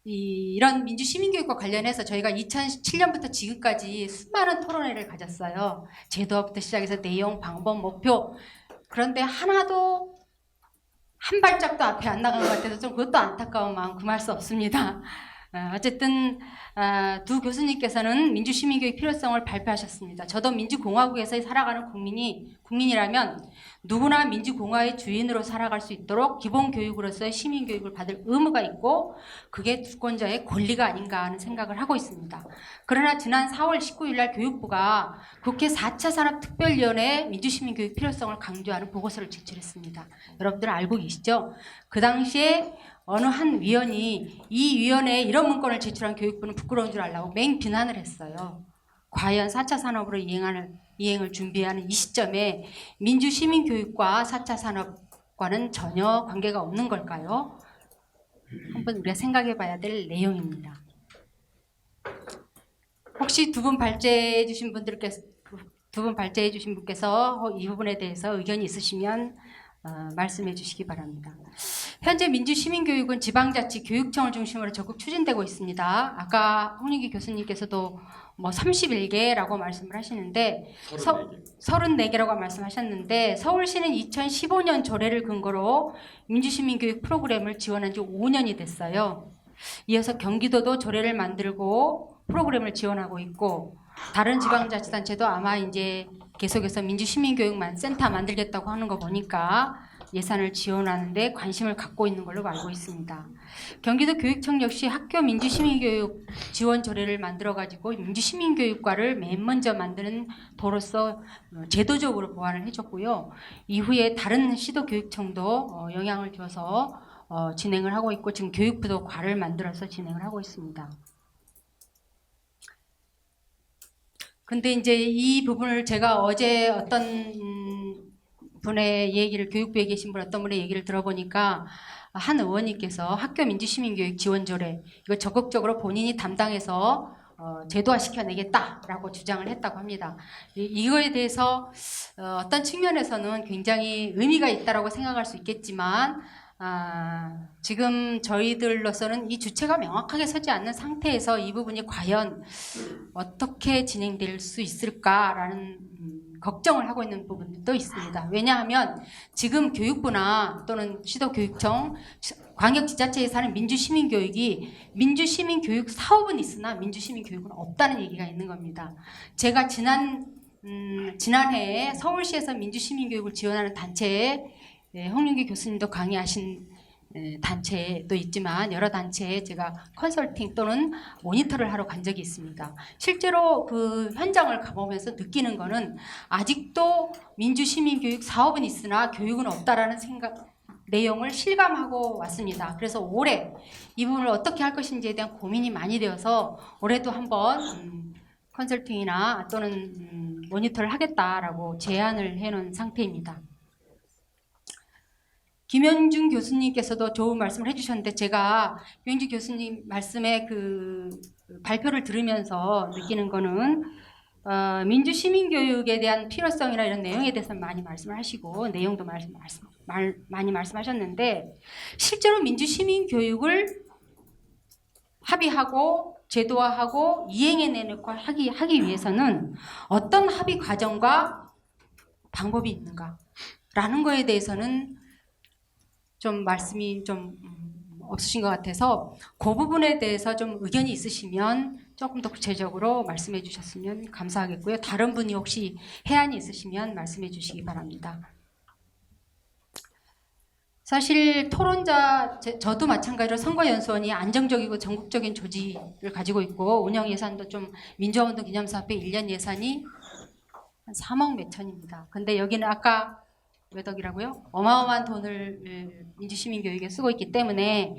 이런 민주시민교육과 관련해서 저희가 2007년부터 지금까지 수많은 토론회를 가졌어요. 제도화부터 시작해서 내용, 방법, 목표. 그런데 하나도 한 발짝도 앞에 안 나간 것 같아서 좀 그것도 안타까운 마음 금할 수 없습니다. 어쨌든 두 교수님께서는 민주시민교육 필요성을 발표하셨습니다. 저도 민주공화국에서 살아가는 국민이라면 누구나 민주공화의 주인으로 살아갈 수 있도록 기본교육으로서의 시민교육을 받을 의무가 있고 그게 주권자의 권리가 아닌가 하는 생각을 하고 있습니다. 그러나 지난 4월 19일 날 교육부가 국회 4차 산업특별위원회에 민주시민교육 필요성을 강조하는 보고서를 제출했습니다. 여러분들 알고 계시죠? 그 당시에 어느 한 위원이 이 위원회에 이런 문건을 제출한 교육부는 부끄러운 줄 알라고 맹비난을 했어요. 과연 4차 산업으로 이행을 준비하는 이 시점에 민주시민교육과 4차 산업과는 전혀 관계가 없는 걸까요? 한번 우리가 생각해 봐야 될 내용입니다. 혹시 두 분 발제해 주신 분께서 이 부분에 대해서 의견이 있으시면 말씀해 주시기 바랍니다. 현재 민주시민교육은 지방자치 교육청을 중심으로 적극 추진되고 있습니다. 아까 홍윤기 교수님께서도 31개라고 말씀을 하시는데 34개라고 말씀하셨는데 서울시는 2015년 조례를 근거로 민주시민교육 프로그램을 지원한 지 5년이 됐어요. 이어서 경기도도 조례를 만들고 프로그램을 지원하고 있고 다른 지방자치단체도 아마 이제 계속해서 민주시민교육만 센터 만들겠다고 하는 거 보니까 예산을 지원하는데 관심을 갖고 있는 걸로 알고 있습니다. 경기도 교육청 역시 학교 민주시민교육 지원 조례를 만들어가지고 민주시민교육과를 맨 먼저 만드는 도로서 제도적으로 보완을 해줬고요. 이후에 다른 시도교육청도 영향을 줘서 진행을 하고 있고 지금 교육부도 과를 만들어서 진행을 하고 있습니다. 근데 이제 이 부분을 제가 어제 어떤 분의 얘기를 교육부에 계신 분 어떤 분의 얘기를 들어보니까 한 의원님께서 학교 민주시민교육 지원조례 이거 적극적으로 본인이 담당해서 제도화시켜내겠다라고 주장을 했다고 합니다. 이거에 대해서 어떤 측면에서는 굉장히 의미가 있다라고 생각할 수 있겠지만 지금 저희들로서는 이 주체가 명확하게 서지 않는 상태에서 이 부분이 과연 어떻게 진행될 수 있을까라는 걱정을 하고 있는 부분도 있습니다. 왜냐하면 지금 교육부나 또는 시도교육청, 광역지자체에서 하는 민주시민교육이 민주시민교육 사업은 있으나 민주시민교육은 없다는 얘기가 있는 겁니다. 제가 지난해에 서울시에서 민주시민교육을 지원하는 단체에 홍윤기 교수님도 강의하신 단체도 있지만 여러 단체에 제가 컨설팅 또는 모니터를 하러 간 적이 있습니다. 실제로 그 현장을 가보면서 느끼는 거는 아직도 민주시민교육 사업은 있으나 교육은 없다라는 내용을 실감하고 왔습니다. 그래서 올해 이 부분을 어떻게 할 것인지에 대한 고민이 많이 되어서 올해도 한번 컨설팅이나 또는 모니터를 하겠다라고 제안을 해놓은 상태입니다. 김현중 교수님께서도 좋은 말씀을 해주셨는데 제가 김현중 교수님 말씀에 그 발표를 들으면서 느끼는 거는 민주시민교육에 대한 필요성이나 이런 내용에 대해서 많이 말씀을 하시고 내용도 많이 말씀하셨는데 실제로 민주시민교육을 합의하고 제도화하고 이행해내는 걸 하기 위해서는 어떤 합의 과정과 방법이 있는가라는 거에 대해서는 좀 말씀이 좀 없으신 것 같아서 그 부분에 대해서 좀 의견이 있으시면 조금 더 구체적으로 말씀해 주셨으면 감사하겠고요. 다른 분이 혹시 해안이 있으시면 말씀해 주시기 바랍니다. 사실 토론자, 저도 마찬가지로 선거연수원이 안정적이고 전국적인 조직을 가지고 있고 운영 예산도 좀 민주화운동 기념사업회 1년 예산이 한 3억 몇천입니다. 근데 여기는 아까 몇 억이라고요? 어마어마한 돈을 민주시민교육에 쓰고 있기 때문에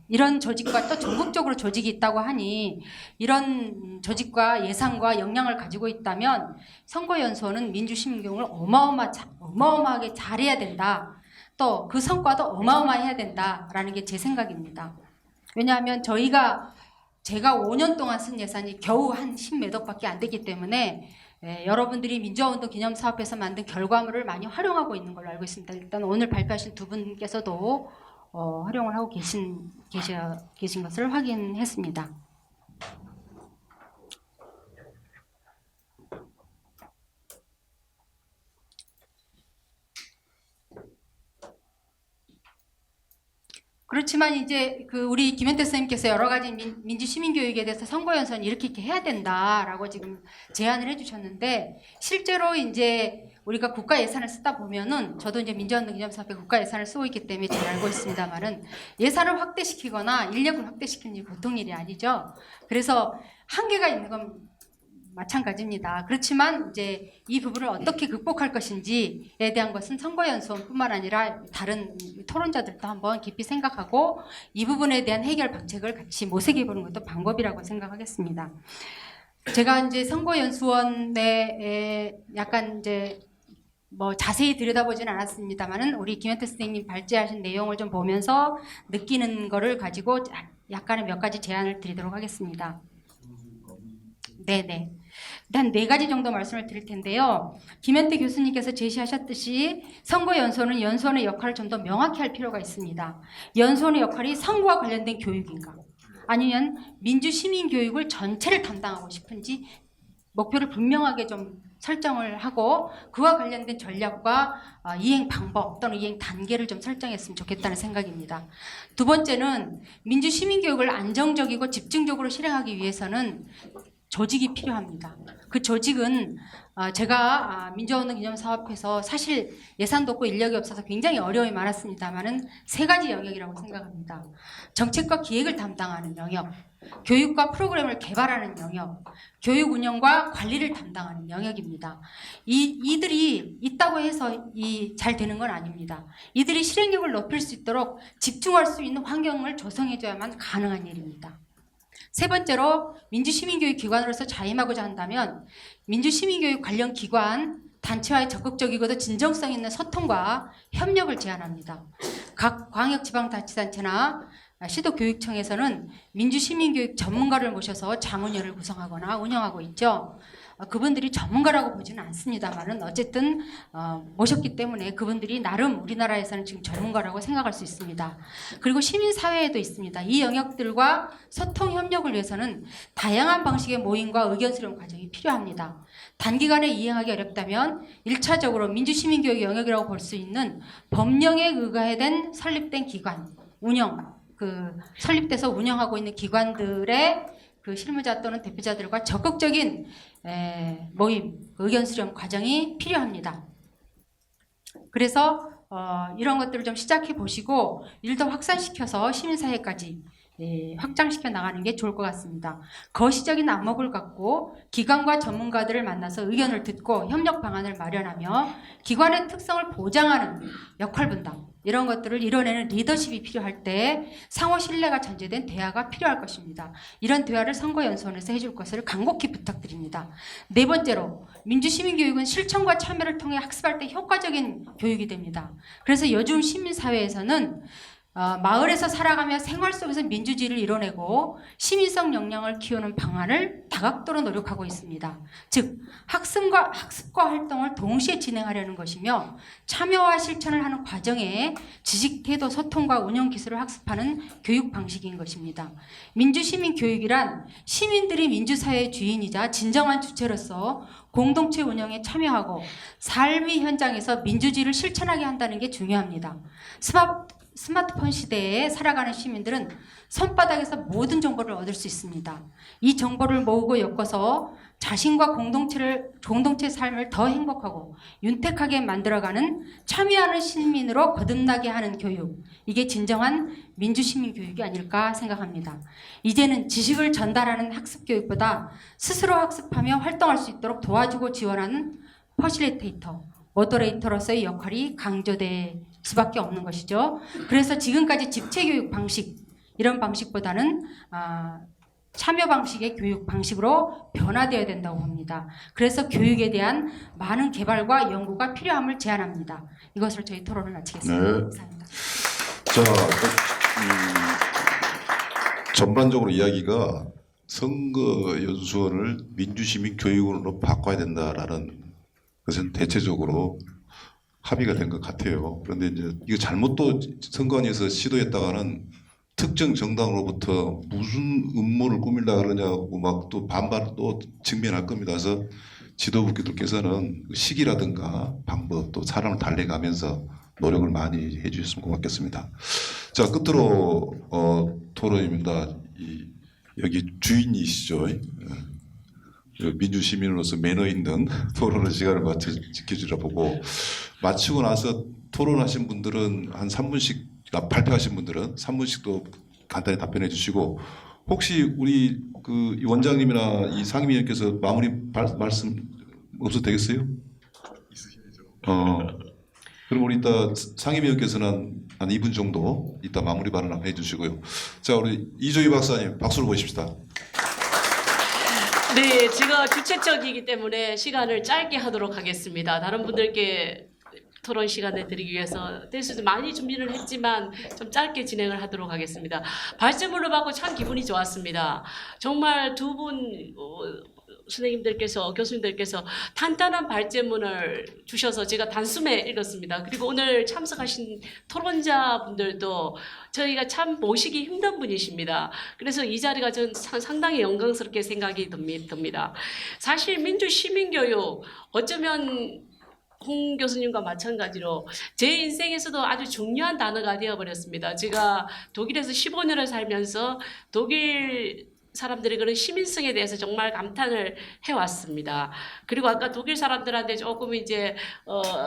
이런 조직과 또 전국적으로 조직이 있다고 하니 이런 조직과 예산과 역량을 가지고 있다면 선거연수원은 민주시민교육을 어마어마하게 잘해야 된다. 또 그 성과도 어마어마해야 된다라는 게 제 생각입니다. 왜냐하면 제가 5년 동안 쓴 예산이 겨우 한 10몇 억밖에 안 되기 때문에 여러분들이 민주화운동 기념사업에서 만든 결과물을 많이 활용하고 있는 걸로 알고 있습니다. 일단 오늘 발표하신 두 분께서도 활용을 하고 계신 것을 확인했습니다. 그렇지만 이제 우리 김현태 선생님께서 여러 가지 민주 시민 교육에 대해서 선거연수원 이렇게 해야 된다라고 지금 제안을 해주셨는데 실제로 이제 우리가 국가 예산을 쓰다 보면은 저도 이제 민주화운동 기념사업회 국가 예산을 쓰고 있기 때문에 잘 알고 있습니다만은 예산을 확대시키거나 인력을 확대시키는 일이 보통 일이 아니죠. 그래서 한계가 있는 건 마찬가지입니다. 그렇지만 이제 이 부분을 어떻게 극복할 것인지에 대한 것은 선거연수원뿐만 아니라 다른 토론자들도 한번 깊이 생각하고 이 부분에 대한 해결 방책을 같이 모색해 보는 것도 방법이라고 생각하겠습니다. 제가 이제 선거연수원에 약간 이제 뭐 자세히 들여다보지는 않았습니다만은 우리 김현태 선생님 발제하신 내용을 좀 보면서 느끼는 거를 가지고 약간의 몇 가지 제안을 드리도록 하겠습니다. 네네. 한 4가지 정도 말씀을 드릴 텐데요. 김현태 교수님께서 제시하셨듯이 선거연수원은 연수원의 역할을 좀 더 명확히 할 필요가 있습니다. 연수원의 역할이 선거와 관련된 교육인가? 아니면 민주시민교육을 전체를 담당하고 싶은지 목표를 분명하게 좀 설정을 하고 그와 관련된 전략과 이행 방법 또는 이행 단계를 좀 설정했으면 좋겠다는 생각입니다. 두 번째는 민주시민교육을 안정적이고 집중적으로 실행하기 위해서는 조직이 필요합니다. 그 조직은 제가 민주화운동 기념사업회에서 사실 예산도 없고 인력이 없어서 굉장히 어려움이 많았습니다만은 3가지 영역이라고 생각합니다. 정책과 기획을 담당하는 영역, 교육과 프로그램을 개발하는 영역, 교육 운영과 관리를 담당하는 영역입니다. 이들이 있다고 해서 잘 되는 건 아닙니다. 이들이 실행력을 높일 수 있도록 집중할 수 있는 환경을 조성해줘야만 가능한 일입니다. 세 번째로 민주시민교육 기관으로서 자임하고자 한다면 민주시민교육 관련 기관, 단체와의 적극적이고도 진정성 있는 소통과 협력을 제안합니다. 각 광역지방자치단체나 시도교육청에서는 민주시민교육 전문가를 모셔서 자문위원회를 구성하거나 운영하고 있죠. 그분들이 전문가라고 보지는 않습니다만은 어쨌든 모셨기 때문에 그분들이 나름 우리나라에서는 지금 전문가라고 생각할 수 있습니다. 그리고 시민사회에도 있습니다. 이 영역들과 소통 협력을 위해서는 다양한 방식의 모임과 의견 수렴 과정이 필요합니다. 단기간에 이행하기 어렵다면 1차적으로 민주시민교육 영역이라고 볼 수 있는 법령에 의거해 설립된 기관, 설립돼서 운영하고 있는 기관들의 실무자 또는 대표자들과 적극적인 모임, 의견 수렴 과정이 필요합니다. 그래서 이런 것들을 좀 시작해 보시고 일도 확산시켜서 시민사회까지 확장시켜 나가는 게 좋을 것 같습니다. 거시적인 안목을 갖고 기관과 전문가들을 만나서 의견을 듣고 협력 방안을 마련하며 기관의 특성을 보장하는 역할 분담 이런 것들을 이뤄내는 리더십이 필요할 때 상호 신뢰가 전제된 대화가 필요할 것입니다. 이런 대화를 선거연수원에서 해줄 것을 간곡히 부탁드립니다. 네 번째로 민주시민교육은 실천과 참여를 통해 학습할 때 효과적인 교육이 됩니다. 그래서 요즘 시민사회에서는 마을에서 살아가며 생활 속에서 민주주의를 이뤄내고 시민성 역량을 키우는 방안을 다각도로 노력하고 있습니다. 즉 학습과 활동을 동시에 진행하려는 것이며 참여와 실천을 하는 과정에 지식, 태도, 소통과 운영 기술을 학습하는 교육 방식인 것입니다. 민주시민 교육이란 시민들이 민주사회의 주인이자 진정한 주체로서 공동체 운영에 참여하고 삶의 현장에서 민주주의를 실천하게 한다는 게 중요합니다. 스마트폰 시대에 살아가는 시민들은 손바닥에서 모든 정보를 얻을 수 있습니다. 이 정보를 모으고 엮어서 자신과 공동체의 삶을 더 행복하고 윤택하게 만들어가는 참여하는 시민으로 거듭나게 하는 교육. 이게 진정한 민주시민 교육이 아닐까 생각합니다. 이제는 지식을 전달하는 학습 교육보다 스스로 학습하며 활동할 수 있도록 도와주고 지원하는 퍼실리테이터, 모더레이터로서의 역할이 강조될 수밖에 없는 것이죠. 그래서 지금까지 집체교육 방식, 이런 방식보다는 참여 방식의 교육 방식으로 변화되어야 된다고 봅니다. 그래서 교육에 대한 많은 개발과 연구가 필요함을 제안합니다. 이것을 저희 토론을 마치겠습니다. 네. 감사합니다. 자, 전반적으로 이야기가 선거 연수원을 민주시민 교육원으로 바꿔야 된다라는 것은 대체적으로 합의가 된 것 같아요. 그런데 이제 이거 잘못 또 선관위에서 시도했다가는 특정 정당으로부터 무슨 음모를 꾸밀다 그러냐고 막 또 반발을 또 직면할 겁니다. 그래서 지도부께서는 시기라든가 방법 또 사람을 달래가면서 노력을 많이 해주셨으면 고맙겠습니다. 자, 끝으로 토론입니다. 여기 주인이시죠. 민주시민으로서 매너 있는 토론의 시간을 지켜주라 보고 마치고 나서 토론하신 분들은 한 3분씩 발표하신 분들은 3분씩 또 간단히 답변해 주시고 혹시 우리 그 원장님이나 이 상임위원께서 마무리 말씀 없어도 되겠어요? 그럼 우리 이따 상임위원께서는 한 2분 정도 이따 마무리 발언 해 주시고요. 자, 우리 이조희 박사님 박수로 모십시다. 네, 제가 주최적이기 때문에 시간을 짧게 하도록 하겠습니다. 다른 분들께 토론 시간을 드리기 위해서 대수도 많이 준비를 했지만 좀 짧게 진행을 하도록 하겠습니다. 발제물로 받고 참 기분이 좋았습니다. 정말 두 분 선생님들께서 교수님들께서 탄탄한 발제문을 주셔서 제가 단숨에 읽었습니다. 그리고 오늘 참석하신 토론자분들도 저희가 참 모시기 힘든 분이십니다. 그래서 이 자리가 전 상당히 영광스럽게 생각이 듭니다. 사실 민주시민교육 어쩌면 홍 교수님과 마찬가지로 제 인생에서도 아주 중요한 단어가 되어버렸습니다. 제가 독일에서 15년을 살면서 독일 사람들의 그런 시민성에 대해서 정말 감탄을 해왔습니다. 그리고 아까 독일 사람들한테 조금 이제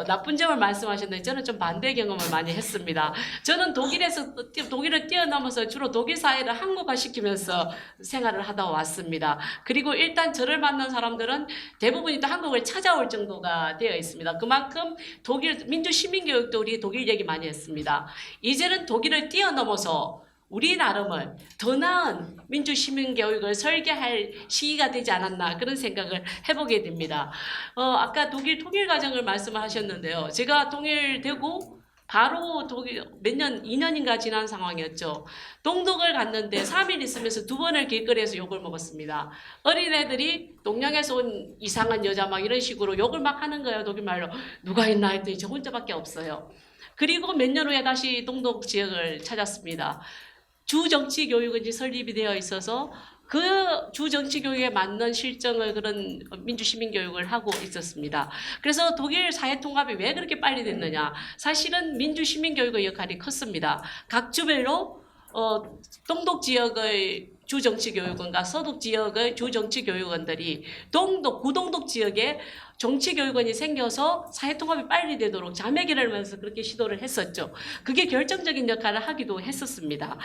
나쁜 점을 말씀하셨는데 저는 좀 반대 경험을 많이 했습니다. 저는 독일을 뛰어넘어서 주로 독일 사회를 한국화시키면서 생활을 하다 왔습니다. 그리고 일단 저를 만난 사람들은 대부분이 또 한국을 찾아올 정도가 되어 있습니다. 그만큼 독일 민주시민교육도 우리 독일 얘기 많이 했습니다. 이제는 독일을 뛰어넘어서 우리 나름은 더 나은 민주시민교육을 설계할 시기가 되지 않았나 그런 생각을 해보게 됩니다. 아까 독일 통일과정을 말씀하셨는데요. 제가 통일되고 바로 독일 몇 년, 2년인가 지난 상황이었죠. 동독을 갔는데 3일 있으면서 2번을 길거리에서 욕을 먹었습니다. 어린애들이 동양에서 온 이상한 여자 막 이런 식으로 욕을 막 하는 거예요. 독일말로. 누가 있나 했더니 저 혼자밖에 없어요. 그리고 몇 년 후에 다시 동독 지역을 찾았습니다. 주정치교육은 이제 설립이 되어 있어서 그 주정치교육에 맞는 실정을 그런 민주시민교육을 하고 있었습니다. 그래서 독일 사회통합이 왜 그렇게 빨리 됐느냐. 사실은 민주시민교육의 역할이 컸습니다. 각 주별로 동독 지역의 주정치교육원과 서독 지역의 주정치교육원들이 구동독 지역에 정치교육원이 생겨서 사회통합이 빨리 되도록 자매기를 하면서 그렇게 시도를 했었죠. 그게 결정적인 역할을 하기도 했었습니다.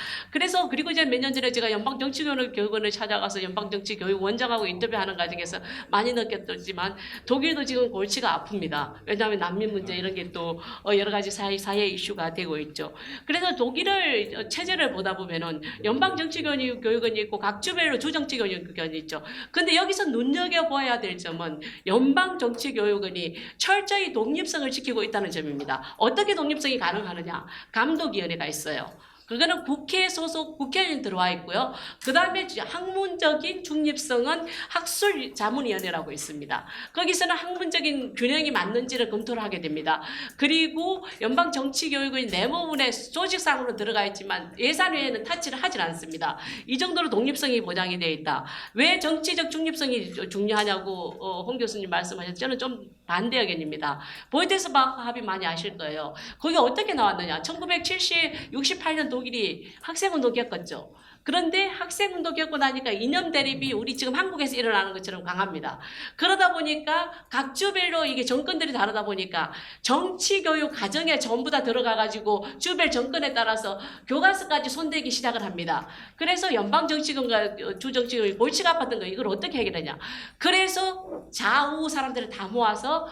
그리고 이제 몇 년 전에 제가 연방정치교육원을 찾아가서 연방정치교육원장하고 인터뷰하는 과정에서 많이 느꼈지만 독일도 지금 골치가 아픕니다. 왜냐하면 난민 문제 이런 게 또 여러 가지 사회 이슈가 되고 있죠. 그래서 독일을 체제를 보다 보면은 연방정치교육원이 있고 각 주별로 주정치교육원이 있죠. 근데 여기서 눈여겨봐야 될 점은 연방정치교육원이 연방정치교육원이 철저히 독립성을 지키고 있다는 점입니다. 어떻게 독립성이 가능하느냐? 감독위원회가 있어요. 그거는 국회 소속 국회의원 들어와 있고요. 그 다음에 학문적인 중립성은 학술자문위원회라고 있습니다. 거기서는 학문적인 균형이 맞는지를 검토를 하게 됩니다. 그리고 연방정치교육의 내부분에 조직상으로 들어가 있지만 예산위에는 타치를 하질 않습니다. 이 정도로 독립성이 보장이 되어 있다. 왜 정치적 중립성이 중요하냐고 홍 교수님 말씀하셨죠. 저는 좀 반대 의견입니다. 보이테스 바흐 합의 많이 아실 거예요. 거기 어떻게 나왔느냐. 68년 독일이 학생운동 겪었죠. 그런데 학생운동 겪고 나니까 이념 대립이 우리 지금 한국에서 일어나는 것처럼 강합니다. 그러다 보니까 각 주별로 이게 정권들이 다르다 보니까 정치교육 과정에 전부 다 들어가가지고 주별 정권에 따라서 교과서까지 손대기 시작을 합니다. 그래서 연방정치권과 주정치권 골치가 아팠던 거 이걸 어떻게 해결하냐. 그래서 좌우 사람들을 다 모아서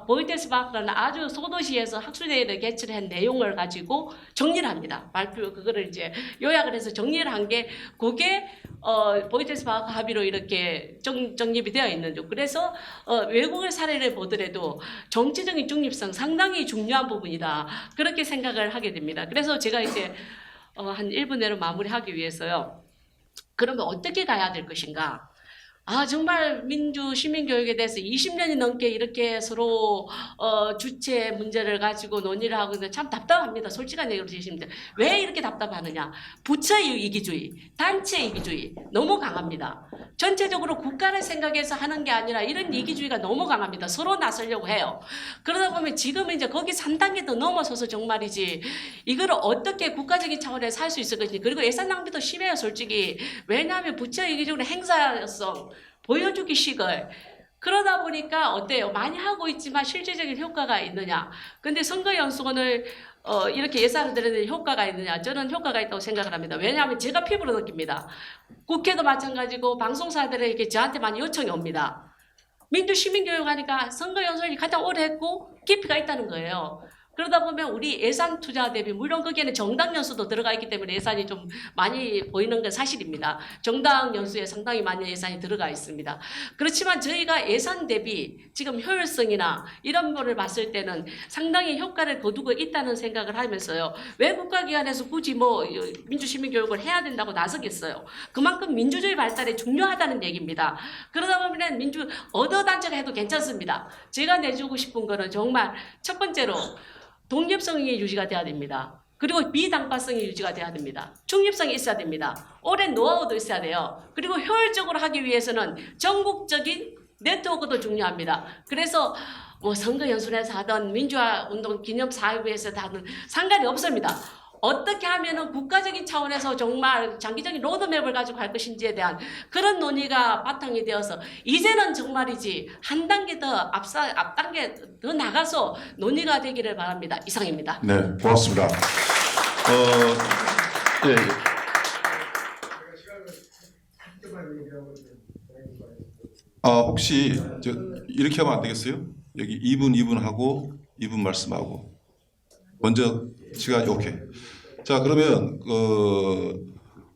보이테스 바흐라는 아주 소도시에서 학술대회를 개최를 한 내용을 가지고 정리를 합니다. 발표 그거를 이제 요약을 해서 정리를 한 게 그게 보이테스 바흐 합의로 이렇게 정립이 되어 있는 중. 그래서 외국의 사례를 보더라도 정치적인 중립성 상당히 중요한 부분이다. 그렇게 생각을 하게 됩니다. 그래서 제가 이제 한 1분 내로 마무리하기 위해서요. 그러면 어떻게 가야 될 것인가? 정말 민주 시민교육에 대해서 20년이 넘게 이렇게 서로 주체 문제를 가지고 논의를 하고 있는데 참 답답합니다. 솔직한 얘기로 주시면 왜 이렇게 답답하느냐. 부처 이기주의, 단체 이기주의 너무 강합니다. 전체적으로 국가를 생각해서 하는 게 아니라 이런 이기주의가 너무 강합니다. 서로 나서려고 해요. 그러다 보면 지금은 이제 거기서 한 단계 더 넘어서서 정말이지 이걸 어떻게 국가적인 차원에서 할 수 있을 것인지. 그리고 예산 낭비도 심해요. 솔직히. 왜냐하면 부처 이기주의는 행사성 보여주기 식을 그러다 보니까 어때요? 많이 하고 있지만 실질적인 효과가 있느냐? 근데 선거연수원을 이렇게 예산을 들였는데 효과가 있느냐? 저는 효과가 있다고 생각을 합니다. 왜냐하면 제가 피부로 느낍니다. 국회도 마찬가지고 방송사들에게 저한테 많이 요청이 옵니다. 민주 시민교육 하니까 선거연수원이 가장 오래 했고 깊이가 있다는 거예요. 그러다 보면 우리 예산 투자 대비 물론 거기에는 정당 연수도 들어가 있기 때문에 예산이 좀 많이 보이는 건 사실입니다. 정당 연수에 상당히 많은 예산이 들어가 있습니다. 그렇지만 저희가 예산 대비 지금 효율성이나 이런 거를 봤을 때는 상당히 효과를 거두고 있다는 생각을 하면서요. 왜 국가기관에서 굳이 민주시민교육을 해야 된다고 나서겠어요. 그만큼 민주주의 발달에 중요하다는 얘기입니다. 그러다 보면 언어단체가 해도 괜찮습니다. 제가 내주고 싶은 거는 정말 첫 번째로 독립성이 유지가 돼야 됩니다. 그리고 비당파성이 유지가 돼야 됩니다. 중립성이 있어야 됩니다. 오랜 노하우도 있어야 돼요. 그리고 효율적으로 하기 위해서는 전국적인 네트워크도 중요합니다. 그래서 선거연수에서 하든 민주화운동 기념 사회부에서 하든 상관이 없습니다. 어떻게 하면은 국가적인 차원에서 정말 장기적인 로드맵을 가지고 갈 것인지에 대한 그런 논의가 바탕이 되어서 이제는 정말이지 한 단계 더 앞단계 더 나가서 논의가 되기를 바랍니다. 이상입니다. 네, 고맙습니다. 예. 혹시 이렇게 하면 안 되겠어요? 여기 2분 하고 2분 말씀하고 먼저 시간이 오케이. 자, 그러면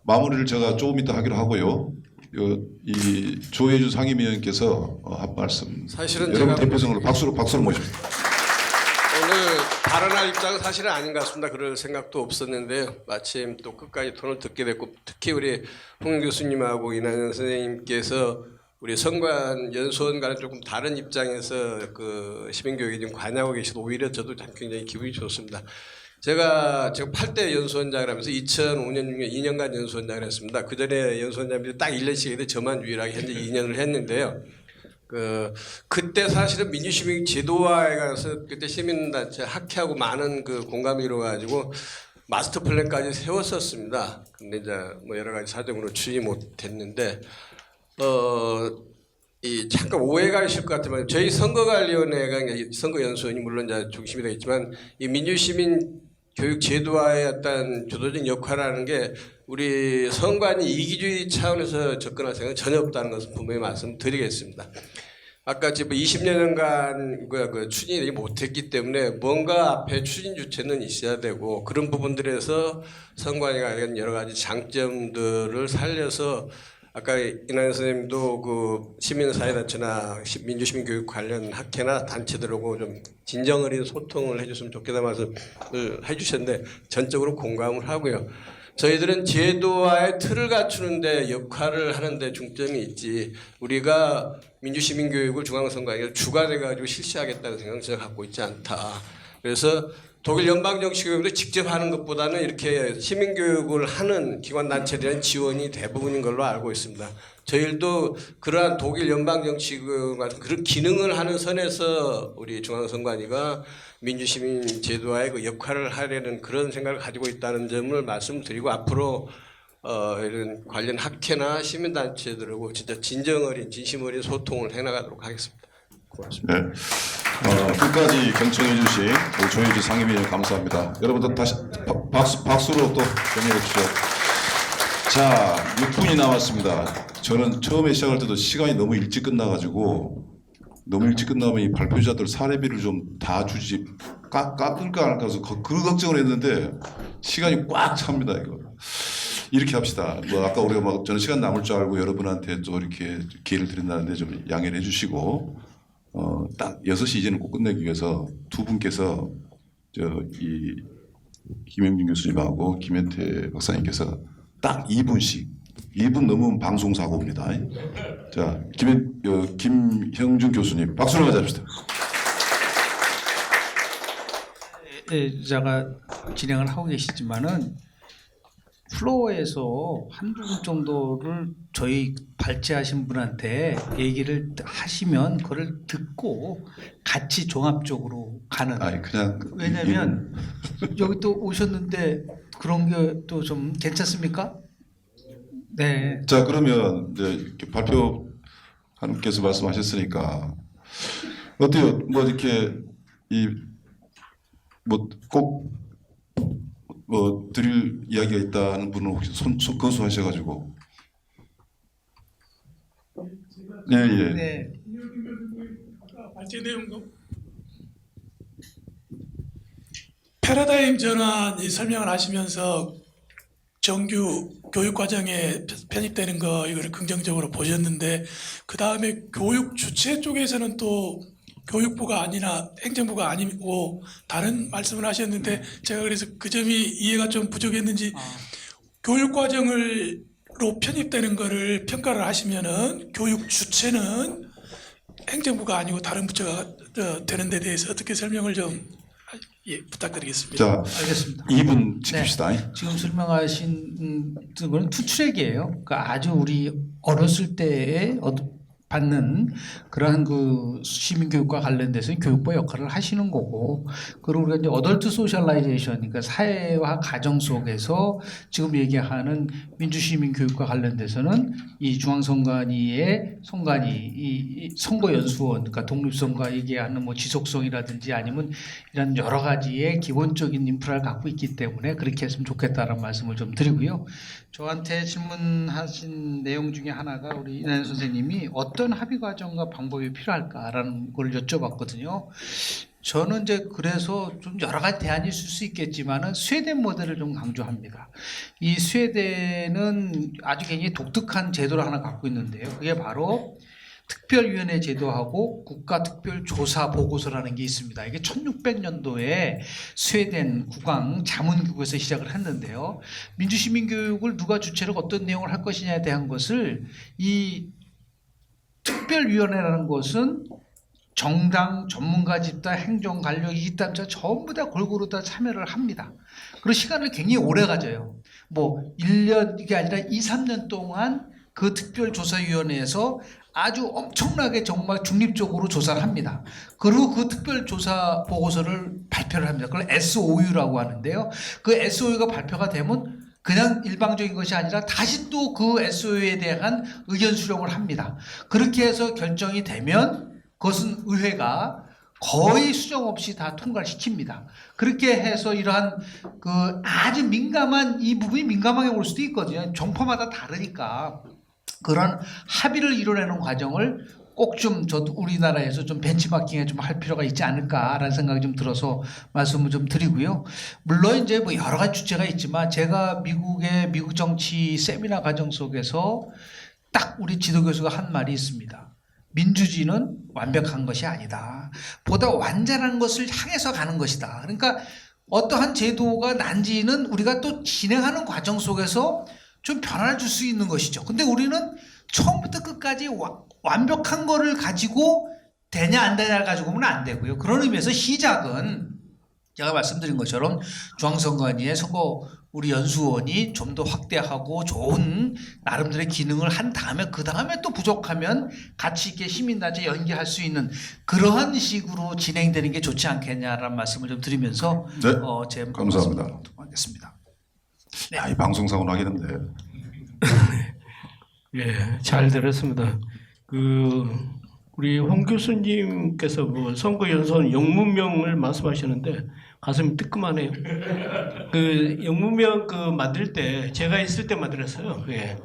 마무리를 제가 조금 이따 하기로 하고요. 이 조혜주 상임위원께서 한 말씀. 사실은 여러분 제가 대표성으로 박수로 모십니다. 오늘 발언할 입장은 사실은 아닌 것 같습니다. 그럴 생각도 없었는데요. 마침 또 끝까지 토론을 듣게 됐고 특히 우리 홍 교수님하고 이낙연 선생님께서 우리 선관 연수원과는 조금 다른 입장에서 그 시민교육에 좀 관여하고 계셔서 오히려 저도 참 굉장히 기분이 좋습니다. 제가 지금 8대 연수원장을 하면서 2005년, 6년 2년간 연수원장을 했습니다. 그 전에 연수원장들이 딱 1년씩 했는데 저만 유일하게 현재 2년을 했는데요. 그때 사실은 민주시민 제도화에 가서 그때 시민단체 학회하고 많은 그 공감이 이루어가지고 마스터 플랜까지 세웠었습니다. 근데 이제 여러 가지 사정으로 추진이 못했는데 잠깐 오해가 있을 것 같지만 저희 선거관리위원회가 선거연수원이 물론 이제 중심이 되겠지만 이 민주시민 교육 제도화의 어떤 주도적인 역할을 하는 게 우리 선관위 이기주의 차원에서 접근할 생각은 전혀 없다는 것을 분명히 말씀드리겠습니다. 아까 지금 20년간 그 추진이 못했기 때문에 뭔가 앞에 추진 주체는 있어야 되고 그런 부분들에서 선관위가 여러 가지 장점들을 살려서 아까 이난영 선생님도 그 시민사회단체나 민주시민교육 관련 학회나 단체들하고 좀 진정 어린 소통을 해줬으면 좋겠다는 말씀을 해주셨는데 전적으로 공감을 하고요. 저희들은 제도화의 틀을 갖추는데 역할을 하는데 중점이 있지 우리가 민주시민교육을 중앙선관위가 주가 돼가지고 실시하겠다는 생각은 제가 갖고 있지 않다. 그래서 독일 연방정치교육도 직접 하는 것보다는 이렇게 시민교육을 하는 기관단체들의 지원이 대부분인 걸로 알고 있습니다. 저희들도 그러한 독일 연방정치교육 같은 그런 기능을 하는 선에서 우리 중앙선관위가 민주시민 제도화의 그 역할을 하려는 그런 생각을 가지고 있다는 점을 말씀드리고 앞으로 이런 관련 학회나 시민단체들하고 진짜 진정 어린 진심 어린 소통을 해나가도록 하겠습니다. 고맙습니다. 네. 끝까지 경청해 주신 우리 조혜주 상임위원 감사합니다. 여러분들 다시 박수로 또 격려해 주시죠. 자, 6분이 남았습니다. 저는 처음에 시작할 때도 시간이 너무 일찍 끝나가지고 너무 일찍 끝나면 이 발표자들 사례비를 좀 다 주지 깎을까 안 할까 해서 그 걱정을 했는데 시간이 꽉 찹니다. 이거 이렇게 합시다. 뭐 아까 우리가 막 저는 시간 남을 줄 알고 여러분한테 또 이렇게 기회를 드린다는데 좀 양해를 해주시고 딱 6시 이전에 꼭 끝내기 위해서 두 분께서 이 김영준 교수님하고 김현태 박사님께서 딱 2분씩 2분 넘으면 방송 사고입니다. 자, 김형준 교수님 박수로 맞아줍시다. 제가 진행을 하고 계시지만은 플로어에서 한두 분 정도를 저희 발제하신 분한테 얘기를 하시면 그걸 듣고 같이 종합적으로 가는. 아니 그냥 왜냐면 여기 또 오셨는데 그런 게 또 좀 괜찮습니까? 네. 자 그러면 이제 이렇게 발표하님께서 말씀하셨으니까 어때요? 뭐 이렇게 뭐 드릴 이야기가 있다는 분은 혹시 손 건수하셔가지고 예. 네. 발제 내용도 패러다임 전환 설명을 하시면서 정규 교육 과정에 편입되는 거 이거를 긍정적으로 보셨는데 그 다음에 교육 주체 쪽에서는 또 교육부가 아니나 행정부가 아니고 다른 말씀을 하셨는데 제가 그래서 그 점이 이해가 좀 부족했는지 교육 과정으로 편입되는 거를 평가를 하시면은 교육 주체는 행정부가 아니고 다른 부처가 되는 데 대해서 어떻게 설명을 좀 부탁드리겠습니다. 자, 알겠습니다. 2분 지킵시다. 네, 지금 설명하신 거는 투트랙이에요. 그러니까 아주 우리 어렸을 때에 받는 그러한 그 시민교육과 관련돼서 교육부 역할을 하시는 거고, 그리고 우리가 이제 어덜트 소셜라이제이션, 그러니까 사회와 가정 속에서 지금 얘기하는 민주시민교육과 관련돼서는 이 중앙선관위의 이 선거연수원, 그러니까 독립성과 얘기하는 뭐 지속성이라든지 아니면 이런 여러 가지의 기본적인 인프라를 갖고 있기 때문에 그렇게 했으면 좋겠다는 말씀을 좀 드리고요. 저한테 질문하신 내용 중에 하나가 우리 이난영 선생님이 어떤 합의 과정과 방법이 필요할까라는 걸 여쭤봤거든요. 저는 이제 그래서 좀 여러 가지 대안이 있을 수 있겠지만은 스웨덴 모델을 좀 강조합니다. 이 스웨덴은 아주 굉장히 독특한 제도를 하나 갖고 있는데요. 그게 바로 특별위원회 제도하고 국가특별조사 보고서라는 게 있습니다. 이게 1600년도에 스웨덴 국왕 자문국에서 시작을 했는데요. 민주시민교육을 누가 주체로 어떤 내용을 할 것이냐에 대한 것을 이 특별위원회라는 것은 정당, 전문가 집단, 행정, 관료, 이익단체 전부 다 골고루 다 참여를 합니다. 그리고 시간을 굉장히 오래 가져요. 뭐 1년이 아니라 2, 3년 동안 그 특별조사위원회에서 아주 엄청나게 정말 중립적으로 조사를 합니다. 그리고 그 특별조사 보고서를 발표를 합니다. 그걸 SOU라고 하는데요. 그 SOU가 발표가 되면 그냥 일방적인 것이 아니라 다시 또 그 SOU에 대한 의견 수렴을 합니다. 그렇게 해서 결정이 되면 그것은 의회가 거의 수정 없이 다 통과를 시킵니다. 그렇게 해서 이러한 그 아주 민감한 이 부분이 민감하게 올 수도 있거든요. 정파마다 다르니까. 그런 합의를 이뤄내는 과정을 꼭 좀 저도 우리나라에서 좀 벤치마킹에 좀 할 필요가 있지 않을까라는 생각이 좀 들어서 말씀을 좀 드리고요. 물론 이제 뭐 여러 가지 주제가 있지만 제가 미국 정치 세미나 과정 속에서 딱 우리 지도교수가 한 말이 있습니다. 민주주의는 완벽한 것이 아니다. 보다 완전한 것을 향해서 가는 것이다. 그러니까 어떠한 제도가 난지는 우리가 또 진행하는 과정 속에서 좀 변화를 줄 수 있는 것이죠. 근데 우리는 처음부터 끝까지 완벽한 거를 가지고 되냐 안 되냐를 가지고 보면 안 되고요. 그런 의미에서 시작은 제가 말씀드린 것처럼 중앙선관위의 선거 우리 연수원이 좀 더 확대하고 좋은 나름대로의 기능을 한 다음에 그 다음에 또 부족하면 같이 있게 시민단체 연계할 수 있는 그러한 식으로 진행되는 게 좋지 않겠냐라는 말씀을 좀 드리면서 네, 제 감사합니다. 말씀을 하겠습니다. 야, 이 방송사고는 하겠는데. 예, 잘 들었습니다. 우리 홍 교수님께서 뭐 선거연수원 영문명을 말씀하시는데 가슴이 뜨끔하네요. 영문명 만들 때 제가 있을 때 만들었어요. 예.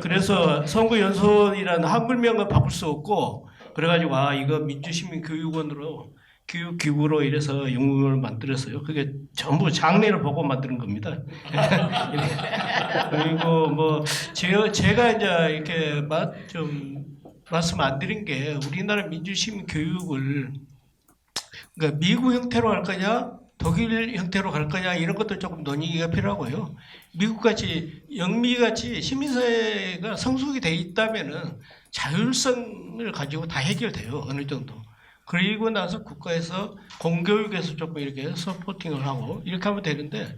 그래서 선거연수원이라는 한글명은 바꿀 수 없고 그래가지고 이거 민주시민교육원으로 교육기구로 이래서 영문명을 만들었어요. 그게 전부 장례를 보고 만드는 겁니다. 그리고 뭐 제가 이제 이렇게 좀 말씀 안 드린 게 우리나라 민주시민 교육을 그러니까 미국 형태로 갈 거냐 독일 형태로 갈 거냐 이런 것도 조금 논의가 필요하고요. 미국같이 영미같이 시민사회가 성숙이 돼 있다면은 자율성을 가지고 다 해결돼요. 어느 정도. 그리고 나서 국가에서 공교육에서 조금 이렇게 서포팅을 하고 이렇게 하면 되는데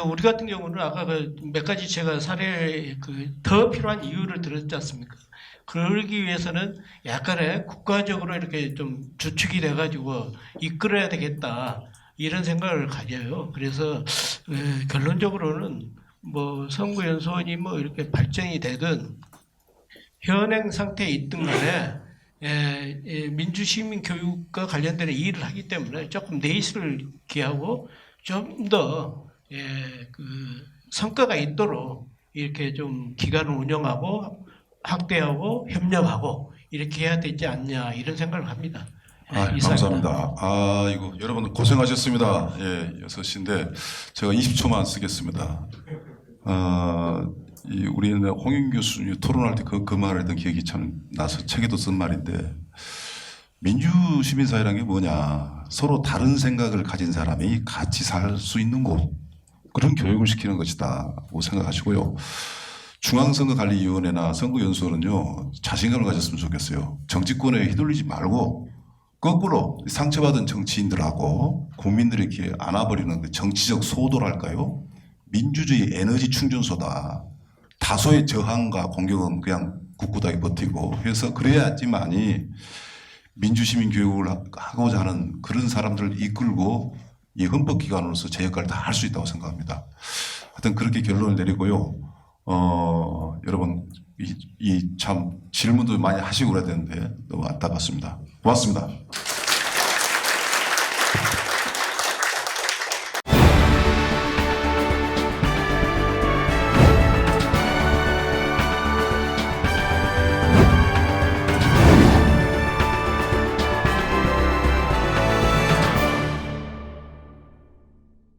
우리 같은 경우는 아까 몇 가지 제가 사례 더 필요한 이유를 들었지 않습니까? 그러기 위해서는 약간의 국가적으로 이렇게 좀 주축이 돼가지고 이끌어야 되겠다 이런 생각을 가져요. 그래서 결론적으로는 뭐 선거연수원이 뭐 이렇게 발전이 되든 현행 상태에 있든 간에 민주시민 교육과 관련된 일을 하기 때문에 조금 내실을 기하고 좀 더 성과가 있도록 이렇게 좀 기관을 운영하고 확대하고 협력하고 이렇게 해야 되지 않냐 이런 생각을 합니다. 감사합니다. 이거 여러분 고생하셨습니다. 6시인데 제가 20초만 쓰겠습니다. 우리는 홍윤 교수님 토론할 때 그 말을 했던 기억이 참 나서 책에도 쓴 말인데 민주시민사회라는 게 뭐냐. 서로 다른 생각을 가진 사람이 같이 살 수 있는 곳. 그런 교육을 시키는 것이다고 생각하시고요. 중앙선거관리위원회나 선거연수원은요. 자신감을 가졌으면 좋겠어요. 정치권에 휘둘리지 말고 거꾸로 상처받은 정치인들하고 국민들이 이렇게 안아버리는 그 정치적 소도랄까요? 민주주의 에너지 충전소다. 다소의 저항과 공격은 그냥 굳굳하게 버티고 그래서 그래야지만이 민주시민 교육을 하고자 하는 그런 사람들을 이끌고 이 헌법기관으로서 제 역할을 다 할 수 있다고 생각합니다. 하여튼 그렇게 결론을 내리고요. 여러분 이 참 질문도 많이 하시고 그래야 되는데 너무 안타깝습니다. 고맙습니다.